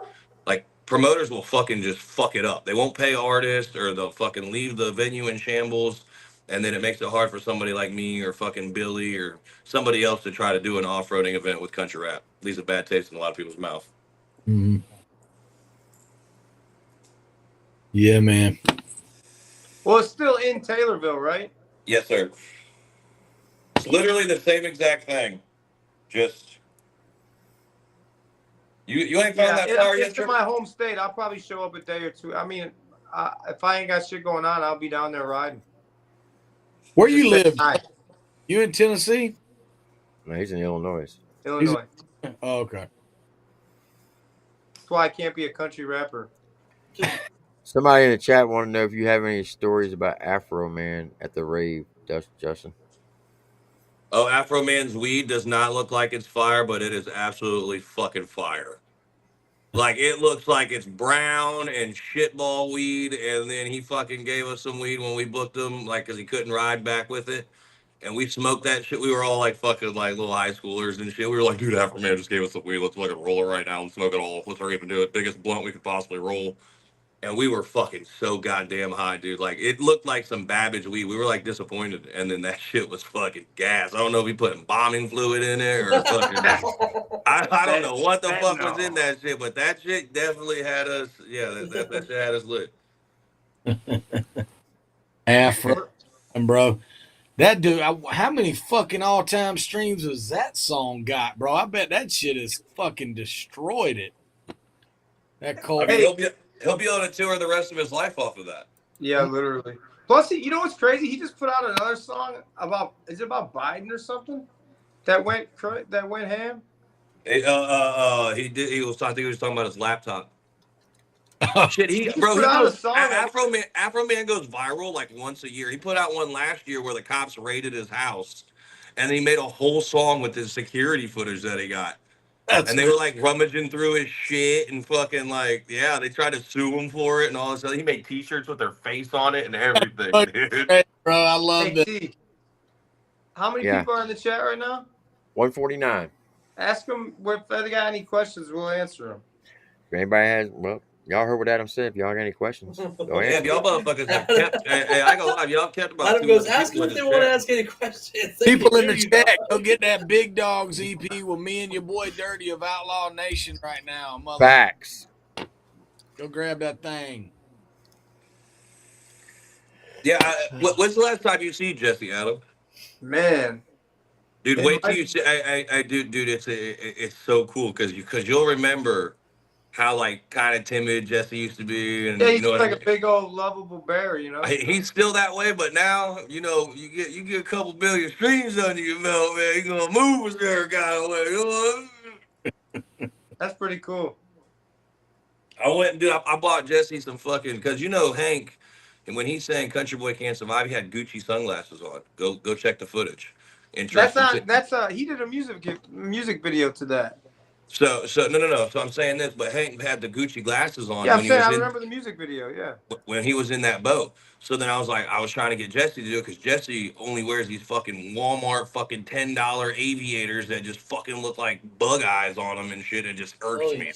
Like promoters will fucking just fuck it up. They won't pay artists, or they'll fucking leave the venue in shambles, and then it makes it hard for somebody like me or fucking Billy or somebody else to try to do an off-roading event with country rap. Leaves a bad taste in a lot of people's mouth. Mm-hmm. Yeah, man. Well, it's still in Taylorville, right? Yes, sir. It's literally the same exact thing. Just you ain't found that flower yet, it's in my home state. I'll probably show up a day or two. I mean, if I ain't got shit going on, I'll be down there riding. Where you live? You in Tennessee? No, he's in Illinois. Illinois. Oh, okay. That's why I can't be a country rapper. Somebody in the chat want to know if you have any stories about Afro Man at the rave, Justin. Oh, Afro Man's weed does not look like it's fire, but it is absolutely fucking fire. Like, it looks like it's brown and shitball weed, and then he fucking gave us some weed when we booked him, like, because he couldn't ride back with it. And we smoked that shit. We were all like fucking like little high schoolers and shit. We were like, dude, Afro Man just gave us some weed. Let's fucking roll it right now and smoke it all. Let's hurry up and do it. Biggest blunt we could possibly roll. And we were fucking so goddamn high, dude. Like, it looked like some Babbage weed. We were like disappointed. And then that shit was fucking gas. I don't know if he put embalming fluid in it or fucking. I don't know what the fuck was in that shit, but that shit definitely had us. Yeah, that shit had us lit. Afro, bro. That dude, how many fucking all-time streams has that song got, bro? I bet that shit has fucking destroyed it. That cold. I mean, he'll be on a tour the rest of his life off of that. Yeah, literally. Plus, you know what's crazy? He just put out another song about, is it about Biden or something? That went ham. He did. I think he was talking about his laptop. Shit, Afro Man goes viral like once a year. He put out one last year where the cops raided his house, and he made a whole song with his security footage that he got. And they were like rummaging through his shit and fucking like, yeah, they tried to sue him for it and all this stuff. He made T-shirts with their face on it and everything, dude. Hey, bro, I love that. How many people are in the chat right now? 149. Ask them if they got any questions. We'll answer them. If anybody has, well, y'all heard what Adam said. If y'all got any questions, go ahead. Yeah, y'all motherfuckers have kept. Hey, I go live. Y'all kept about. Adam goes, ask them if they want to ask any questions. People in the chat, go get that Big Dogs EP with me and your boy Dirty of Outlaw Nation right now. Mother. Facts. Go grab that thing. Yeah, when's the last time you see Jesse, Adam? Man. Dude, wait till you see. Dude, it's so cool because you'll remember how like kind of timid Jesse used to be, and yeah, he's like a big old lovable bear, you know. He's still that way, but now you know you get a couple billion streams under your belt, man. You're gonna move a certain kind of way. You know? That's pretty cool. I went and I bought Jesse some fucking because you know Hank, and when he sang "Country Boy Can't Survive," he had Gucci sunglasses on. Go check the footage. That's he did a music video to that. So no. So I'm saying this, but Hank had the Gucci glasses on. Yeah, I remember the music video. Yeah. When he was in that boat. So then I was trying to get Jesse to do it because Jesse only wears these fucking Walmart fucking $10 aviators that just fucking look like bug eyes on them and shit. It just irks me.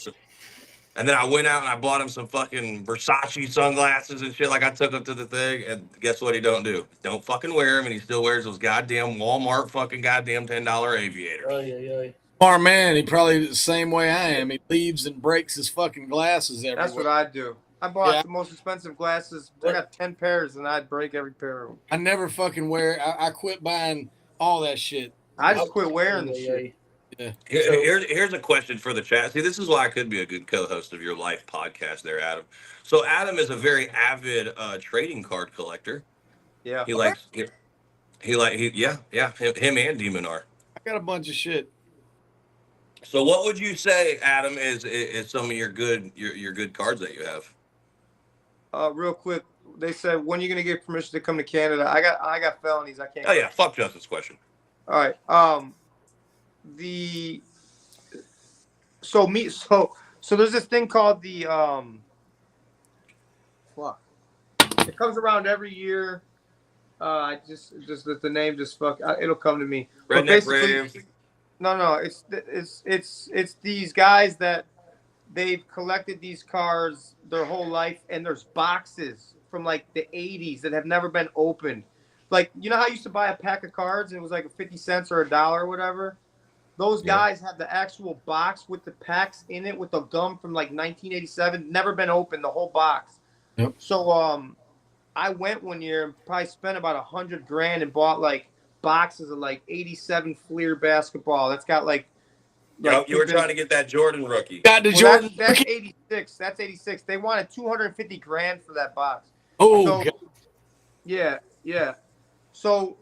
And then I went out and I bought him some fucking Versace sunglasses and shit. Like I took him to the thing, and guess what he don't do? Don't fucking wear them, and he still wears those goddamn Walmart fucking goddamn $10 aviators. Smart man, he probably the same way I am. He leaves and breaks his fucking glasses everywhere. That's what I do. I bought Yeah. the most expensive glasses. I got 10 pairs, and I'd break every pair of them. I never fucking wear. I quit buying all that shit. I just quit wearing the shit. Yeah. Here's a question for the chat. See, this is why I could be a good co-host of your life podcast there, Adam. So Adam is a very avid trading card collector. Yeah. He likes him and Demon are. I got a bunch of shit. So what would you say, Adam, is some of your good cards that you have? Real quick, they said, when are you gonna get permission to come to Canada? I got felonies. I can't. Oh yeah, fuck Justin's question. All right. So there's this thing called the fuck. It comes around every year. I just the name just fuck. It'll come to me. Redneck Brave. No. It's these guys that they've collected these cars their whole life, and there's boxes from like the 80s that have never been opened. Like, you know how I used to buy a pack of cards and it was like 50 cents or $1 or whatever? Those guys have the actual box with the packs in it with the gum from like 1987, never been opened, the whole box. Yep. So I went one year and probably spent about $100,000 and bought like boxes of like 87 Fleer basketball. That's got like you were trying to get that Jordan rookie. Got the Jordan. That's 86. That's 86. They wanted $250,000 for that box. Oh, so, God. Yeah. So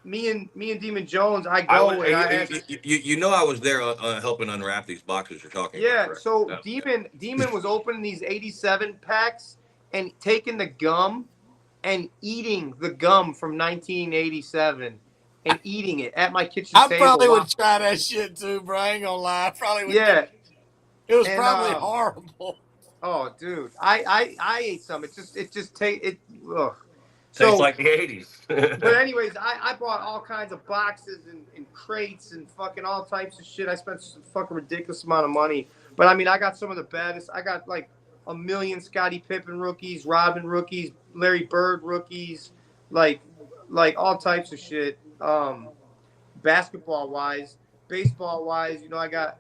me and Demon Jones, I was there helping unwrap these boxes you're talking about. Yeah, so Demon was opening these 87 packs and taking the gum and eating the gum from 1987 and eating it at my kitchen table. I probably would try that shit too, bro. I ain't gonna lie. I probably would. Yeah. It was probably horrible. Oh, dude. I ate some. It just tastes like the 80s. But anyways, I bought all kinds of boxes and crates and fucking all types of shit. I spent some fucking ridiculous amount of money. But I mean, I got some of the baddest. I got like 1 million Scottie Pippen rookies, Robin rookies, Larry Bird rookies, like all types of shit. Basketball wise, baseball wise, I got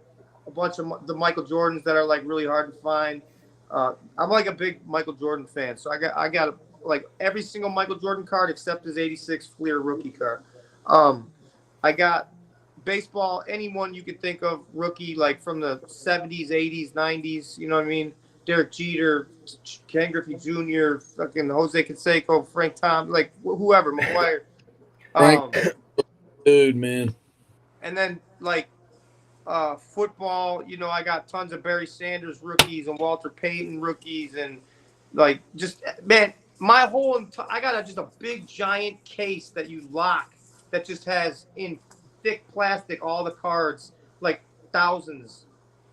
a bunch of the Michael Jordans that are like really hard to find. I'm like a big Michael Jordan fan, so I got like every single Michael Jordan card except his 86 Fleer rookie card. I got baseball, anyone you could think of rookie, like from the 70s, 80s, 90s, you know what I mean? Derek Jeter, Ken Griffey Jr., fucking Jose Canseco, Frank Tom, like whoever, McGuire. Dude, man. And then like football, I got tons of Barry Sanders rookies and Walter Payton rookies, and like just, man, my whole I got just a big giant case that you lock that just has in thick plastic all the cards, like thousands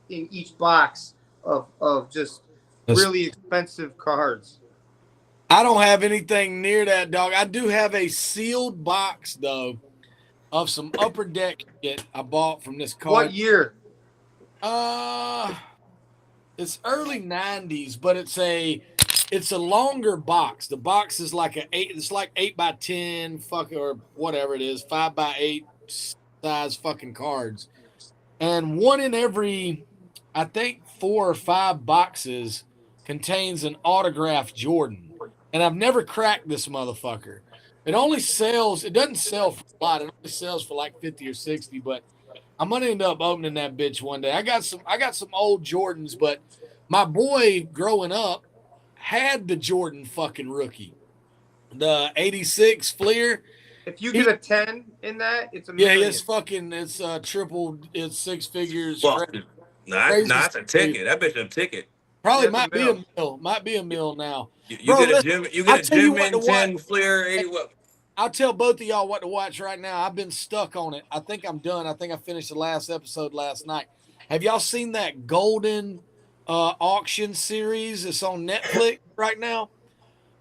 in each box of just really expensive cards. I don't have anything near that, dog. I do have a sealed box though of some Upper Deck shit I bought from this card. What year? It's early 90s, but it's a longer box. The box is like it's like 8x10 or whatever it is, 5x8 size fucking cards. And one in every, I think 4 or 5 boxes contains an autographed Jordan. And I've never cracked this motherfucker. It doesn't sell for a lot. It only sells for like 50 or 60, but I'm gonna end up opening that bitch one day. I got some old Jordans, but my boy growing up had the Jordan fucking rookie. The 86 Fleer. If you get a 10 in that, it's a million. Yeah, it's triple, it's 6 figures. Well, not a ticket. That bitch a ticket. Probably might be a mill now. You get a Jim and 10 Fleer 80. I'll tell both of y'all what to watch right now. I've been stuck on it. I think I'm done. I think I finished the last episode last night. Have y'all seen that Golden auction series? It's on Netflix right now.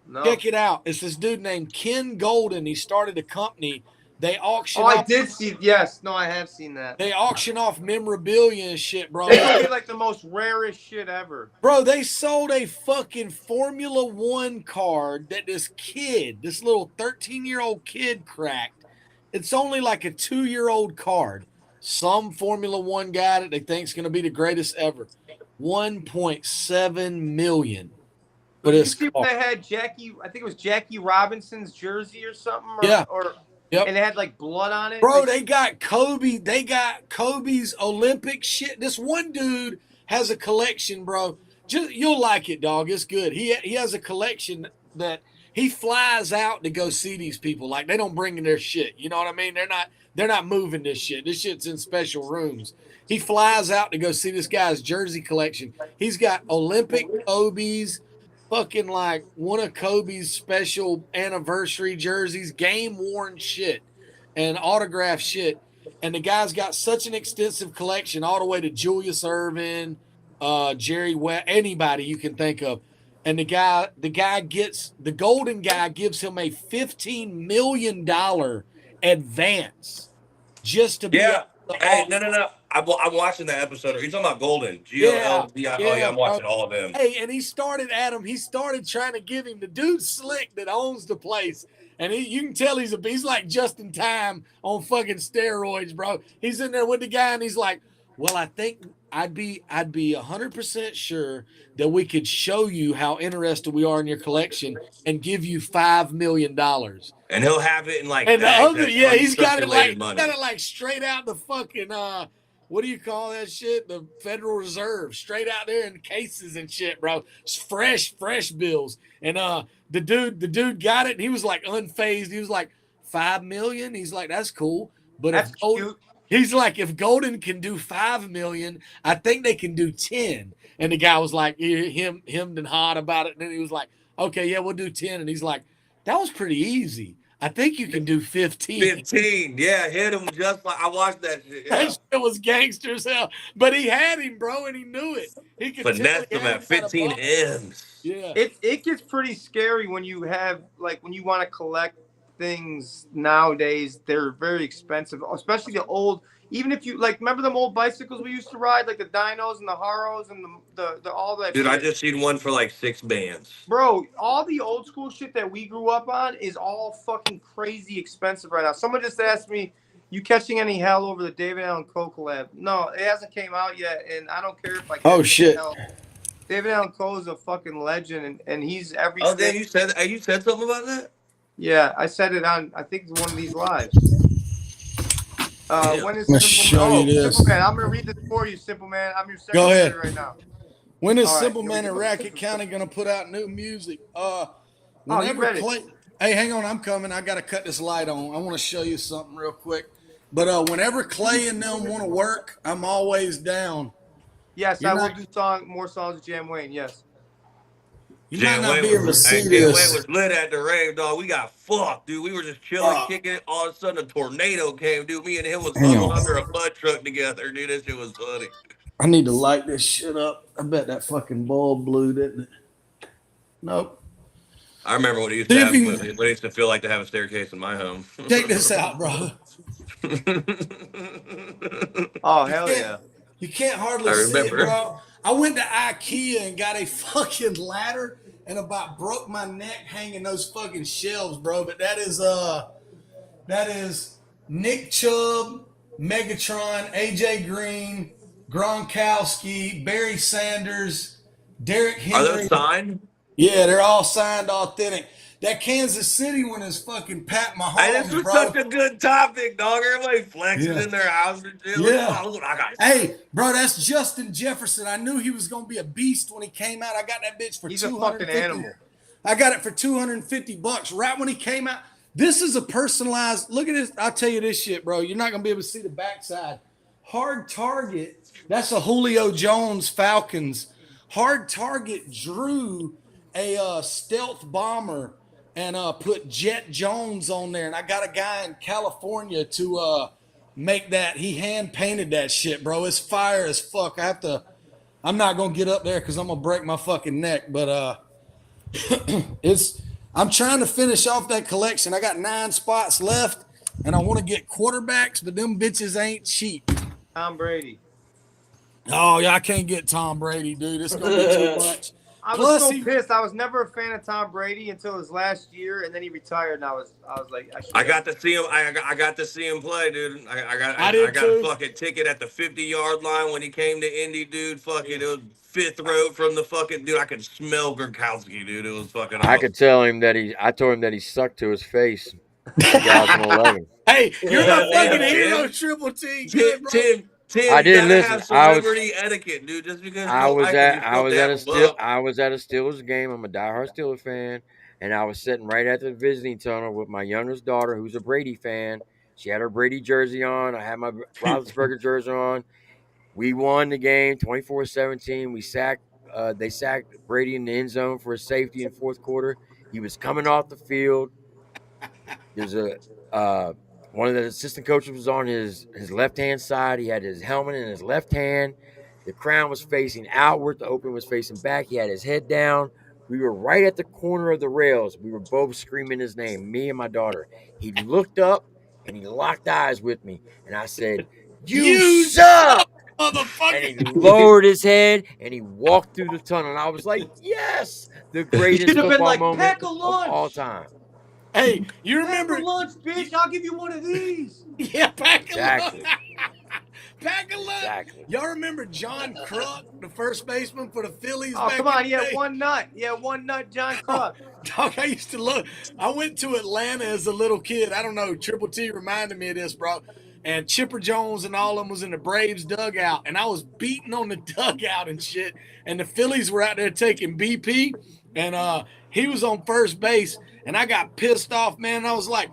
No. Check it out. It's this dude named Ken Golden. He started a company. They auction. I did see. Yes, no, I have seen that. They auction off memorabilia and shit, bro. They like the most rarest shit ever. Bro, they sold a fucking Formula One card that this little 13-year-old kid cracked. It's only like a 2-year-old card Some Formula One guy that they think is going to be the greatest ever. 1.7 million for Did you this see car. when they had Jackie? I think it was Jackie Robinson's jersey or something. Yeah. Or Yep. and they had like blood on it. Bro, Like, they got Kobe. They got Kobe's Olympic shit. This one dude has a collection, bro. Just you'll like it, dog. It's good. He has a collection that he flies out to go see these people. Like they don't bring in their shit. You know what I mean? They're not moving this shit. This shit's in special rooms. He flies out to go see this guy's jersey collection. He's got Olympic Kobe's, fucking like one of Kobe's special anniversary jerseys, game worn shit and autograph shit. And the guy's got such an extensive collection, all the way to Julius Erving, Jerry West, anybody you can think of. And the golden guy gives him a $15 million advance just to be. Yeah. Hey, no. I'm watching that episode. Are you talking about Golden? Yeah, GOLDI. Oh, yeah, I'm watching all of them. Hey, and he started trying to give him the dude slick that owns the place. And you can tell he's like just in time on fucking steroids, bro. He's in there with the guy and he's like, well, I think I'd be 100% sure that we could show you how interested we are in your collection and give you $5 million. And he'll have it in like And the other, yeah, he's got it money. like straight out the fucking what do you call that shit? The Federal Reserve, straight out there in cases and shit, bro. It's fresh bills. And the dude got it, and he was like unfazed. He was like, $5 million. He's like, that's cool, but that's cute. He's like, if Golden can do 5 million, I think they can do 10. And the guy was like, hemmed and hawed about it. And then he was like, okay, yeah, we'll do 10. And he's like, that was pretty easy. I think you can do 15. 15, yeah, hit him just like I watched that shit. Yeah. That shit was gangster as hell. But he had him, bro, and he knew it. He could finesse him at 15 M's. Yeah. It gets pretty scary when you have when you want to collect things nowadays. They're very expensive, especially the old. Even if you remember them old bicycles we used to ride, like the Dinos and the Haros and the all that. Dude, shit. I just seen one for like $6 bands. Bro, all the old school shit that we grew up on is all fucking crazy expensive right now. Someone just asked me, "You catching any hell over the David Allen Coe collab?" No, it hasn't came out yet, and I don't care if I. Oh shit. Hell. David Allen Coe is a fucking legend, and he's every. Oh, then you said something about that? Yeah, I said it on. I think one of these lives. When is Simple Man? I'm gonna read this for you, Simple Man. I'm your Go secretary ahead. right now. When is Simple Man and Racket County gonna put out new music? Whenever Clay. Hey, hang on, I'm coming. I gotta cut this light on. I want to show you something real quick. But whenever Clay and them want to work, I'm always down. Yes, I will do more songs with Jam Wayne. Yes. You might not be able to see this. Jam Wayne was lit at the rave, dog. We got fucked, dude. We were just chilling, kicking it. All of a sudden, a tornado came, dude. Me and him was huddled under a mud truck together, dude. That shit was funny. I need to light this shit up. I bet that fucking bulb blew, didn't it? Nope. I remember when it used to feel like to have a staircase in my home. Check this out, bro. Oh, hell yeah. You can't hardly see it, bro. I went to IKEA and got a fucking ladder and about broke my neck hanging those fucking shelves, bro. But that is Nick Chubb, Megatron, AJ Green, Gronkowski, Barry Sanders, Derrick Henry. Are those signed? Yeah, they're all signed authentic. That Kansas City one is fucking Pat Mahomes, hey, this was bro. such a good topic, dog. Everybody flexing in their house and shit. Yeah. Look, I got. Hey, bro, that's Justin Jefferson. I knew he was gonna be a beast when he came out. I got that bitch for He's a fucking animal. I got it for $250 right when he came out. This is a personalized. Look at this. I'll tell you this shit, bro. You're not gonna be able to see the backside. Hard Target. That's a Julio Jones Falcons. Hard Target drew a stealth bomber and put Jet Jones on there. And I got a guy in California to make that. He hand painted that shit, bro. It's fire as fuck. I'm not going to get up there because I'm going to break my fucking neck. But I'm trying to finish off that collection. I got 9 spots left and I want to get quarterbacks, but them bitches ain't cheap. Tom Brady. Oh, yeah, I can't get Tom Brady, dude. It's going to be too much. I was Plus, so pissed. I was never a fan of Tom Brady until his last year, and then he retired. And I was like, I got to see him. I got to see him play, dude. I I did got a too. fucking ticket at the 50-yard line when he came to Indy, dude. Fucking, it was fifth row from the fucking dude. I could smell Gronkowski, dude. It was fucking I awesome. could tell him that I told him that he sucked to his face. 2011. Hey, you're my fucking Damn, hero, Tim. Triple T. Tim, Good, bro. I Tim, you didn't gotta listen. have celebrity etiquette, dude. Just because you don't like him, you're supposed to have him up. I was at a Steelers game. I'm a diehard Steelers fan, and I was sitting right at the visiting tunnel with my youngest daughter, who's a Brady fan. She had her Brady jersey on. I had my Roethlisberger jersey on. We won the game 24-17. They sacked Brady in the end zone for a safety in fourth quarter. He was coming off the field. There's a one of the assistant coaches was on his left hand side. He had his helmet in his left hand. The crown was facing outward. The open was facing back. He had his head down. We were right at the corner of the rails. We were both screaming his name, me and my daughter. He looked up and he locked eyes with me, and I said, "You You suck!" suck, motherfucker. And he lowered his head and he walked through the tunnel. And I was like, "Yes, the greatest You'd have been football like, moment pack a of all lunch. time." Hey, you Pack a remember? lunch, bitch. I'll give you one of these. Yeah, pack a Exactly. lunch. Pack a lunch. Exactly. Y'all remember John Kruk, the first baseman for the Phillies? Oh, back come on. in He the had day? one nut. He had one nut, John Kruk. Dog, I used to look. I went to Atlanta as a little kid. I don't know. Triple T reminded me of this, bro. And Chipper Jones and all of them was in the Braves dugout, and I was beating on the dugout and shit. And the Phillies were out there taking BP, and he was on first base, and I got pissed off, man. And I was like,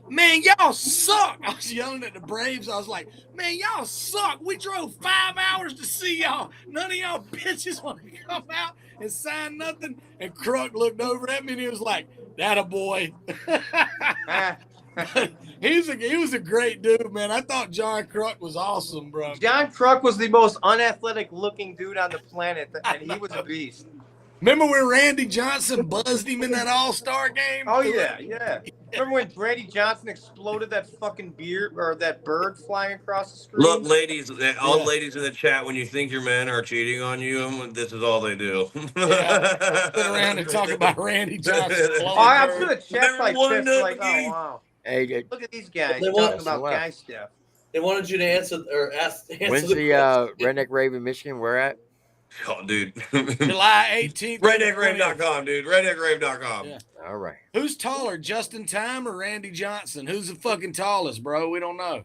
"Man, y'all suck!" I was yelling at the Braves. I was like, "Man, y'all suck. We drove 5 hours to see y'all. None of y'all bitches want to come out and sign nothing." And Kruk looked over at me and he was like, "That a boy." He was a great dude, man. I thought John Kruk was awesome, bro. John Kruk was the most unathletic looking dude on the planet, and he was a beast. Remember when Randy Johnson buzzed him in that All-Star game? Oh, yeah, yeah. Remember when Brady Johnson exploded that fucking beer or that bird flying across the screen? Look, ladies, all ladies in the chat, when you think your men are cheating on you, this is all they do. Yeah. Sit around and talk about Randy Johnson. Oh, I'm sure the chat's like Everyone pissed, knows like, the oh, game. wow. Hey, Look at these guys They talking want- about Left. guy stuff. They wanted you to answer answer when's the the question. Redneck Raven, Michigan? Where at? Oh, dude. July 18th. RedneckRave.com, dude. RedneckRave.com. Yeah. All right. Who's taller, Justin Time or Randy Johnson? Who's the fucking tallest, bro? We don't know.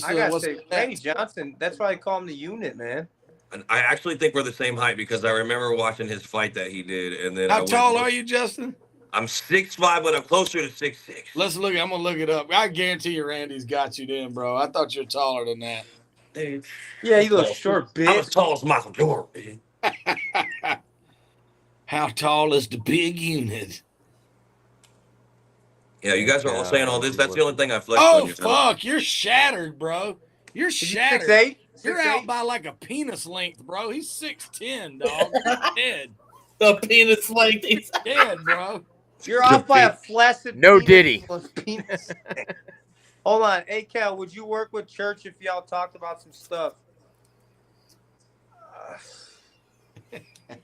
I gotta say, Randy Johnson, that's why I call him the unit, man. And I actually think we're the same height because I remember watching his fight that he did, and then How tall are you, Justin? I'm 6'5", but I'm closer to 6'6". Let's look. I'm gonna look it up. I guarantee you, Randy's got you then, bro. I thought you were taller than that. Dude. Yeah, you look short, I'm as bitch. tall as Michael Jordan. How tall is the big unit? Yeah, you guys are all saying all this. That's the only thing I flexed Oh on you. fuck, you're shattered, bro. You're shattered. 6'8"? You're 6'8"? out by like a penis length, bro. He's 6'10", dog. You're dead. The penis length. Dead, bro. You're off by a flaccid No penis. Diddy. Penis. Hold on. ACAL, would you work with Church if y'all talked about some stuff?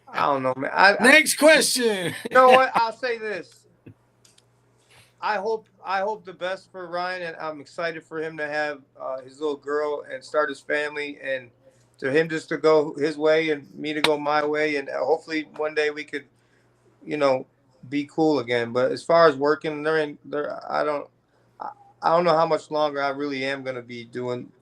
I don't know, man. Next question. You know what? I'll say this. I hope the best for Ryan, and I'm excited for him to have his little girl and start his family, and to him just to go his way and me to go my way, and hopefully one day we could, be cool again. But as far as working, I don't know how much longer I really am gonna be doing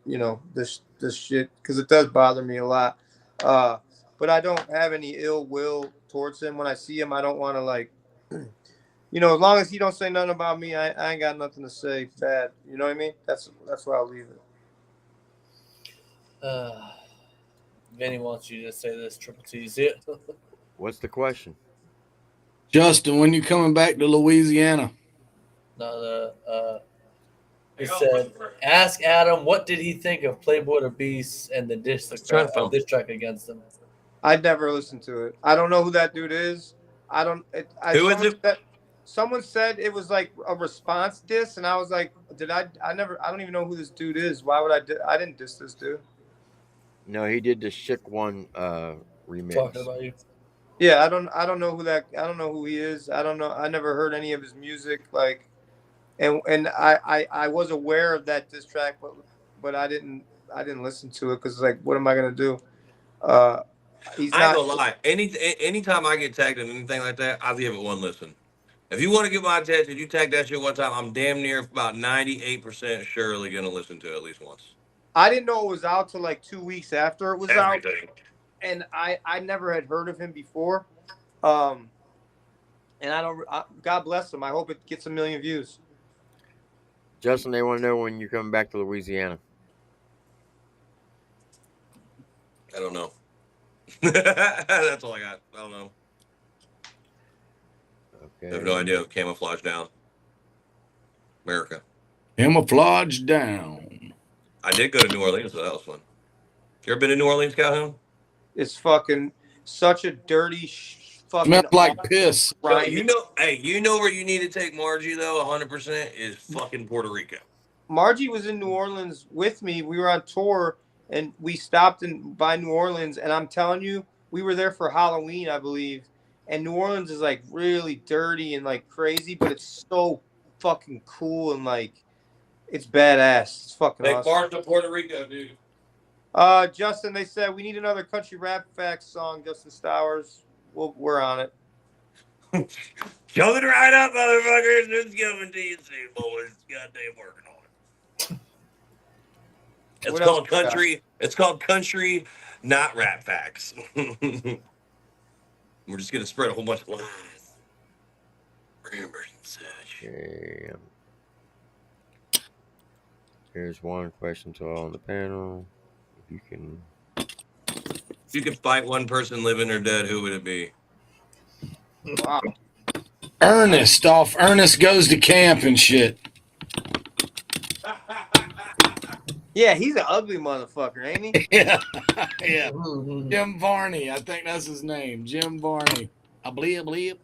this shit, because it does bother me a lot. But I don't have any ill will towards him. When I see him, I don't want to as long as he don't say nothing about me, I ain't got nothing to say bad. You know what I mean? That's where I'll leave it. Vinny wants you to say this. Triple T's it. What's the question? Justin, when you coming back to Louisiana? No, he said, ask Adam what did he think of Playboy the Beast and the diss track against him. I'd never listened to it. I don't know who that dude is. Who is it? Someone said it was like a response diss, and I was like, I don't even know who this dude is. Why would I didn't diss this dude. No, he did the Chick One remix. Talking about you. Yeah, I don't know I don't know who he is. I don't know. I never heard any of his music. Like, and I was aware of that diss track, but I didn't listen to it because like, what am I gonna do? Uh, he's I ain't not. gonna lie. Anytime I get tagged in anything like that, I'll give it one listen. If you want to get my attention, you tag that shit one time. I'm damn near about 98% surely gonna listen to it at least once. I didn't know it was out till like 2 weeks after it was out, Everything. and I never had heard of him before. Um, and I don't. God bless him. I hope it gets 1 million views. Justin, they want to know when you're coming back to Louisiana. I don't know. That's all I got. I don't know. I have no Okay. idea. Camouflage down. America. Camouflage down. I did go to New Orleans, so that was fun. You ever been to New Orleans, Calhoun? It's fucking such a dirty, fucking. Smells like piss. So Grinding. you know where you need to take Margie though, 100% is fucking Puerto Rico. Margie was in New Orleans with me. We were on tour and we stopped by New Orleans. And I'm telling you, we were there for Halloween, I believe. And New Orleans is like really dirty and like crazy, but it's so fucking cool and like it's badass. It's fucking Take awesome. Marge to Puerto Rico, dude. Justin, they said we need another country rap facts song. Justin Stowers, we're on it. Shove it right up, motherfuckers. It's coming to you soon, boys. Goddamn working on it. It's What called else we got? country. It's called country, not rap facts. We're just gonna spread a whole bunch of lies, rumors, and such. Okay. Here's one question to all on the panel. If you can. If you could fight one person, living or dead, who would it be? Wow. Ernest Goes to Camp and shit. Yeah, he's an ugly motherfucker, ain't he? Yeah. Yeah. Jim Varney. I think that's his name. Jim Varney. I believe.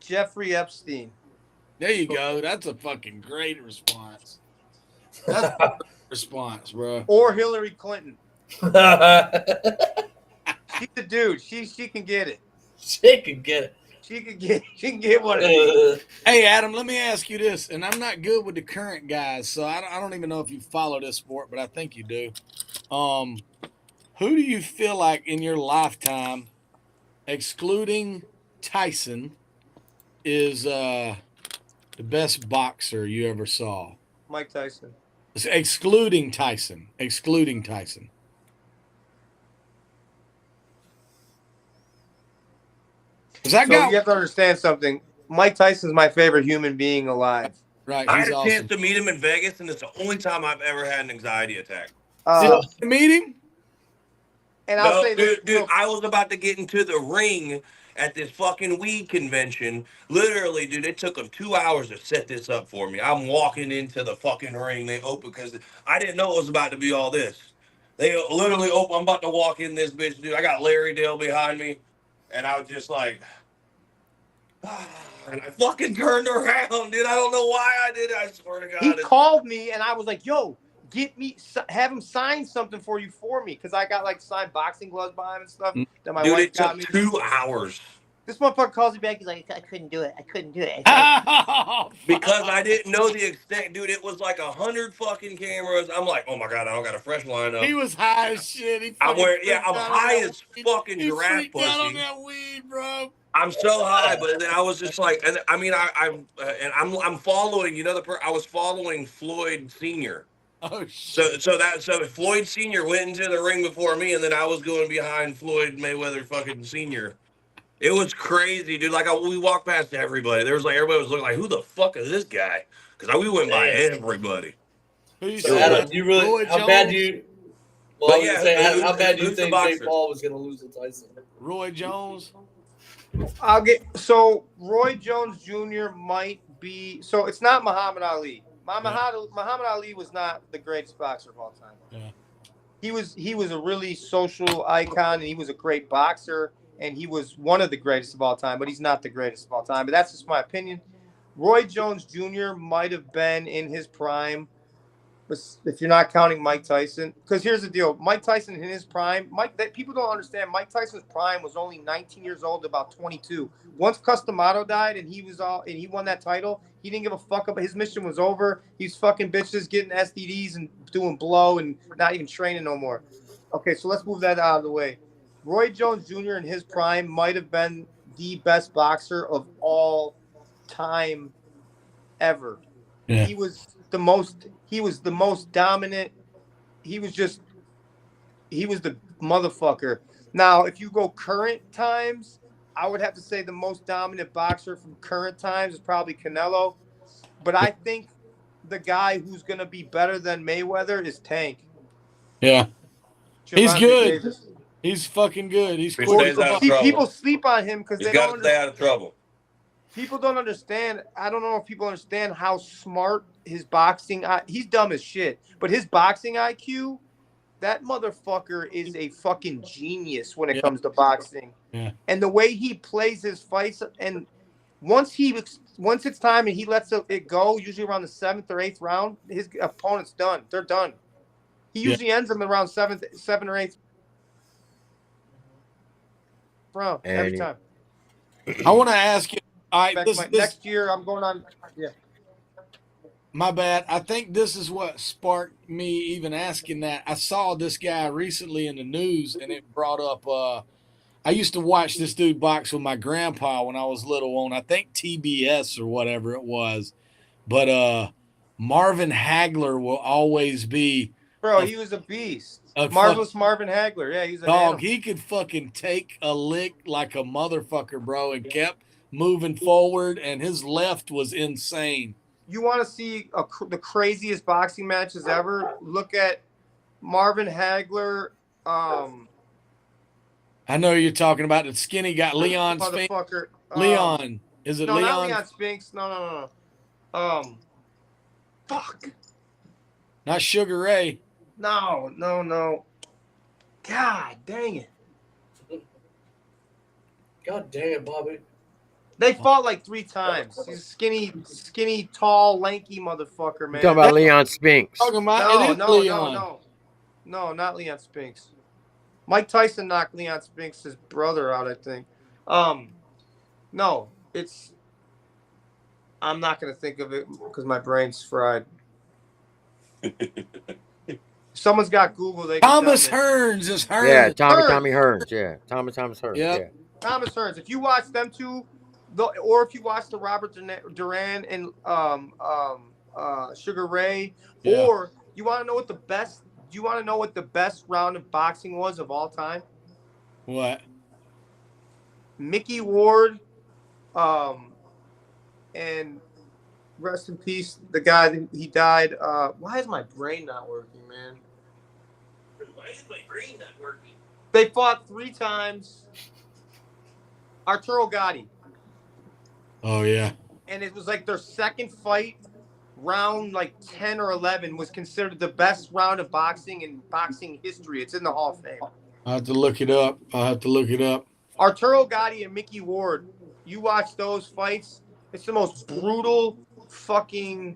Jeffrey Epstein. There you go. That's a fucking great response. That's a great response, bro. Or Hillary Clinton. She's a dude. She can get it. She can get it. She can get one of these. Hey, Adam, let me ask you this, and I'm not good with the current guys, so I don't even know if you follow this sport, but I think you do. Who do you feel like in your lifetime, excluding Tyson, is the best boxer you ever saw? Mike Tyson. Excluding Tyson. You have to understand something. Mike Tyson's my favorite human being alive. Right, I he's had a awesome. chance to meet him in Vegas, and it's the only time I've ever had an anxiety attack. Did you meet him? And I'll say this, dude, I was about to get into the ring at this fucking weed convention. Literally, dude, it took them 2 hours to set this up for me. I'm walking into the fucking ring. They open because I didn't know it was about to be all this. They literally open. I'm about to walk in this bitch, dude. I got Larry Dale behind me, and I was just like, and I fucking turned around, dude. I don't know why I did it. I swear to God. he called me, and I was like, "Yo, have him sign something for me, because I got like signed boxing gloves behind him and stuff that my wife got me." 2 hours. This motherfucker calls me back. He's like, "I couldn't do it. Because I didn't know the extent, dude. It was like 100 fucking cameras. I'm like, oh my God, I don't got a fresh lineup. He was high as shit. I'm high as fucking giraffe pussy. Out on pussy. that weed, bro. I'm so high, but then I was just like, and I mean, I'm following. I was following Floyd Senior. Oh shit. So Floyd Senior went into the ring before me, and then I was going behind Floyd Mayweather fucking Senior. It was crazy, dude. Like we walked past everybody. There was like everybody was looking like, who the fuck is this guy? Because we went by everybody. So Adam, you really? How bad do you? Well, But yeah, how bad do you who's the think boxer? Jake Paul was going to lose to Tyson? Roy Jones. Roy Jones Jr. might be. So it's not Muhammad Ali. Muhammad Ali was not the greatest boxer of all time. Yeah. He was a really social icon, and he was a great boxer, and he was one of the greatest of all time, but he's not the greatest of all time. But that's just my opinion. Roy Jones Jr. might have been in his prime if you're not counting Mike Tyson, because here's the deal: Mike Tyson in his prime, people don't understand. Mike Tyson's prime was only 19 years old, about 22. Once Customato died and he won that title, he didn't give a fuck about. His mission was over. He's fucking bitches getting STDs and doing blow and not even training no more. Okay, so let's move that out of the way. Roy Jones Jr. in his prime might have been the best boxer of all time ever. Yeah. He was the most dominant. He was the motherfucker. Now, if you go current times, I would have to say the most dominant boxer from current times is probably Canelo. But I think the guy who's going to be better than Mayweather is Tank. Yeah. He's Gervonta good. Davis. He's fucking good. He's He cool. stays out of See, trouble. people sleep on him because He's they got don't to stay out of trouble. People don't understand. I don't know if people understand how smart his boxing. He's dumb as shit, but his boxing IQ, that motherfucker is a fucking genius when it comes to boxing. Yeah. And the way he plays his fights, and once it's time and he lets it go, usually around the 7th or 8th round, his opponent's done. They're done. He usually ends them around 7 or 8th round every time. I want to ask you. All right, next year I'm going on. Yeah. My bad. I think this is what sparked me even asking that. I saw this guy recently in the news, and it brought up. I used to watch this dude box with my grandpa when I was little on, I think TBS or whatever it was. But Marvin Hagler will always be. Bro, he was a beast. Marvelous Marvin Hagler. Yeah, he's a dog. He could fucking take a lick like a motherfucker, bro, and kept moving forward, and his left was insane. You want to see the craziest boxing matches ever? Look at Marvin Hagler. I know you're talking about the skinny guy, Leon Spinks. Leon. Is it Leon? No, not Leon Spinks. No. Fuck. Not Sugar Ray. No. God dang it. God dang it, Bobby. They fought like 3 times. He's a skinny, tall, lanky motherfucker, man. You're talking about Leon Spinks. No, not Leon Spinks. Mike Tyson knocked Leon Spinks' brother out, I think. No, I'm not going to think of it because my brain's fried. Someone's got Google. Thomas Hearns is Hearns. Yeah, Tommy Hearns. Yeah, Thomas Hearns. Yep. Yeah. Thomas Hearns. If you watch them two, or if you watch the Robert Duran and Sugar Ray, or you want to know what the best? Do you want to know what the best round of boxing was of all time? What? Mickey Ward, and rest in peace, the guy he died. Why is my brain not working, man? Why is my brain not working? They fought 3 times. Arturo Gatti. Oh yeah. And it was like their second fight. Round like 10 or 11 was considered the best round of boxing in boxing history. It's in the Hall of Fame. I'll have to look it up. Arturo Gatti and Mickey Ward. You watch those fights. It's the most brutal, fucking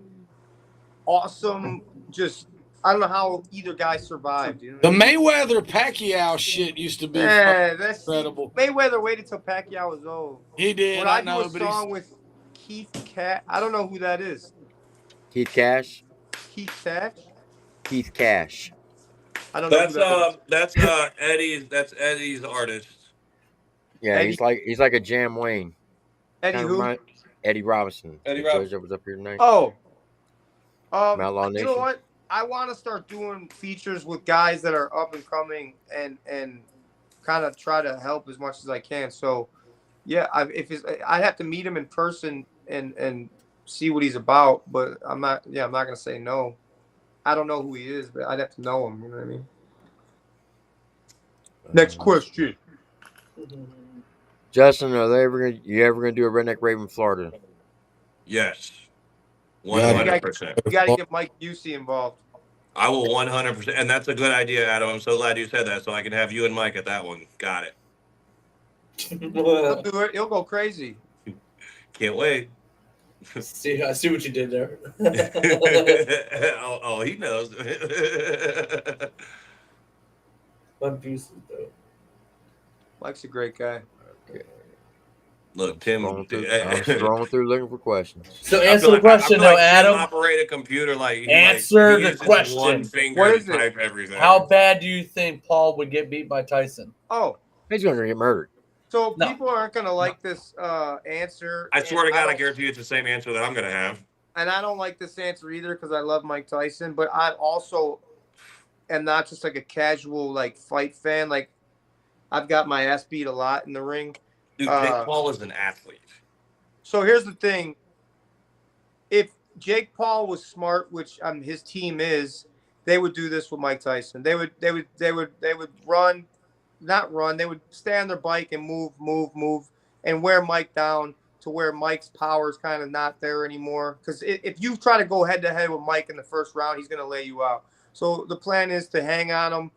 awesome. Just I don't know how either guy survived. You know the Mayweather Pacquiao shit used to be that's incredible. Mayweather waited till Pacquiao was old. He did. When I do a song with Keith Cat, I don't know who that is. Keith Cash. Keith Cash. Keith Cash. I don't know. That's Eddie's. That's Eddie's artist. Yeah, Eddie. He's like a Jam Wayne. Eddie who? Eddie Robinson. Eddie Robinson was up here tonight. Oh. Outlaw Nation. You know what? I want to start doing features with guys that are up and coming and kind of try to help as much as I can. So, yeah, I'd have to meet him in person and see what he's about. But I'm not gonna say no. I don't know who he is, but I'd have to know him. You know what I mean? Next question. Justin, you ever gonna do a Redneck Raven Florida? Yes. 100%. You got to get Mike Busey involved. I will 100%. And that's a good idea, Adam. I'm so glad you said that, so I can have you and Mike at that one. Got it. He'll do it. He'll go crazy. Can't wait. See, I see what you did there. He knows. One piece though. Mike's a great guy. Look, Tim. I'm scrolling through looking for questions. So I answer feel the like I question feel though, like Tim Adam. operate a computer like he Answer the uses one question. finger What to is it? type everything. How bad do you think Paul would get beat by Tyson? Oh, He's going to get murdered. so No. people aren't gonna like this answer. I swear to and God, I don't- guarantee it's the same answer that I'm gonna have. and I don't like this answer either because I love Mike Tyson, but I also am not just like a casual like fight fan. Like I've got my ass beat a lot in the ring. Dude, Jake Paul is an athlete. So here's the thing: if Jake Paul was smart, which his team is, they would do this with Mike Tyson. They would run, not run. They would stay on their bike and move, and wear Mike down to where Mike's power is kind of not there anymore. Because if you try to go head to head with Mike in the first round, he's gonna lay you out. So the plan is to hang on him.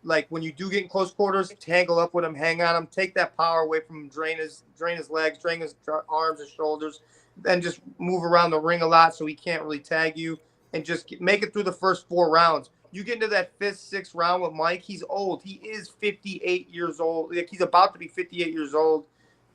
Like when you do get in close quarters, tangle up with him, hang on him, take that power away from him, drain his legs, drain his arms and shoulders, then just move around the ring a lot so he can't really tag you, and just make it through the first 4 rounds. You get into that fifth, sixth round with Mike, he's old. He is 58 years old. Like he's about to be 58 years old.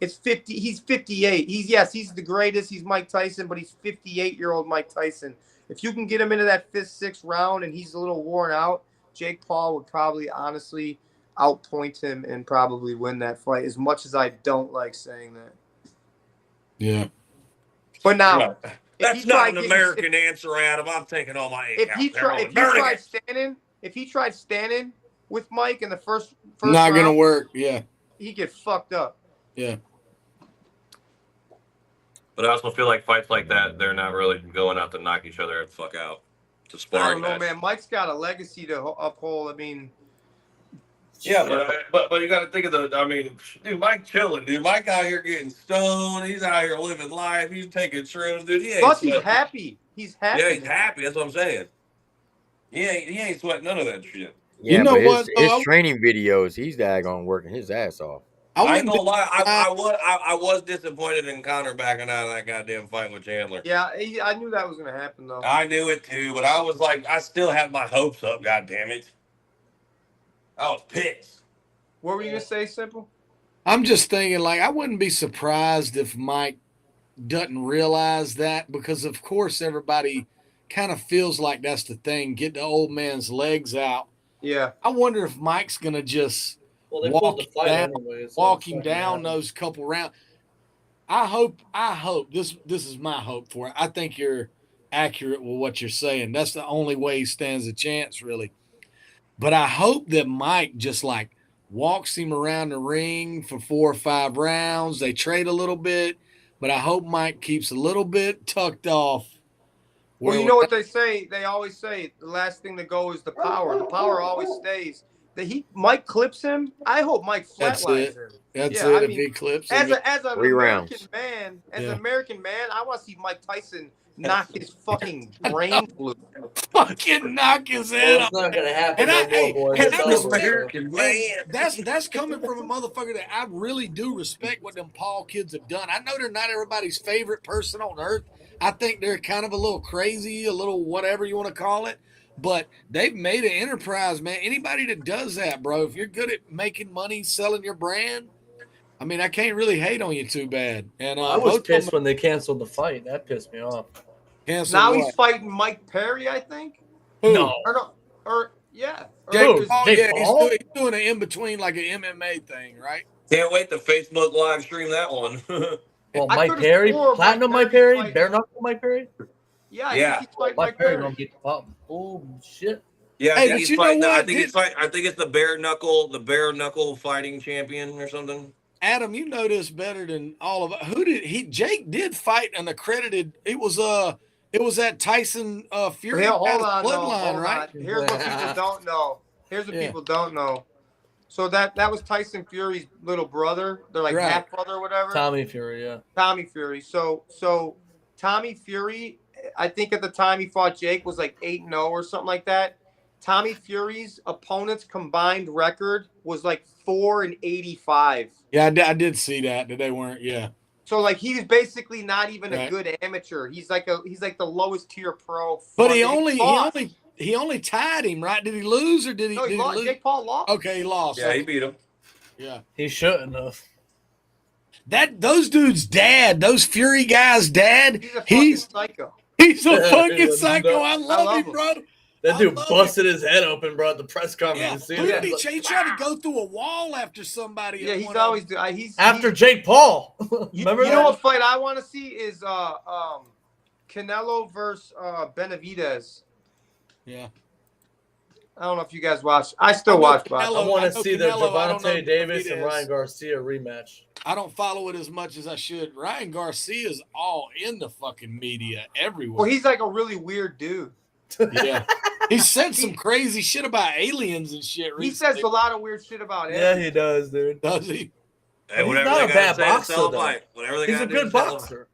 It's 50. He's 58. He's the greatest. He's Mike Tyson, but he's 58-year-old Mike Tyson. If you can get him into that fifth, sixth round and he's a little worn out, Jake Paul would probably honestly outpoint him and probably win that fight, as much as I don't like saying that. Yeah. But now, that's not an American answer, Adam. I'm taking all my if he tried standing with Mike in the first not round, gonna work. Yeah. He get fucked up. Yeah. But I also feel like fights like that, they're not really going out to knock each other the fuck out. To I sparring don't know, match. man. Mike's got a legacy to uphold. I mean, yeah, but you got to think of dude, Mike chilling, dude. Mike out here getting stoned. He's out here living life. He's taking shrooms, dude. Plus, he's happy. He's happy. Yeah, he's happy. That's what I'm saying. He ain't sweating none of that shit. Yeah, you know but what? his training videos, he's daggone working his ass off. I ain't gonna lie. I was disappointed in Connor backing out of that goddamn fight with Chandler. Yeah, I knew that was gonna happen though. I knew it too, but I was like, I still have my hopes up. God damn it! I was pissed. What were you gonna say, Cymple? I'm just thinking, like, I wouldn't be surprised if Mike doesn't realize that, because of course everybody kind of feels like that's the thing, get the old man's legs out. Yeah. I wonder if Mike's gonna just walk him down those couple rounds. I hope this is my hope for it. I think you're accurate with what you're saying. That's the only way he stands a chance, really. But I hope that Mike just like walks him around the ring for 4 or 5 rounds. They trade a little bit, but I hope Mike keeps a little bit tucked off. Well, you know what they say? They always say the last thing to go is the power. The power always stays. Mike clips him. I hope Mike flatlines him. That's it. If he clips him, as an American man, I want to see Mike Tyson knock his fucking brain blue. Fucking knock his head off. It's not gonna happen That's coming from a motherfucker that I really do respect what them Paul kids have done. I know they're not everybody's favorite person on earth. I think they're kind of a little crazy, a little whatever you want to call it. But they've made an enterprise, man. Anybody that does that, bro, if you're good at making money selling your brand, I mean, I can't really hate on you too bad. And I was pissed when they canceled the fight. That pissed me off. Now he's fighting Mike Perry, I think. Who? No. Yeah. He's doing an in-between, like an MMA thing, right? Can't wait to Facebook live stream that one. Well, Mike Perry, Platinum Mike Perry, Bare Knuckle Mike Perry? Yeah, I think he's fighting Mike Perry. Gonna get the pop. Oh shit. Yeah, I think he's fighting. I think it's the bare knuckle fighting champion or something. Adam, you know this better than all of us. Jake did fight an accredited. It was that Tyson Fury bloodline, right? Here's what people don't know. People don't know. So that was Tyson Fury's little brother. They're like half brother or whatever. Tommy Fury, yeah. Tommy Fury. So Tommy Fury, I think at the time he fought Jake was like 8-0 or something like that. Tommy Fury's opponent's combined record was like 4-85. Yeah, I did see that they weren't. Yeah. So like he's basically not even a Right. good amateur. He's like the lowest tier pro. But he only tied him, right? Did he lose or did he? No, he did lost. he lose? Jake Paul lost. Okay, he lost. Yeah, he beat him. Yeah. He shouldn't have. Those dudes' dad, those Fury guys' dad, He's a fucking psycho. he's a fucking He psycho. was I nuts. love love him, bro. That I dude love busted his head open, bro, at the press conference. Yeah, You see who it? did Like, he tried to go through a wall after somebody. Yeah, at he's one always of them. after Jake Paul. You Remember know that? what fight I want to see is Canelo versus Benavidez. Yeah. I don't know if you guys watch. I still watch boxing. I want I to know see the Canelo, I don't know Gervonta Davis and Benavidez. Ryan Garcia rematch. I don't follow it as much as I should. Ryan Garcia's all in the fucking media everywhere. Well, he's like a really weird dude. Yeah. He said some crazy shit about aliens and shit recently. He says a lot of weird shit about Yeah, him. he does, dude. Does he? Hey, He's whatever not they a gotta bad say to boxer, sell a though. fight. Whatever they He's a gotta do good to sell a fight. boxer.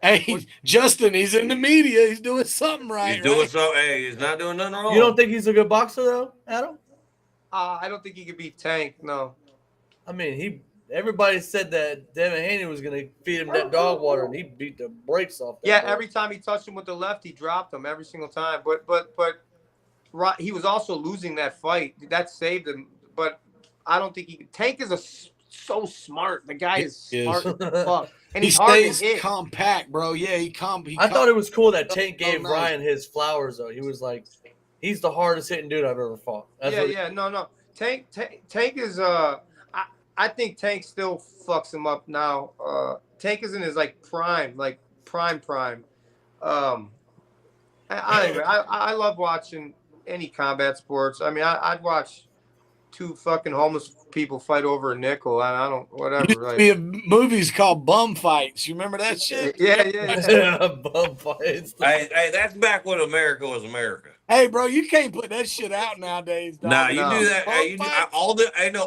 Hey, Justin, he's in the media. He's doing something right. He's doing right? so. Hey, he's not doing nothing wrong. You don't think he's a good boxer, though, Adam? I don't think he could beat Tank. No. I mean, everybody said that Devin Haney was going to feed him that dog water, and he beat the brakes off that. Yeah, boy. every time he touched him with the left, he dropped him every single time. But he was also losing that fight. That saved him. But I don't think he could. Tank is so smart. The guy is smart as fuck. And He he's hard to stays hit. compact, bro. Yeah, I thought it was cool that Tank gave nice. Ryan his flowers, though. He was like, he's the hardest hitting dude I've ever fought. That's what No. Tank is I think Tank still fucks him up now. Tank is in his like prime. I love watching any combat sports. I mean, I'd watch two fucking homeless people fight over a nickel. I don't whatever. Like, be movies called bum fights. You remember that shit? yeah. bum fights. Hey, that's back when America was America. Hey, bro, you can't put that shit out nowadays, dog. Nah, you No. do that. Bum Hey, fights?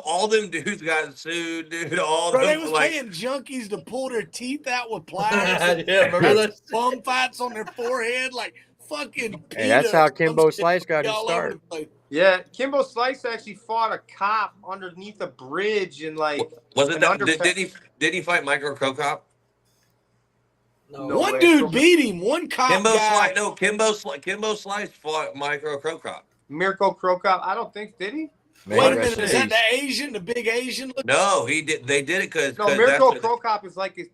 all them dudes got sued, dude. All Bro, them they was like, paying junkies to pull their teeth out with pliers. Yeah, remember that? Bum fights on their forehead, like fucking. Hey, that's how PETA Kimbo comes Slice got his all over start. the place. Yeah, Kimbo Slice actually fought a cop underneath a bridge and like was it an that? underpass. Did he fight Micro Cocop? No. One way. dude beat him. One cop Kimbo guy. Slice. No, Kimbo Slice fought Micro Cocop. Mirko Krokop. I don't think did he? Man, Wait a rest minute, in is that peace. the Asian, the big Asian? No, he did. They did it because No, Mirko that's Krokop is like this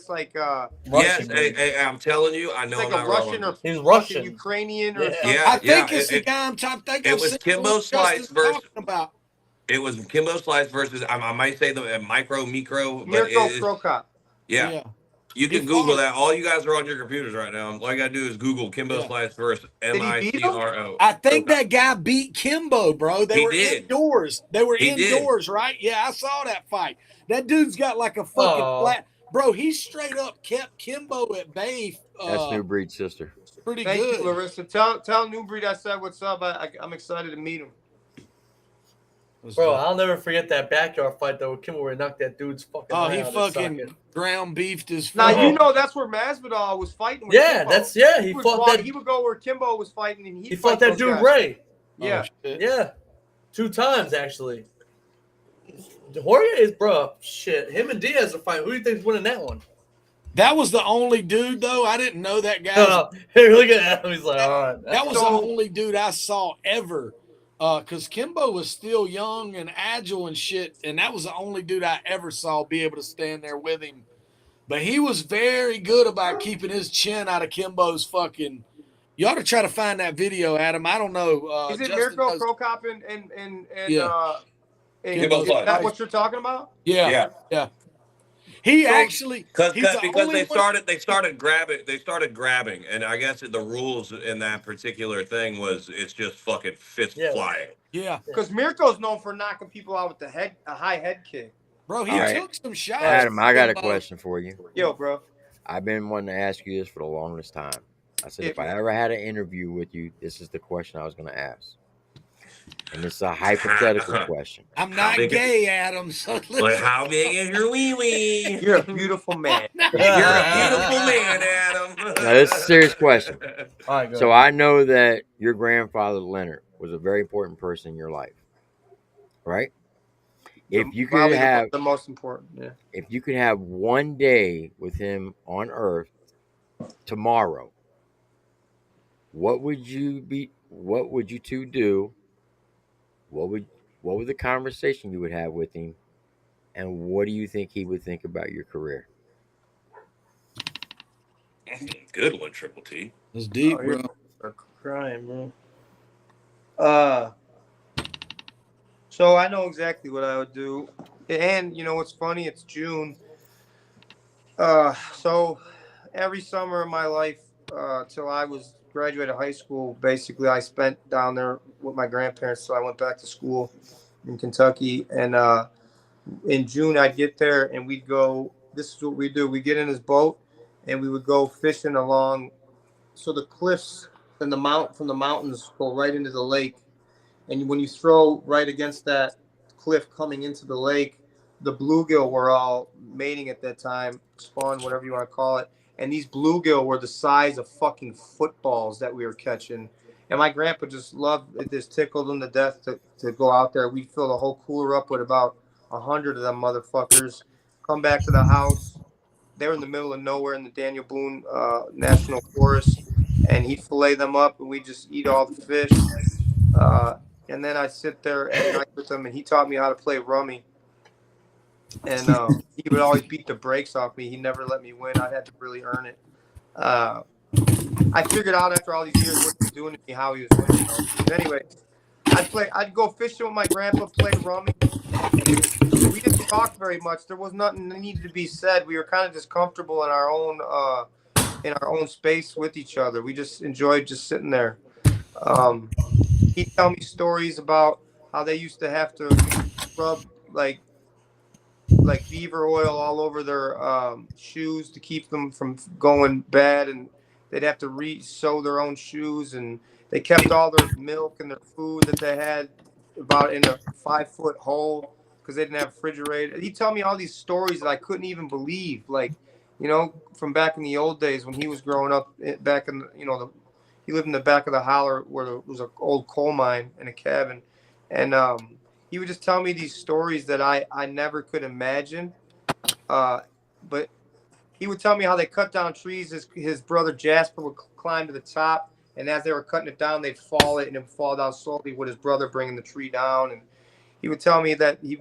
yes. Hey, I'm telling you, I know like I'm a not Russian wrong. or He's Russian. Ukrainian or Yeah. something. Yeah, I think yeah, it's the guy I'm talking. it was Kimbo Slice versus- talking about. It was Kimbo Slice versus I might say the micro, but Mirko it is Krokop. yeah. You He can Google fought. that. All you guys are on your computers right now. All you gotta do is Google Kimbo Yeah. Slice versus he beat him? MICRO. I think that guy beat Kimbo, bro. They He were did. indoors. They were He did. indoors, right? Yeah, I saw that fight. That dude's got like a fucking flat. Bro, he straight up kept Kimbo at bay. That's New Breed's sister. Pretty Thank good. you, Larissa. Tell New Breed I said what's up. I'm excited to meet him. Bro, I'll never forget that backyard fight though. Kimbo where he knocked that dude's fucking. Oh, eye he out of his fucking socket. ground beefed his. Now fucking- you know that's where Masvidal was fighting. With Yeah, Kimbo. he fought that. He would go where Kimbo was fighting, and He fought that those dude guys. Ray. Yeah. Oh, shit. Yeah, 2 times actually. Jorge is bro. Shit, him and Diaz are fighting. Who do you think's winning that one? That was the only dude, though. I didn't know that guy. Hey, look at him. He's like, all right. That was the only dude I saw ever. Because Kimbo was still young and agile and shit. And that was the only dude I ever saw be able to stand there with him. But he was very good about keeping his chin out of Kimbo's fucking. You ought to try to find that video, Adam. I don't know. Is it Justin Mirko does- Krokop and Yeah. Kimbo is Slice. that what you're talking about? Yeah. He So- actually Because he's the only one- they started grabbing, and I guess the rules in that particular thing was it's just fucking fist flying. Yeah, Because Mirko's known for knocking people out with a high head kick. bro, he All right. took some shots. Adam, I got a question for you. Yo, bro. I've been wanting to ask you this for the longest time. I said, if I ever had an interview with you, this is the question I was going to ask. And it's a hypothetical question. I'm not big gay, Adam. So Like, how big is your wee wee? You're a beautiful man. You're a beautiful man, Adam. Now, this is a serious question. All right, go So ahead. I know that your grandfather, Leonard, was a very important person in your life, right? If you could Probably have, the most important. Yeah. if you could have one day with him on Earth tomorrow, what would you be? What would you two do? What would what would the conversation you would have with him, and what do you think he would think about your career? Good one, Triple T. That's Oh, deep, here bro. start crying, bro. So I know exactly what I would do, and you know what's funny? It's June. So every summer of my life, till I was graduated high school, basically I spent down there with my grandparents. So I went back to school in Kentucky, and in June I'd get there and we'd go. This is what we do: we get in his boat, and we would go fishing along. So the cliffs and the mount from the mountains go right into the lake, and when you throw right against that cliff coming into the lake, the bluegill were all mating at that time, spawn, whatever you want to call it. And these bluegill were the size of fucking footballs that we were catching. And my grandpa just loved it, just tickled him to death to go out there. We'd fill the whole cooler up with about 100 of them motherfuckers, come back to the house. They're in the middle of nowhere in the Daniel Boone National Forest, and he'd fillet them up, and we'd just eat all the fish. Uh, and then I'd sit there at night with him, and he taught me how to play rummy. And he would always beat the brakes off me. He never let me win. I had to really earn it. Uh, I figured out after all these years what he was doing to me, how he was winning, though. But anyway, I'd go fishing with my grandpa, play rummy. We didn't talk very much. There was nothing that needed to be said. We were kind of just comfortable in our own space with each other. We just enjoyed just sitting there. Um, he'd tell me stories about how they used to have to rub like beaver oil all over their shoes to keep them from going bad, and they'd have to re-sew their own shoes, and they kept all their milk and their food that they had about in a 5-foot hole because they didn't have a refrigerator. He'd tell me all these stories that I couldn't even believe, like, you know, from back in the old days when he was growing up back in he lived in the back of the holler where there was an old coal mine and a cabin, and he would just tell me these stories that I never could imagine. But he would tell me how they cut down trees. His brother Jasper would climb to the top, and as they were cutting it down, they'd fall it, and it would fall down slowly with his brother bringing the tree down. And he would tell me that he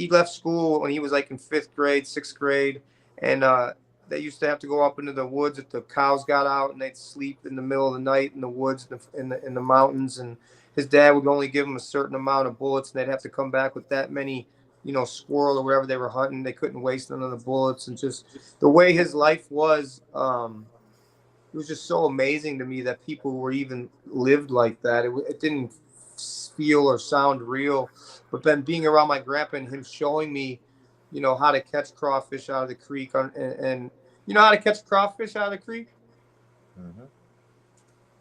left school when he was like in 5th grade, 6th grade, and they used to have to go up into the woods if the cows got out, and they'd sleep in the middle of the night in the woods in the mountains. And his dad would only give them a certain amount of bullets, and they'd have to come back with that many, squirrel or whatever they were hunting. They couldn't waste none of the bullets, and just the way his life was. It was just so amazing to me that people were even lived like that. It didn't feel or sound real. But then being around my grandpa and him showing me, how to catch crawfish out of the creek, and you know how to catch crawfish out of the creek? Mm-hmm.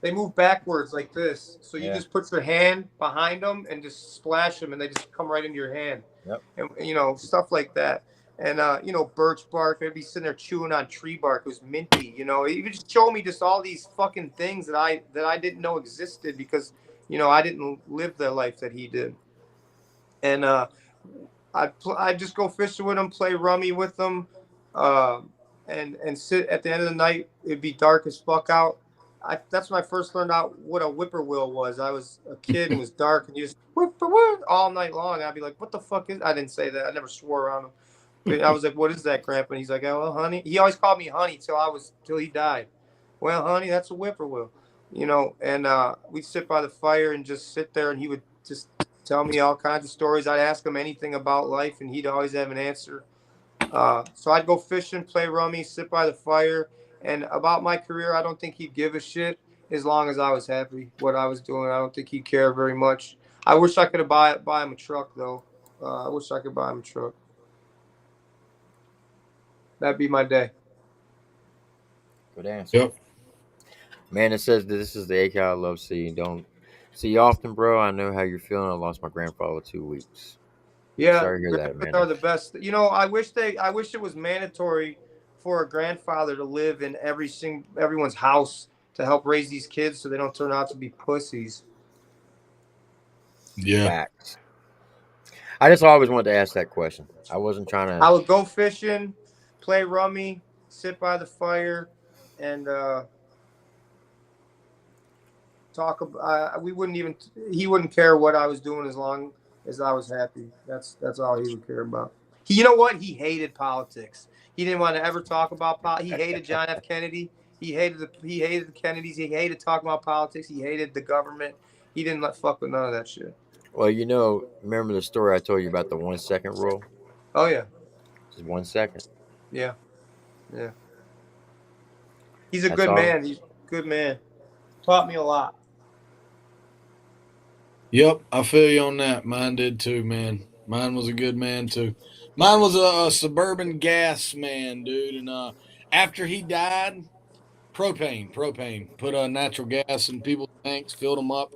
They move backwards like this. So you Yeah. just put your hand behind them and just splash them, and they just come right into your hand. Yep. And stuff like that. And birch bark. I'd be sitting there chewing on tree bark. It was minty. He would just show me just all these fucking things that I didn't know existed because I didn't live the life that he did. And I'd just go fishing with him, play rummy with him, uh, and sit at the end of the night. It'd be dark as fuck out. That's when I first learned out what a whippoorwill was. I was a kid and it was dark, and you just whip all night long. I'd be like, "What the fuck is?" I didn't say that. I never swore around him. But I was like, "What is that, Grandpa?" And he's like, "Oh, well, honey." He always called me honey till he died. Well, honey, that's a whippoorwill, And we'd sit by the fire and just sit there, and he would just tell me all kinds of stories. I'd ask him anything about life, and he'd always have an answer. So I'd go fishing, play rummy, sit by the fire. And about my career, I don't think he'd give a shit as long as I was happy what I was doing. I don't think he'd care very much. I wish I could have buy him a truck, though. I wish I could buy him a truck. That'd be my day. Good answer. Yep. Man, it says that this is the ACAL I love seeing. Don't see you often, bro. I know how you're feeling. I lost my grandfather 2 weeks. Yeah, Sorry to hear that, grandpas man. are the best. I wish it was mandatory for a grandfather to live in everyone's house to help raise these kids so they don't turn out to be pussies. Yeah. Facts. I just always wanted to ask that question. I wasn't trying I to. would go fishing, play rummy, sit by the fire, and talk about. We wouldn't even. He wouldn't care what I was doing as long as I was happy. That's all he would care about. He, you know what? He hated politics. He didn't want to ever talk about politics. He hated John F. Kennedy. He hated the Kennedys. He hated talking about politics. He hated the government. He didn't let fuck with none of that shit. Well, remember the story I told you about the 1 second rule? Oh yeah, Just 1 second. yeah, yeah. He's a That's good all. man. He's a good man. Taught me a lot. Yep, I feel you on that. Mine did too, man. Mine was a good man too. Mine was a suburban gas man, dude. And after he died, propane, put natural gas in people's tanks, filled them up.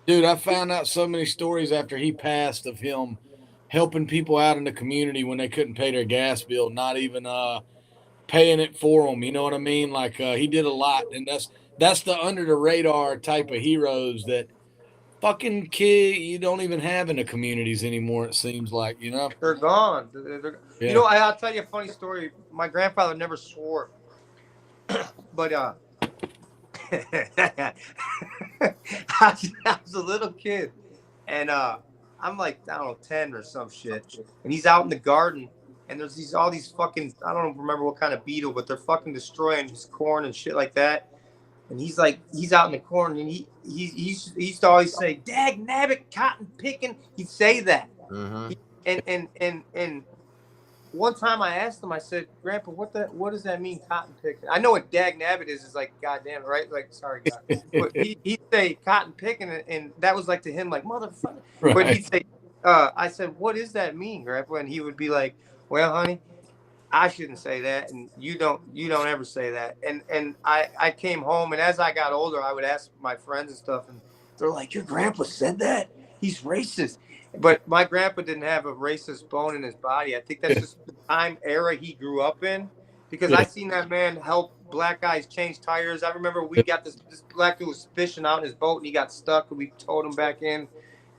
Dude, I found out so many stories after he passed of him helping people out in the community when they couldn't pay their gas bill, not even paying it for them. You know what I mean? Like he did a lot, and that's the under the radar type of heroes that fucking kid you don't even have in the communities anymore. It seems like, you know. They're gone. Yeah. You know, I'll tell you a funny story. My grandfather never swore, but I was a little kid, and I'm like, I don't know, 10 or some shit, and he's out in the garden, and there's all these fucking, I don't remember what kind of beetle, but they're fucking destroying his corn and shit like that. And he's out in the corn, and he used to always say, "Dag nabbit, cotton picking." He'd say that. Mm-hmm. And one time I asked him, I said, "Grandpa, what does that mean, cotton picking?" I know what dag nabbit is like, goddamn, right? Like, sorry, God. But he'd say cotton picking, and that was like to him, like, motherfucker. Right. But he'd say, I said, "What does that mean, Grandpa?" And he would be like, "Well, honey, I shouldn't say that, and you don't ever say that." And I came home, and as I got older, I would ask my friends and stuff, and they're like, "Your grandpa said that? He's racist." But my grandpa didn't have a racist bone in his body. I think that's just the time era he grew up in, because I seen that man help black guys change tires. I remember we got this black dude was fishing out in his boat, and he got stuck, and we towed him back in.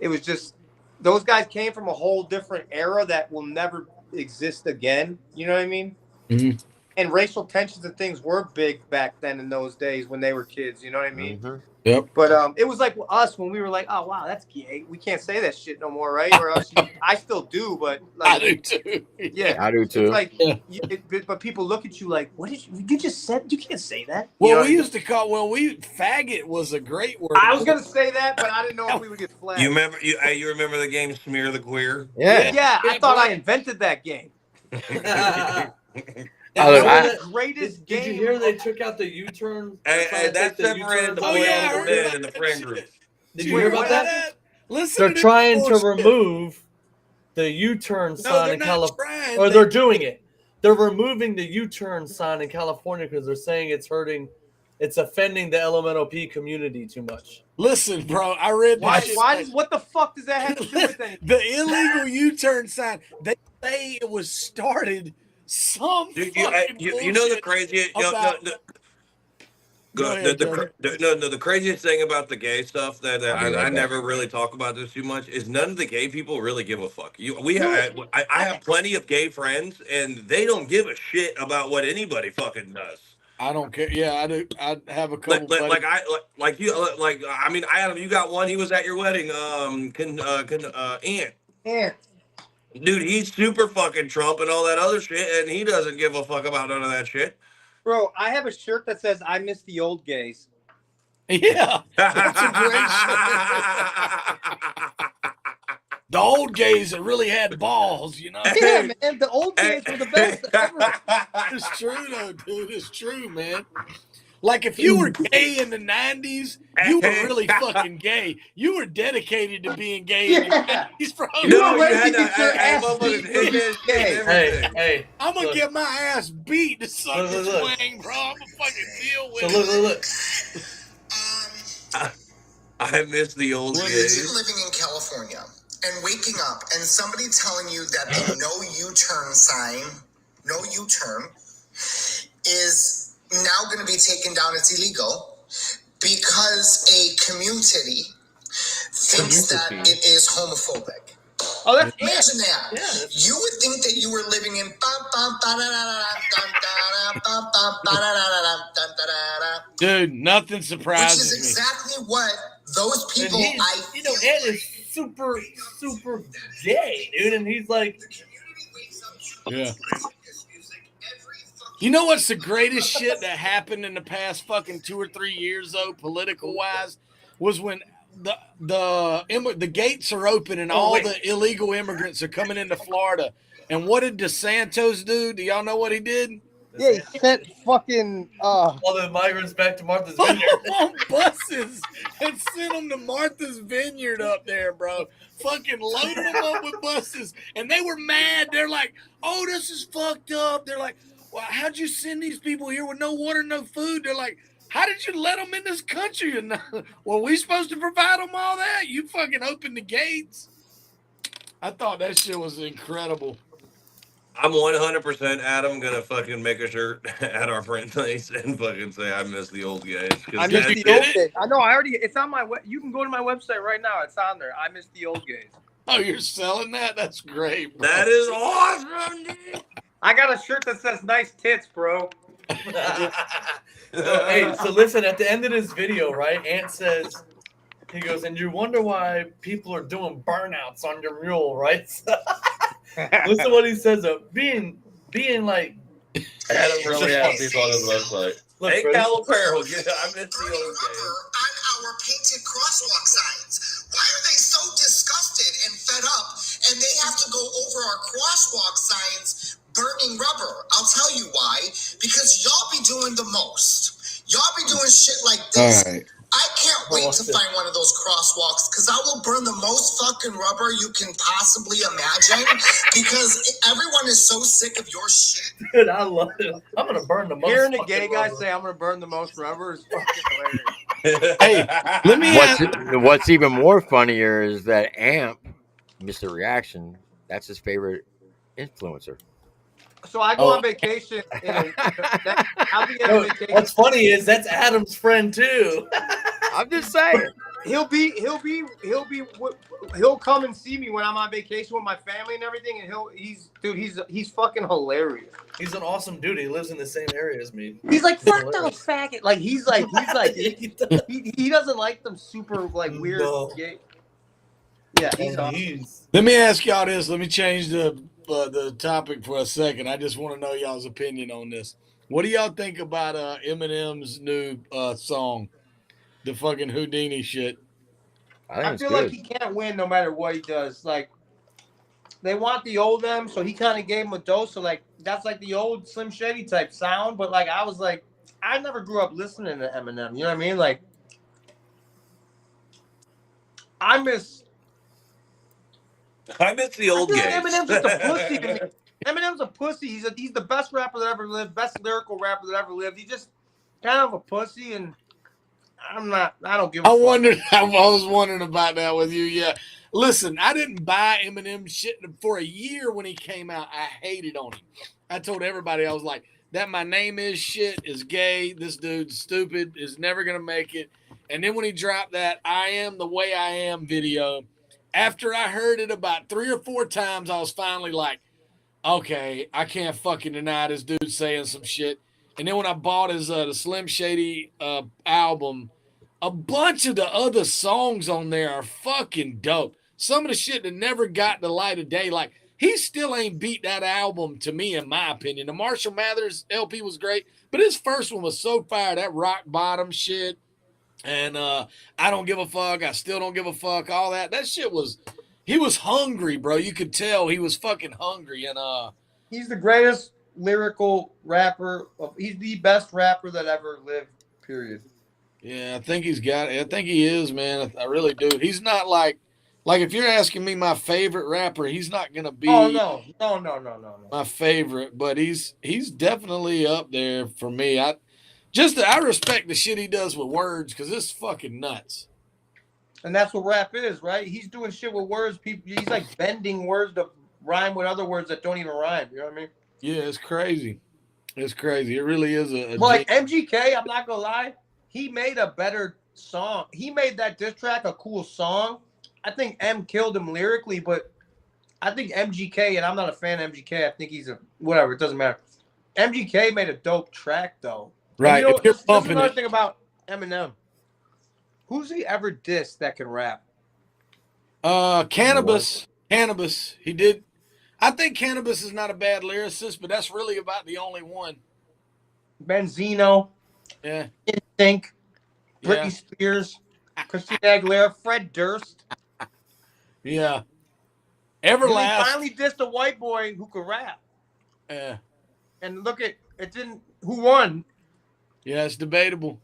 It was just, those guys came from a whole different era that will never exist again. You know what I mean? Mm-hmm. And racial tensions and things were big back then in those days when they were kids. You know what I mean? Mm-hmm. Yep. But it was like us when we were like, "Oh wow, that's gay. We can't say that shit no more, right?" Or else I still do, but like, I do too. yeah, I do too. It's like, but people look at you like, "What did you just said? You can't say that." Well, used to call faggot was a great word. I was gonna say that, but I didn't know if we would get flagged. You remember the game Smear the Queer? Yeah. Yeah, I thought I invented that game. The greatest did game. you hear they took out the U-turn? Hey, that separated the boys and the men in the friend group. Did you hear about that? Listen, They're trying to remove the U-turn sign in California, or they're doing it. They're removing the U-turn sign in California because they're saying it's offending the LMNOP community too much. Listen, bro, I read Why? What the fuck does that have to do with anything? The illegal U-turn sign. They say it was started some. Dude, you know the craziest. The craziest thing about the gay stuff that I never really talk about this too much is none of the gay people really give a fuck. I have plenty of gay friends, and they don't give a shit about what anybody fucking does. I don't care. Yeah, I do. I have a couple. Adam, you got one. He was at your wedding. Ant. Yeah. Dude, he's super fucking Trump and all that other shit, and he doesn't give a fuck about none of that shit. Bro, I have a shirt that says "I miss the old gays." Yeah, that's a great shirt. The old gays that really had balls, you know. Yeah, man, the old gays were the best ever. It's true, though, dude. It's true, man. Like, if you were gay in the 90s, you were really fucking gay. You were dedicated to being gay in the 90s, bro. Hey. I'm going to get my ass beat to suck this wing, bro. I'm going to fucking deal with it. Look. I miss the old gays. Imagine living in California and waking up and somebody telling you that the no U-turn sign, no U-turn, is now going to be taken down. It's illegal because a community thinks that it is homophobic. Oh, that's Imagine that. Yeah. You would think that you were living in Dude, nothing which surprises is me. exactly what those And people he's, I you know, feel Ed is super, super gay, dude. And he's like, Yeah. You know what's the greatest shit that happened in the past fucking 2 or 3 years though, political wise, was when the gates are open and all the illegal immigrants are coming into Florida. And what did DeSantos do? Do y'all know what he did? Yeah, he sent fucking all the migrants back to Martha's Put Vineyard. them on buses and sent them to Martha's Vineyard up there, bro. Fucking loaded them up with buses. And they were mad. They're like, oh, this is fucked up. They're like, well, how'd you send these people here with no water, no food? They're like, how did you let them in this country? And well, we supposed to provide them all that? You fucking opened the gates. I thought that shit was incredible. I'm 100% Adam gonna fucking make a shirt at our print place and fucking say I miss the old days. I miss the old days. I know. I already. It's on my. You can go to my website right now. It's on there. I miss the old days. Oh, you're selling that? That's great, bro. That is awesome, dude. I got a shirt that says "nice tits, bro." Hey, so listen, at the end of this video, right, Ant says, he goes, and you wonder why people are doing burnouts on your mule, right? Listen to what he says, being like, Adam really has these on his website. Hey, ACAL apparel. I miss the old days. on our painted crosswalk signs. Why are they so disgusted and fed up and they have to go over our crosswalk signs burning rubber? I'll tell you why. Because y'all be doing the most. Y'all be doing shit like this. All right. I can't wait to find one of those crosswalks because I will burn the most fucking rubber you can possibly imagine because everyone is so sick of your shit. Dude, I love it. I'm going to burn the most Hearing the fucking gay guy rubber. say, "I'm gonna burn the most rubber" is fucking hilarious. Hey, let me ask. What's even more funnier is that Amp, Mr. Reaction, that's his favorite influencer. So I go on vacation. I'll be on vacation. What's funny is that's Adam's friend too. I'm just saying. He'll come and see me when I'm on vacation with my family and everything, and he's fucking hilarious. He's an awesome dude. He lives in the same area as me. He's like, fuck those faggot. Like he's like he doesn't like them super like weird. No. Gay. Yeah, he's awesome. Let me ask y'all this. Let me change the topic for a second. I just want to know y'all's opinion on this. What do y'all think about Eminem's new song, the fucking Houdini shit? I feel like he can't win no matter what he does. Like they want the old M, so he kind of gave him a dose of like that's like the old Slim Shady type sound. But like I was like, I never grew up listening to Eminem. You know what I mean? Like I miss the old like days. Eminem's just a pussy to me. Eminem's a pussy. He's the best rapper that ever lived, best lyrical rapper that ever lived. He's just kind of a pussy, and I don't give a fuck. I was wondering about that with you. Yeah. Listen, I didn't buy Eminem shit for a year when he came out. I hated on him. I told everybody, I was like, that my name is shit is gay. This dude's stupid, is never going to make it. And then when he dropped that I Am the Way I Am video, after I heard it about 3 or 4 times, I was finally like, okay, I can't fucking deny this dude saying some shit. And then when I bought his the Slim Shady album, a bunch of the other songs on there are fucking dope. Some of the shit that never got the light of day, like he still ain't beat that album to me, in my opinion. The Marshall Mathers LP was great, but his first one was so fire. That rock bottom shit. And I don't give a fuck. I still don't give a fuck. All that. That shit was, he was hungry, bro. You could tell he was fucking hungry. And he's the greatest lyrical rapper. He's the best rapper that ever lived, period. Yeah, I think he's got it. I think he is, man. I really do. He's not like if you're asking me my favorite rapper, he's not going to be no. my favorite, but he's definitely up there for me. I respect the shit he does with words because it's fucking nuts. And that's what rap is, right? He's doing shit with words. He's like bending words to rhyme with other words that don't even rhyme. You know what I mean? Yeah, it's crazy. It's crazy. It really is like MGK, I'm not going to lie. He made a better song. He made that diss track a cool song. I think M killed him lyrically, but I think MGK, and I'm not a fan of MGK. I think he's a whatever. It doesn't matter. MGK made a dope track though. And Right. If you're this is bumping another it, thing about Eminem. Who's he ever dissed that can rap? Cannabis. Cannabis. He did. I think Cannabis is not a bad lyricist, but that's really about the only one. Benzino, Yeah. Instinct, Yeah. Britney Spears, Christina Aguilera, Fred Durst. Yeah. And he Everlast. finally dissed a white boy who could rap. Yeah. And look at it didn't. Who won? Yeah, it's debatable.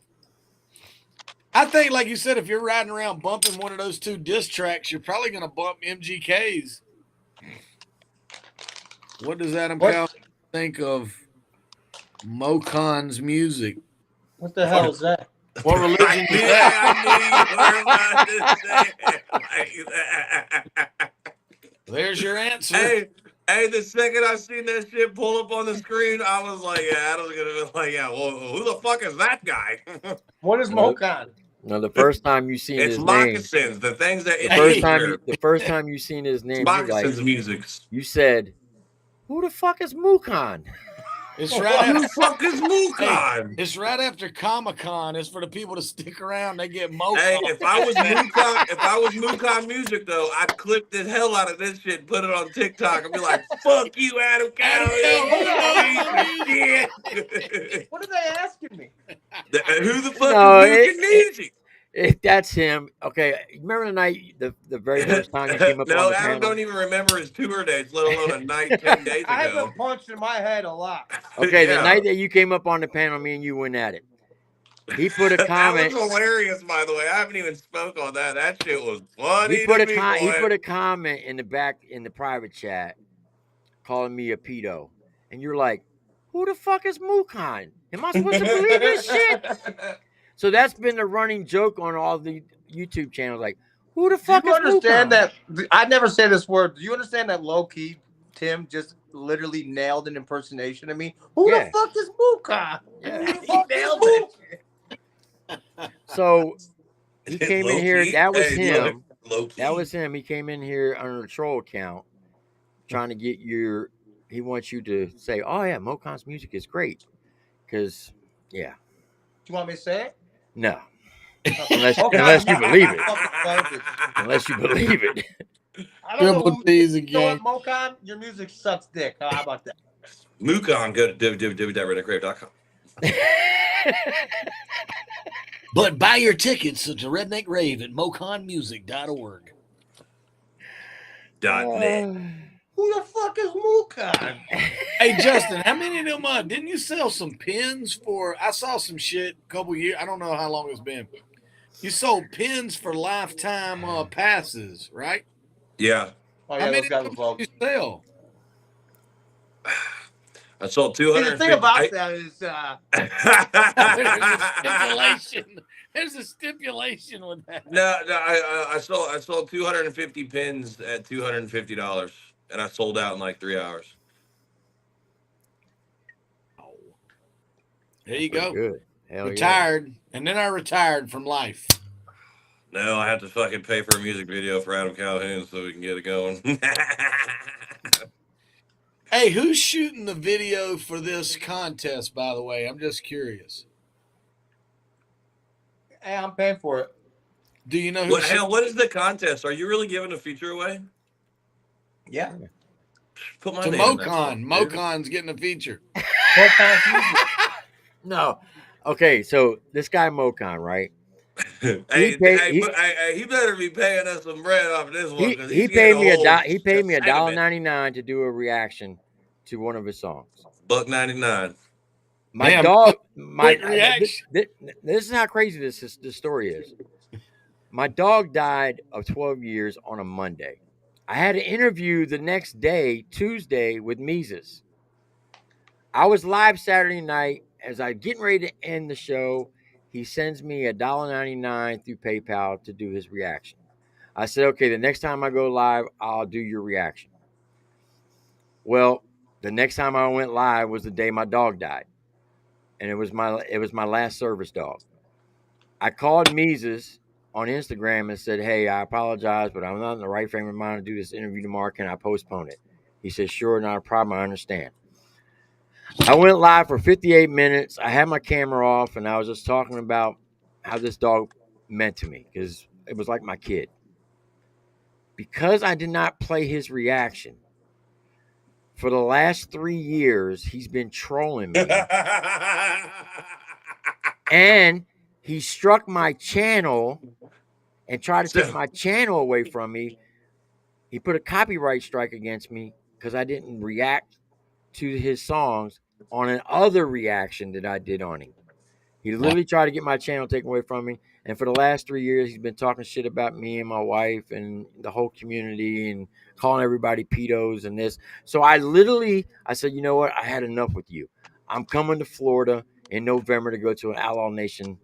I think, like you said, if you're riding around bumping one of those two diss tracks, you're probably going to bump MGK's. What does Adam Cal think of Mocon's music? What the hell is that? What religion is that? I knew you were about to say it like that. There's your answer. Hey, the second I seen that shit pull up on the screen, I was like, yeah, Adam's gonna be like, yeah, well, who the fuck is that guy? What is Mocon? No, the first time you seen It's his name, moccasins, the things that the first time you seen his name, you're like, moccasins musics. you said, "Who the fuck is Mukon?" It's right Who the after fuck is Mukon? It's right after Comic-Con. It's for the people to stick around. They get Mocon. Hey, if I was Mukon music though, I'd clip the hell out of this shit and put it on TikTok and be like, "Fuck you, Adam Cal." What are they asking me? Who the fuck No, is Mukon? If that's him, okay. Remember the night, the very first time you came up No, on the Adam panel? don't even remember his tour dates, let alone a night 10 days ago. I've been punched in my head a lot. Okay, Yeah. the night that you came up on the panel, me and you went at it. He put a comment. That was hilarious, by the way. I haven't even spoke on that. That shit was funny. He put boy. a comment in the private chat, calling me a pedo, and you're like, "Who the fuck is Mukon? Am I supposed to believe this shit?" So that's been the running joke on all the YouTube channels. Like, who the fuck Do you is understand Mukon? that? I never say this word. Do you understand that low key Tim just literally nailed an impersonation of me? Who the fuck is Mukon? Yeah. Who the fuck nailed it? So he came in here. That was Hey, him. low-key. That was him. He came in here under a troll account, trying to get your. He wants you to say, "Oh yeah, Mocon's music is great," because yeah. Do you want me to say it? No. Unless you believe it. Unless you believe it. I don't know Triple who, T's you know again. what, Mocon? Your music sucks dick. How about that? Mukon, go to www.redneckgrave.com. But buy your tickets to Redneck Rave at moconmusic.org. .net. Who the fuck is Mukon? Hey, Justin, how many of them didn't you sell some pins for? I saw some shit a couple years. I don't know how long it's been. You sold pins for lifetime passes, right? Yeah. Oh, yeah, How those many guys of are them broke. did you sell? I sold See, 250. the thing about that is, There's a stipulation with that. No, I sold 250 pins at $250, and I sold out in like 3 hours. There you go. Good. Hell Retired, and then I retired from life. No, I have to fucking pay for a music video for Adam Calhoun so we can get it going. Hey, who's shooting the video for this contest, by the way? I'm just curious. hey, I'm paying for it. Do you know who? What is the contest? Are you really giving a feature away? Yeah. Put my To name in that Mocon. fuck, dude. Mocon's getting a feature. Mocon's music. No. Okay, so this guy Mocon, right? Hey, he- he better be paying us some bread off this one. 'Cause He he's paid getting me a whole he paid me segment. $1.99 to do a reaction to one of his songs. $1.99. My Damn, dog, quick reaction. This is how crazy this story is. My dog died of 12 years on a Monday. I had an interview the next day, Tuesday, with Mises. I was live Saturday night. As I getting ready to end the show, he sends me $1.99 through PayPal to do his reaction. I said, okay, the next time I go live, I'll do your reaction. Well, the next time I went live was the day my dog died, and it was my last service dog. I called Mises on Instagram and said, "Hey, I apologize, but I'm not in the right frame of mind to do this interview tomorrow. Can I postpone it?" He said, "Sure, not a problem. I understand." I went live for 58 minutes. I had my camera off, and I was just talking about how this dog meant to me because it was like my kid. Because I did not play his reaction for the last 3 years, he's been trolling me, and he struck my channel and tried to take my channel away from me. He put a copyright strike against me because I didn't react to his songs on an other reaction that I did on him. He literally tried to get my channel taken away from me. And for the last 3 years, he's been talking shit about me and my wife and the whole community and calling everybody pedos and this. So I said, you know what? I had enough with you. I'm coming to Florida in November to go to an Outlaw Nation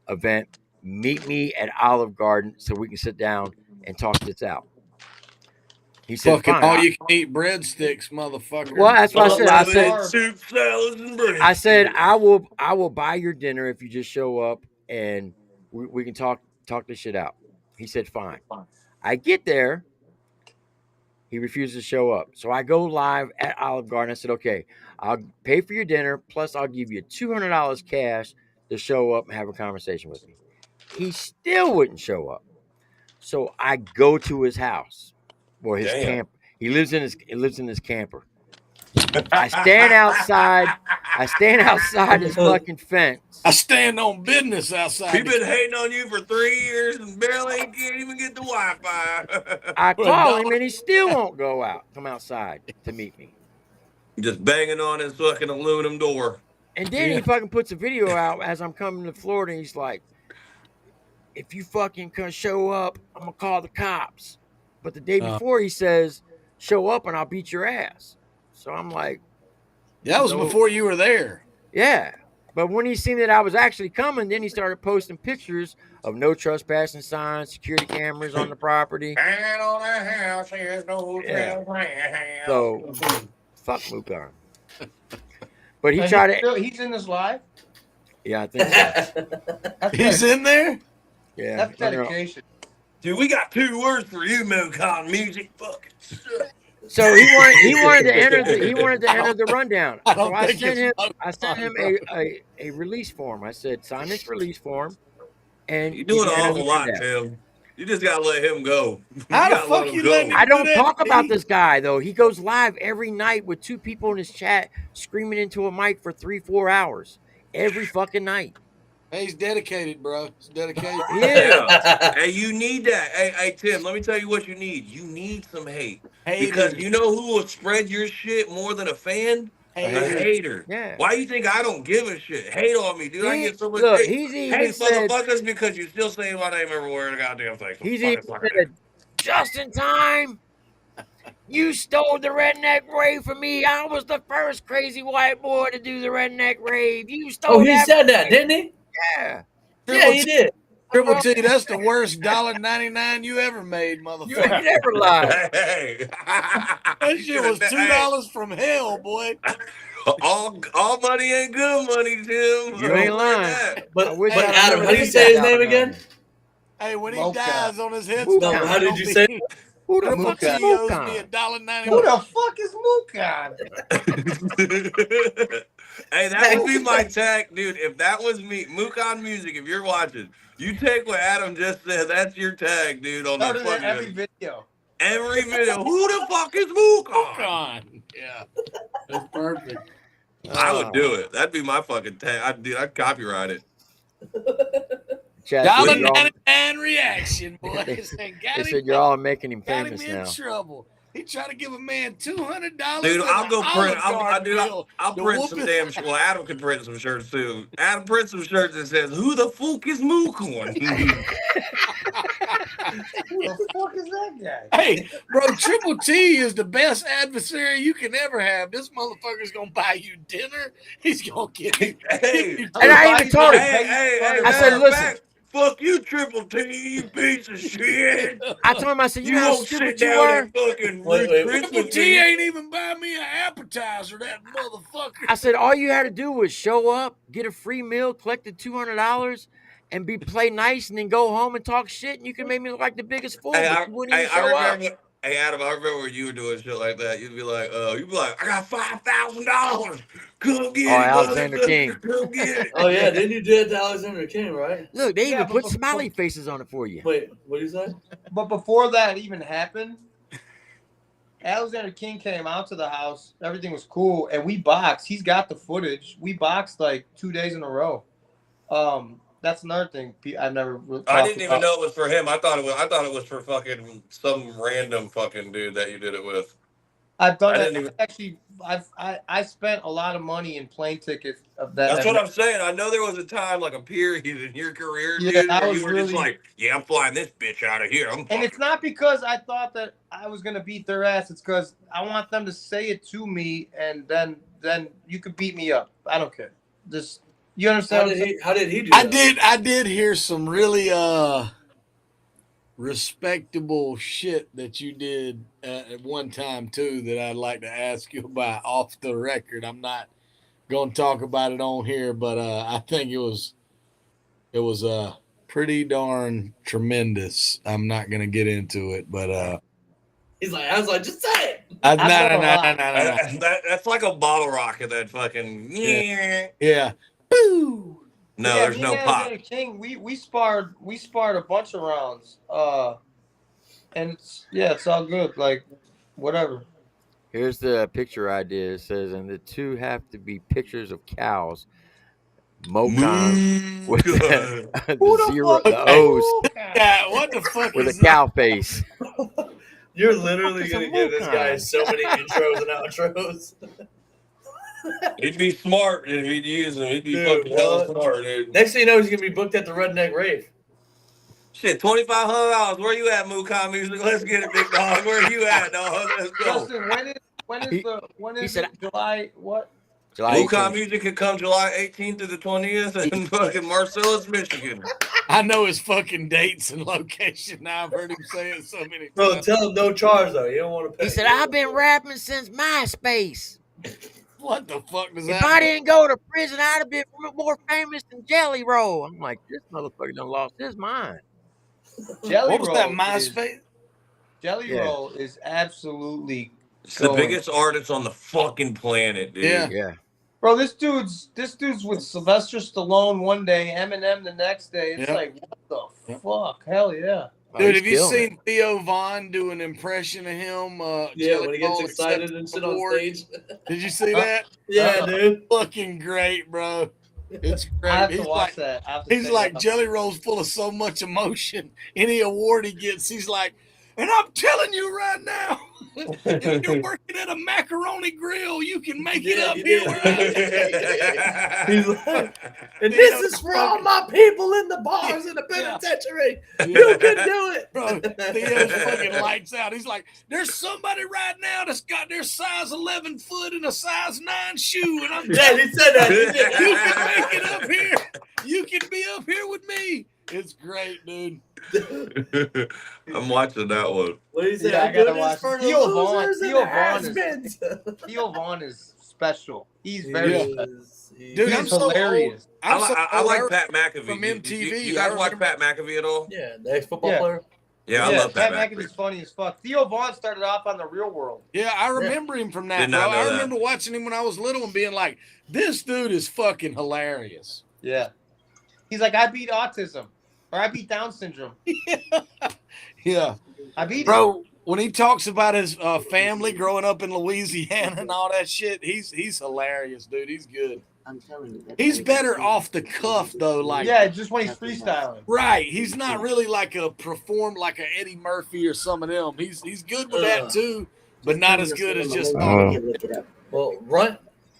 event. Meet me at Olive Garden so we can sit down and talk this out. He said, Fucking fine. all you can eat breadsticks, motherfucker. Well, that's what I said. Soup, salads, and bread. I said I will buy your dinner if you just show up and we can talk this shit out. He said fine. I get there. He refuses to show up. So I go live at Olive Garden. I said, okay, I'll pay for your dinner, plus I'll give you $200 cash to show up and have a conversation with me. He still wouldn't show up. So I go to his house or his camp. He lives in his camper. I stand outside his fucking fence. I stand on business outside. He's been hating on you for 3 years and barely can't even get the Wi-Fi. I call him and he still won't come outside to meet me. Just banging on his fucking aluminum door. And then he fucking puts a video out as I'm coming to Florida and he's like, if you fucking can show up, I'm gonna call the cops. But the day before he says, show up and I'll beat your ass. So I'm like, that was before you were there. Yeah. But when he seen that I was actually coming, then he started posting pictures of no trespassing signs, security cameras on the property. And on the house, there's no trespassing. So, fuck Mukon. But he tried to. He's in this live? Yeah, I think so. He's in there? Yeah. That's dedication. Dude, we got 2 words for you, Mukon music. Fucking suck. So he wanted to enter the rundown. So I sent him a release form. I said, sign this release form. And you're doing an awful lot, Tim. You just gotta let him go. How the fuck you let him go? I don't talk about this guy though. He goes live every night with 2 people in his chat screaming into a mic for 3-4 hours every fucking night. Hey, he's dedicated, bro. He's dedicated. Yeah. Hey, you need that. Hey, Tim, let me tell you what you need. You need some hate. Because you know who will spread your shit more than a fan? A hater. Yeah. Why you think I don't give a shit? Hate on me, dude. I get so much hate. He's even hate said, motherfuckers because you still saying my name everywhere in the goddamn thing. He's even said, just in time. You stole the redneck rave from me. I was the first crazy white boy to do the redneck rave. You stole he said that, didn't he? Yeah. Yeah, he did. Triple T, that's the worst $1.99 you ever made, motherfucker. You ain't never lied. Hey. That shit was $2 from hell, boy. All money ain't good money, Tim. You ain't lying. But Adam, how do you say his name again? Hey, when he dies on his head, no, how did you say? Who the fuck is Mukon? Who the fuck is Mukon? Hey, that would be my tag, dude. If that was me, Mukon Music, if you're watching, you take what Adam just said. That's your tag, dude, on the fucking every video. Every video. Who the fuck is Mukon? Yeah. That's perfect. I would do it. That'd be my fucking tag. I'd copyright it. $1.99 reaction, boys. They said you're all making him famous now. Got him in trouble. He tried to give a man $200. Dude, I'll go print. I'll print some damn shit. Well, Adam can print some shirts too. Adam print some shirts that says, "Who the fuck is Mukon?" Who the fuck is that guy? Hey, bro, Triple T is the best adversary you can ever have. This motherfucker's gonna buy you dinner. He's gonna get you. Hey, and I even told him. I said, listen. Fuck you, Triple T, you piece of shit. I told him, I said, you know how stupid you are? Triple T ain't even buy me an appetizer, that motherfucker. I said, all you had to do was show up, get a free meal, collect the $200, and play nice and then go home and talk shit, and you can make me look like the biggest fool, but you wouldn't even I show up. remember. Hey Adam, I remember when you were doing shit like that. You'd be like, I got $5,000. Come Oh, get it, Alexander King. motherfucker. Come get it. Oh yeah, didn't you do it to Alexander King, right? Look, they Yeah, even put smiley faces on it for you. Wait, what did you say? But before that even happened, Alexander King came out to the house. Everything was cool, and we boxed. He's got the footage. We boxed like 2 days in a row. That's another thing I've never talked I didn't even about. know it was for him. I thought it was for fucking some random fucking dude that you did it with. I've done I it. didn't even. Actually, I spent a lot of money in plane tickets of that. That's what I'm saying. I know there was a time, like a period in your career, Yeah, dude, I where was you were just really. like, "Yeah, I'm flying this bitch out of here." And it's not because I thought that I was gonna beat their ass. It's because I want them to say it to me, and then you could beat me up. I don't care. Just you understand? How did he do that? I did hear some really respectable shit that you did at one time too that I'd like to ask you about off the record. I'm not going to talk about it on here, but I think it was pretty darn tremendous. I'm not going to get into it, but I was like, just say it. That's like a bottle rocket. That fucking yeah. Boo. No, yeah, there's me no and pop. Alexander King, we sparred a bunch of rounds. And it's all good. Like whatever. Here's the picture I did. It says, and the two have to be pictures of cows. Mocon with the, Who the the zero, fuck the is O's Yeah, what the fuck with a is that? cow face. You're literally What the fuck gonna is a give this guy Mocon? so many intros and outros. He'd be smart if he'd use him. He'd be Dude, fucking hella what? smart, dude. Next thing you know, he's gonna be booked at the Redneck Rave. Shit, $2,500. Where you at, Mukon Music? Let's get it, big dog. Where you at, dog? Let's go. Justin, when is it July what? July Mukon 18th. Music can come July 18th to the 20th in fucking Marcellus, Michigan. I know his fucking dates and location now. I've heard him say it so many Bro, times. tell him no charge though. You don't want to pay. He said, I've been rapping since MySpace. What the fuck does If that I mean? didn't go to prison, I'd have been more famous than Jelly Roll. I'm like, this motherfucker done lost his mind. Jelly What was Roll that is- MySpace? Jelly Yeah. Roll is absolutely It's the going. biggest artist on the fucking planet, dude. Yeah. Yeah. Bro, this dude's with Sylvester Stallone one day, Eminem the next day. It's Yeah. like, what the fuck? Hell yeah. Oh, Dude, he's have you killing seen it. Theo Von do an impression of him? Yeah, Jelly when he gets Roll excited accepting and shit the on award? stage. Did you see that? Yeah, dude. Fucking great, bro. It's great. I have to He's watch like, that. I have to he's check like it out. Jelly Roll's full of so much emotion. Any award he gets, he's like, and I'm telling you right now, if you're working at a macaroni grill, you can make it up here where I am. He's like, and this is for all my people in the bars in the penitentiary. You can do it. Bro, Theo's fucking lights out. He's like, there's somebody right now that's got their size 11 foot and a size 9 shoe. And I'm Yeah, he said that. you can make it up here. You can be up here with me. It's great, dude. I'm watching that one. What do you say? Yeah, I I'm doing gotta this watch for the Theo Von. losers and Theo the Von is- has-beens. Theo Vaughn is special. He's very Yeah. special. Dude, He's I'm so hilarious. old. I like Pat McAfee. From You MTV. guys I watch remember- Pat McAfee at all? Yeah, the ex-football Yeah. player. Yeah, I love Pat McAfee's funny as fuck. Theo Vaughn started off on The Real World. Yeah, I remember him from that, Did bro. not know I that. remember watching him when I was little and being like, this dude is fucking hilarious. Yeah. He's like, I beat autism. Or I beat Down syndrome. Yeah. I beat it. Bro, when he talks about his family growing up in Louisiana and all that shit, he's hilarious, dude. He's good. I'm telling you. He's better off the cuff though, like Yeah, just when he's freestyling. right. He's not really like a Eddie Murphy or some of them. He's good with that too, but not as good as just Well,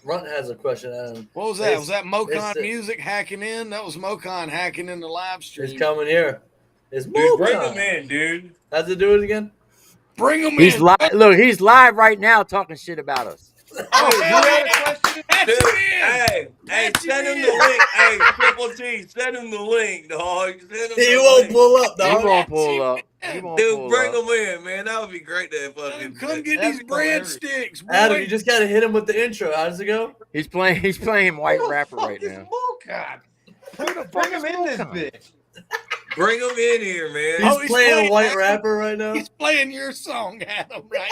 Runt has a question. Adam. what was that? It's- Was that Mocon it's- Music hacking in? That was Mocon hacking in the live stream. He's coming here. It's Dude, bring Mocon. him in, dude. How's it do it again? Bring him He's in. live. Look, he's live right now talking shit about us. Oh, you hell had a yeah. question? That's Dude, him in. hey, That's send him him in. the link. Hey, Triple T, send him the link, dog. Send him He the won't link. pull up, He dog. won't pull up. He won't Dude, pull bring up. him in, man. That would be great to fucking. Come get That'd these be hilarious. breadsticks, boy. Adam, you just got to hit him with the intro. How does it go? He's playing white rapper right Fuck is now. Mocon? Who the Bring fuck him is in this Mokan? bitch. Bring him in here, man. He's playing White Adam. Rapper right now. He's playing your song, Adam, right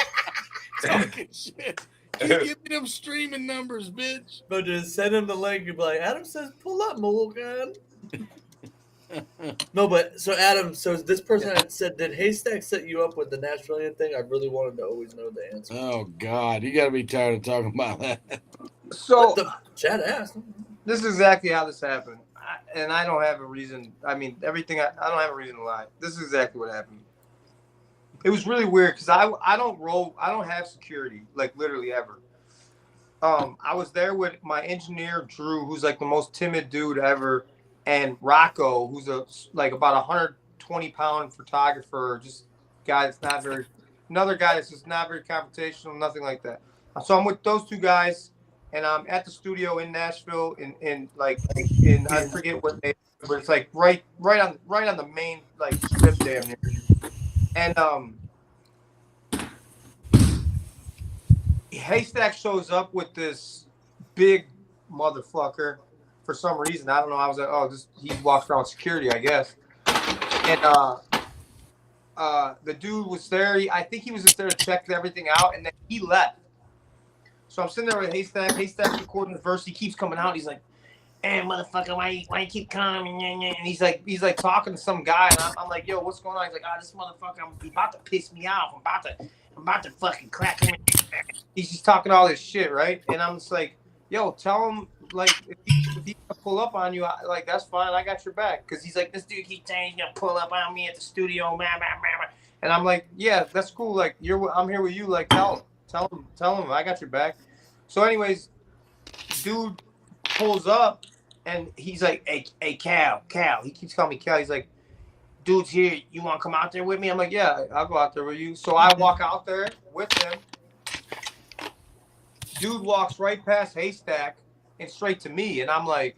now. Talking shit. You give me them streaming numbers, bitch. But just send him the link and be like, Adam says, pull up, Morgan. No, but so Adam, so this person had said, did Haystack set you up with the Nashvilleian thing? I really wanted to always know the answer. Oh God, you got to be tired of talking about that. So The chat asked. this is exactly how this happened, and I don't have a reason. I mean, everything. I don't have a reason to lie. This is exactly what happened. It was really weird because I don't have security, like literally ever. I was there with my engineer Drew, who's like the most timid dude ever, and Rocco, who's like about 120-pound photographer, just guy that's not very, another guy that's just not very confrontational, nothing like that. So I'm with those two guys, and I'm at the studio in Nashville, in I forget what name, but it's like right on the main like strip damn near, and Haystack shows up with this big motherfucker for some reason. I don't know. I was like, oh, he walks around with security, I guess. And the dude was there. I think he was just there to check everything out, and then he left. So I'm sitting there with Haystack. Haystack's recording the verse. He keeps coming out. He's like, "Hey, motherfucker, why you keep coming?" And he's like talking to some guy, and I'm like, "Yo, what's going on?" He's like, "Ah, this motherfucker, he's about to piss me off. I'm about to fucking crack him." He's just talking all this shit, right? And I'm just like, "Yo, tell him like if he pull up on you, like that's fine. I got your back." Because he's like, "This dude keeps saying he's gonna pull up on me at the studio, man." And I'm like, "Yeah, that's cool. Like I'm here with you. Like tell him I got your back." So, anyways, dude pulls up and he's like, hey, Cal. He keeps calling me Cal. He's like, "Dude's here. You want to come out there with me?" I'm like, "Yeah, I'll go out there with you." So I walk out there with him. Dude walks right past Haystack and straight to me, and I'm like,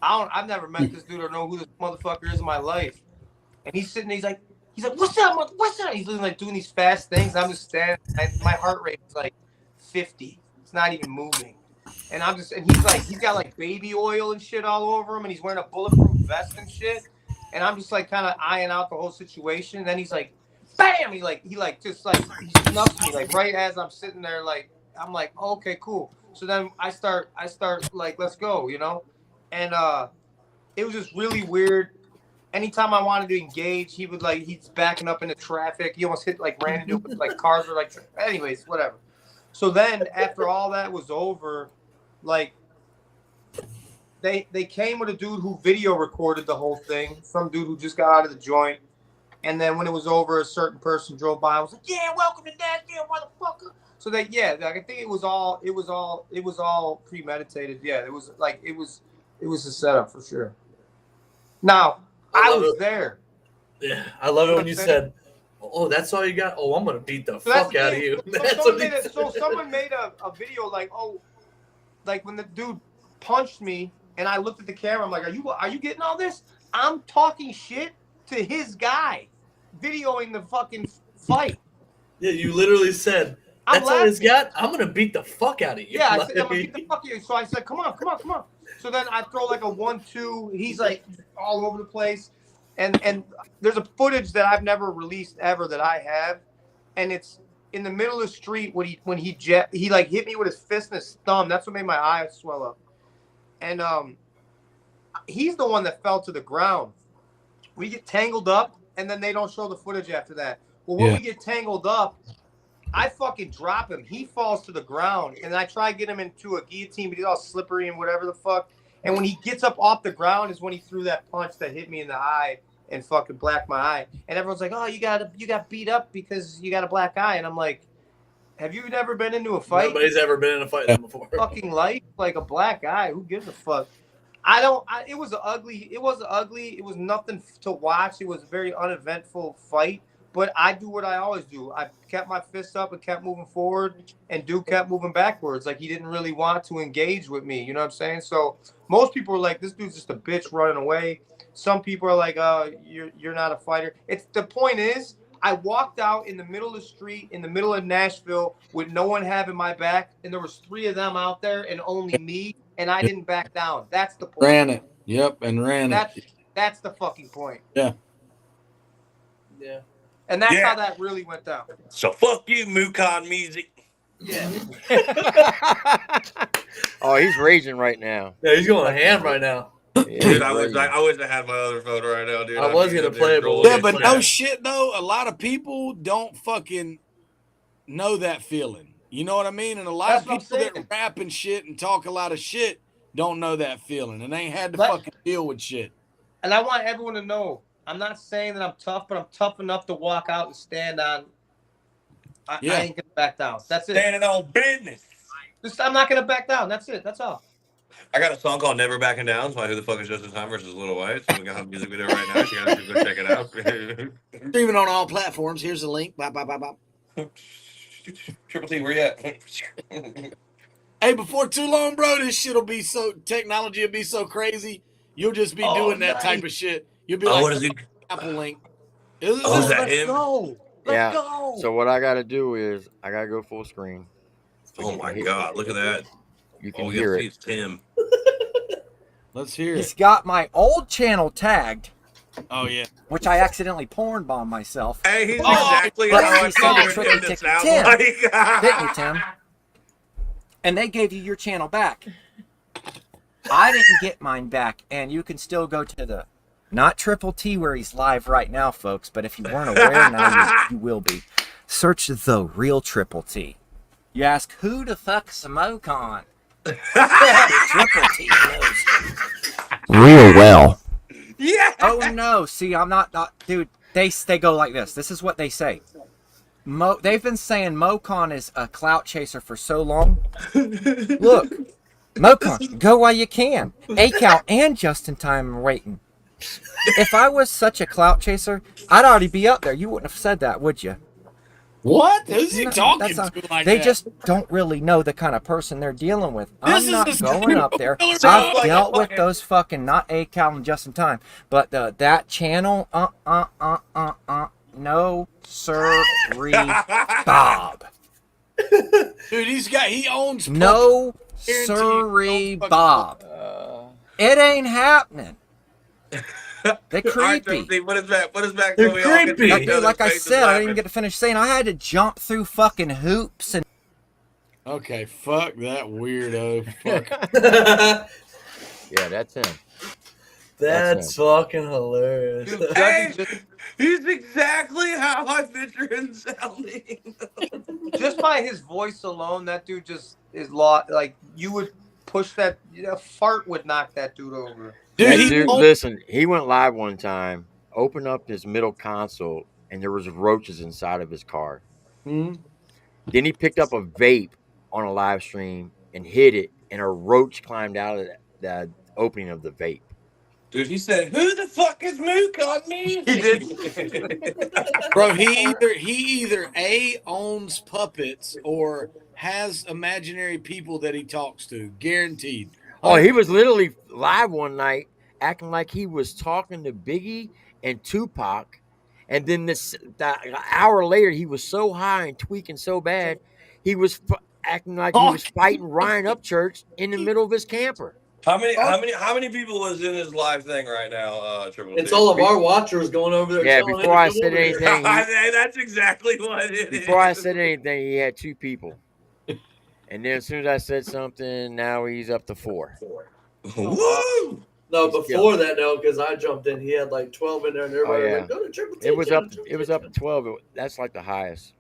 I've never met this dude or know who this motherfucker is in my life. And he's sitting there, he's like, "What's up? What's up?" He's like doing these fast things. And I'm just standing. My heart rate is like 50. It's not even moving. And he's got like baby oil and shit all over him, and he's wearing a bulletproof vest and shit. And I'm just like kind of eyeing out the whole situation. And then he's like, bam! He snuffs me like right as I'm sitting there. Like I'm like, oh, okay, cool. So then I start like, let's go, you know. And it was just really weird. Anytime I wanted to engage, he's backing up into traffic. He almost ran into like cars or like. Anyways, whatever. So then after all that was over, like they came with a dude who video recorded the whole thing, some dude who just got out of the joint. And then when it was over, a certain person drove by. I was like, "Yeah, welcome to Nashville, motherfucker." So I think it was all premeditated. Yeah, it was a setup for sure. Now I was there. Yeah, I love it when you said, "Oh, that's all you got." Oh, I'm gonna beat the fuck out of you. So someone made a video like, oh, like when the dude punched me and I looked at the camera, I'm like, are you getting all this? I'm talking shit to his guy, videoing the fucking fight. Yeah, you literally said, "That's all he's got. I'm gonna beat the fuck out of you." Yeah, I said, "I'm gonna beat the fuck out of you." So I said, come on. So then I throw like a 1-2. He's like all over the place. And there's a footage that I've never released ever that I have, and it's in the middle of the street when he like hit me with his fist and his thumb. That's what made my eyes swell up. And he's the one that fell to the ground. We get tangled up, and then they don't show the footage after that. Well, when we get tangled up, I fucking drop him. He falls to the ground, and I try to get him into a guillotine, but he's all slippery and whatever the fuck. And when he gets up off the ground is when he threw that punch that hit me in the eye and fucking blacked my eye. And everyone's like, "Oh, you got beat up because you got a black eye." And I'm like, have you never been into a fight? Nobody's ever been in a fight before. Fucking life, like a black eye. Who gives a fuck? It was ugly. It was nothing to watch. It was a very uneventful fight. But I do what I always do. I kept my fists up and kept moving forward, and dude kept moving backwards. Like he didn't really want to engage with me. You know what I'm saying? So most people are like, "This dude's just a bitch running away." Some people are like, "Oh, you're not a fighter." The point is, I walked out in the middle of the street, in the middle of Nashville, with no one having my back, and there was 3 of them out there, and only me, and I didn't back down. That's the point. Ran it. Yep, and ran it. That's the fucking point. Yeah. Yeah. And that's how that really went down. So fuck you, Mukon music. Yeah. Oh, he's raging right now. Yeah, he's going ham right now. Yeah, Dude, I wish I had my other phone right now, dude. I was gonna play it, but yeah, but no shit though. A lot of people don't fucking know that feeling. You know what I mean? And a lot of people that rap and shit and talk a lot of shit don't know that feeling and ain't had to fucking deal with shit. And I want everyone to know, I'm not saying that I'm tough, but I'm tough enough to walk out and stand on. I ain't gonna back down. That's it. Standing on business. I'm not gonna back down. That's it. That's all. I got a song called Never Backing Down. It's by Who the Fuck Is Just in Time versus Little White. So we got a music video right now. So you gotta go check it out. Streaming on all platforms. Here's the link. Bop, bop, bop, bop. Triple T, where you at? Hey, before too long, bro, this shit'll be technology will be so crazy. You'll just be doing that type of shit. You'll be like, what is it? Apple link. Is that him? Let's go. So what I gotta do is I gotta go full screen. Oh my God! Look at that. You can hear it. It's Tim. Let's hear He's it. got my old channel tagged. Oh yeah. Which I accidentally porn bombed myself. Hey, he's exactly how I figured him to sound like. Didn't you, Tim? And they gave you your channel back. I didn't get mine back, and you can still go to the not Triple T where he's live right now, folks. But if you weren't aware, now you will be. Search the real Triple T. You ask who the fuck's Smoke on? Triple T knows real well. Yeah. Oh no! See, I'm not. Dude, they go like this. This is what they say. They've been saying Mocon is a clout chaser for so long. Look, Mocon, go while you can. ACAL and Just in Time are waiting. If I was such a clout chaser, I'd already be up there. You wouldn't have said that, would you? What? Who's he talking to like they that? just don't really know the kind of person they're dealing with. I'm not going up there. I've like dealt with those fucking not ACAL and Just in Time, but that channel, no sirree, Bob. Dude, he owns no sirree, Bob. It ain't happening. They're creepy. Right, what is that? What is back? They're creepy. Like I said, I didn't even get to finish saying. I had to jump through fucking hoops and. Okay, fuck that weirdo. Fuck. Yeah, that's him. That's fucking hilarious. Dude, Hey, he's exactly how I picture him sounding. just by his voice alone, that dude just is like you would push that. A fart would knock that dude over. Dude, listen, he went live one time, opened up his middle console, and there was roaches inside of his car. Hmm? Then he picked up a vape on a live stream and hid it, and a roach climbed out of the opening of the vape. Dude, he said, "Who the fuck is Mook on me?" He did. Bro, he either A, owns puppets or has imaginary people that he talks to. Guaranteed. Oh, he was literally live one night acting like he was talking to Biggie and Tupac. And then an hour later, he was so high and tweaking so bad, he was acting like he was fighting Ryan Upchurch in the middle of his camper. How many people was in his live thing right now? Triple It's T? all of our watchers going over there. Yeah, telling before him I to come said over here. anything, That's exactly what it is. before I said anything, he had 2 people. And then as soon as I said something, now he's up to 4. Woo! No, before that, no, because I jumped in. He had like 12 in there, and everybody was like, go to Triple T. It was up to 12. That's like the highest.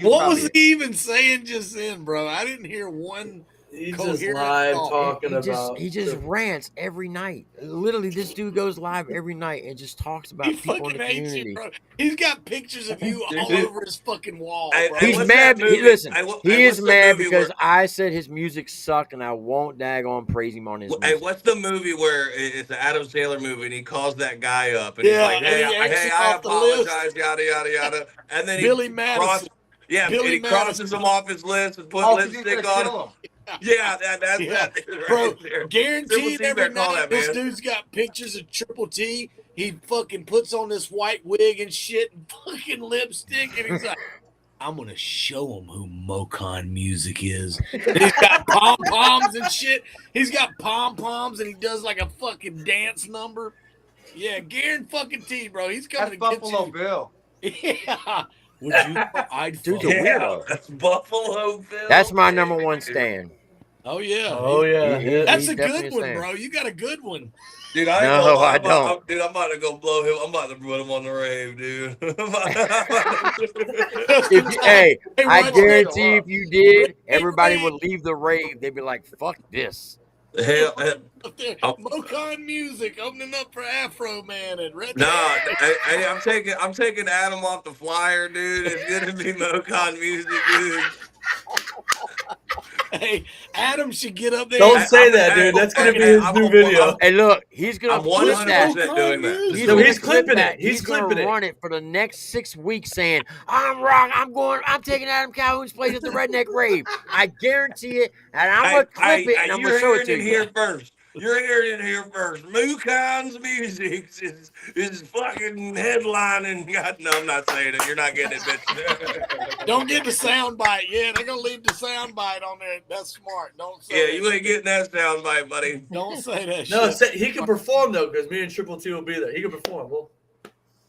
What was he even saying just then, bro? I didn't hear one. He's just live talking about. He just rants every night. Literally, this dude goes live every night and just talks about people in the community. You, bro. He's got pictures of you all over his fucking wall. Bro. He's mad. He is mad because I said his music sucked, and I won't daggone praise him on his music. Hey, what's the movie where it's the Adam Sandler movie, and he calls that guy up, and he's like, "Hey, I apologize, yada yada yada," and then Billy Madison. He crosses him off his list and put lipstick on him. Yeah, that's bro. Right there. Guaranteed every night this dude's got pictures of Triple T he fucking puts on this white wig and shit and fucking lipstick, and he's like, I'm gonna show him who Mokan Music is. And he's got pom poms and shit. He's got pom poms and he does like a fucking dance number. Yeah, guarantee, bro. He's coming That's to Buffalo get you. Bill. Yeah. Would you? I'd Dude's a fuck. weirdo. That's Buffalo Bill. That's my number one stand. Oh yeah. Oh yeah. That's he's a definitely good one, stand. bro. You got a good one. Dude, I ain't No, gonna lie. I don't. Dude, I'm about to go blow him. I'm about to put him on the rave, dude. Hey, I watch guarantee that. if you did, everybody would leave the rave. They'd be like, "Fuck this." Hell, Up there, Mokan Music opening up for Afro Man and Red. nah, hey, I'm taking Adam off the flyer, dude. It's gonna be Mokan Music, dude. Hey, Adam should get up there. Don't say that, dude. That's gonna be his new video. Hey, look, he's gonna I'm clip that. 100% doing that. He's No, gonna he's clip clipping that. it. He's gonna clipping it. run it for the next 6 weeks, saying, "I'm wrong. I'm taking Adam Calhoun's place at the Redneck Rave. I guarantee it, and I'm gonna clip it and I'm gonna show it to you." Here first. You're hearing it here first. Mokan's Music is fucking headlining. God, no, I'm not saying it. You're not getting it, bitch. Don't get the sound bite. Yeah, they're gonna leave the sound bite on there. That's smart. Don't say Yeah, that. you ain't getting that sound bite, buddy. Don't say that No, shit. he can perform though, because me and Triple T will be there. He can perform. Well,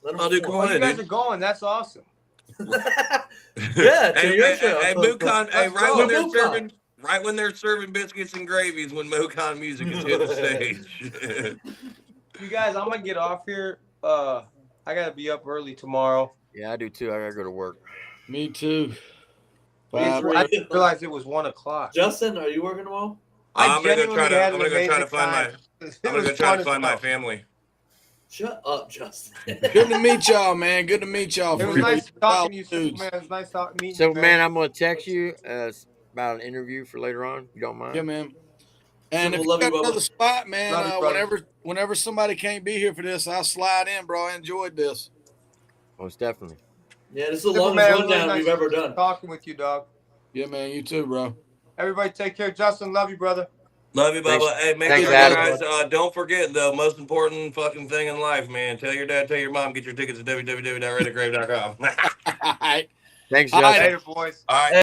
let him Oh, dude, perform. come on You in, guys dude. are going. That's awesome. Yeah, to your show. Hey, Mokan, hey, Let's go. right when they're serving biscuits and gravies, when Mokan Music is hitting the stage. You guys, I'm gonna get off here. I gotta be up early tomorrow. Yeah, I do too. I gotta go to work. Me too. I didn't realize it was 1 o'clock. Justin, are you working tomorrow? I'm gonna go try to. had I'm an gonna go try to amazing find my. time. I'm It gonna was go try fun to as find my hell. family. Shut up, Justin. Good to meet y'all, man. Good to meet y'all. It was For nice talking to you, dudes. man. It was nice talking to you. So, man, I'm gonna text you about an interview for later on. If you don't mind. Yeah, man. And if Simple, you love you, got Bubba. another spot, man, Love you, brother. whenever somebody can't be here for this, I'll slide in, bro. I enjoyed this. Most definitely. Yeah, this is the Simple, longest man, it was rundown nice we've ever done. Talking with you, dog. Yeah, man. You too, bro. Everybody, take care. Justin, love you, brother. Love you, Thanks. Bubba. Hey, make Thanks, sure Adam. guys, don't forget the most important fucking thing in life, man. Tell your dad, tell your mom, get your tickets at www.redneckgrave.com. All right. Thanks, All Justin. right. Later, boys. All right.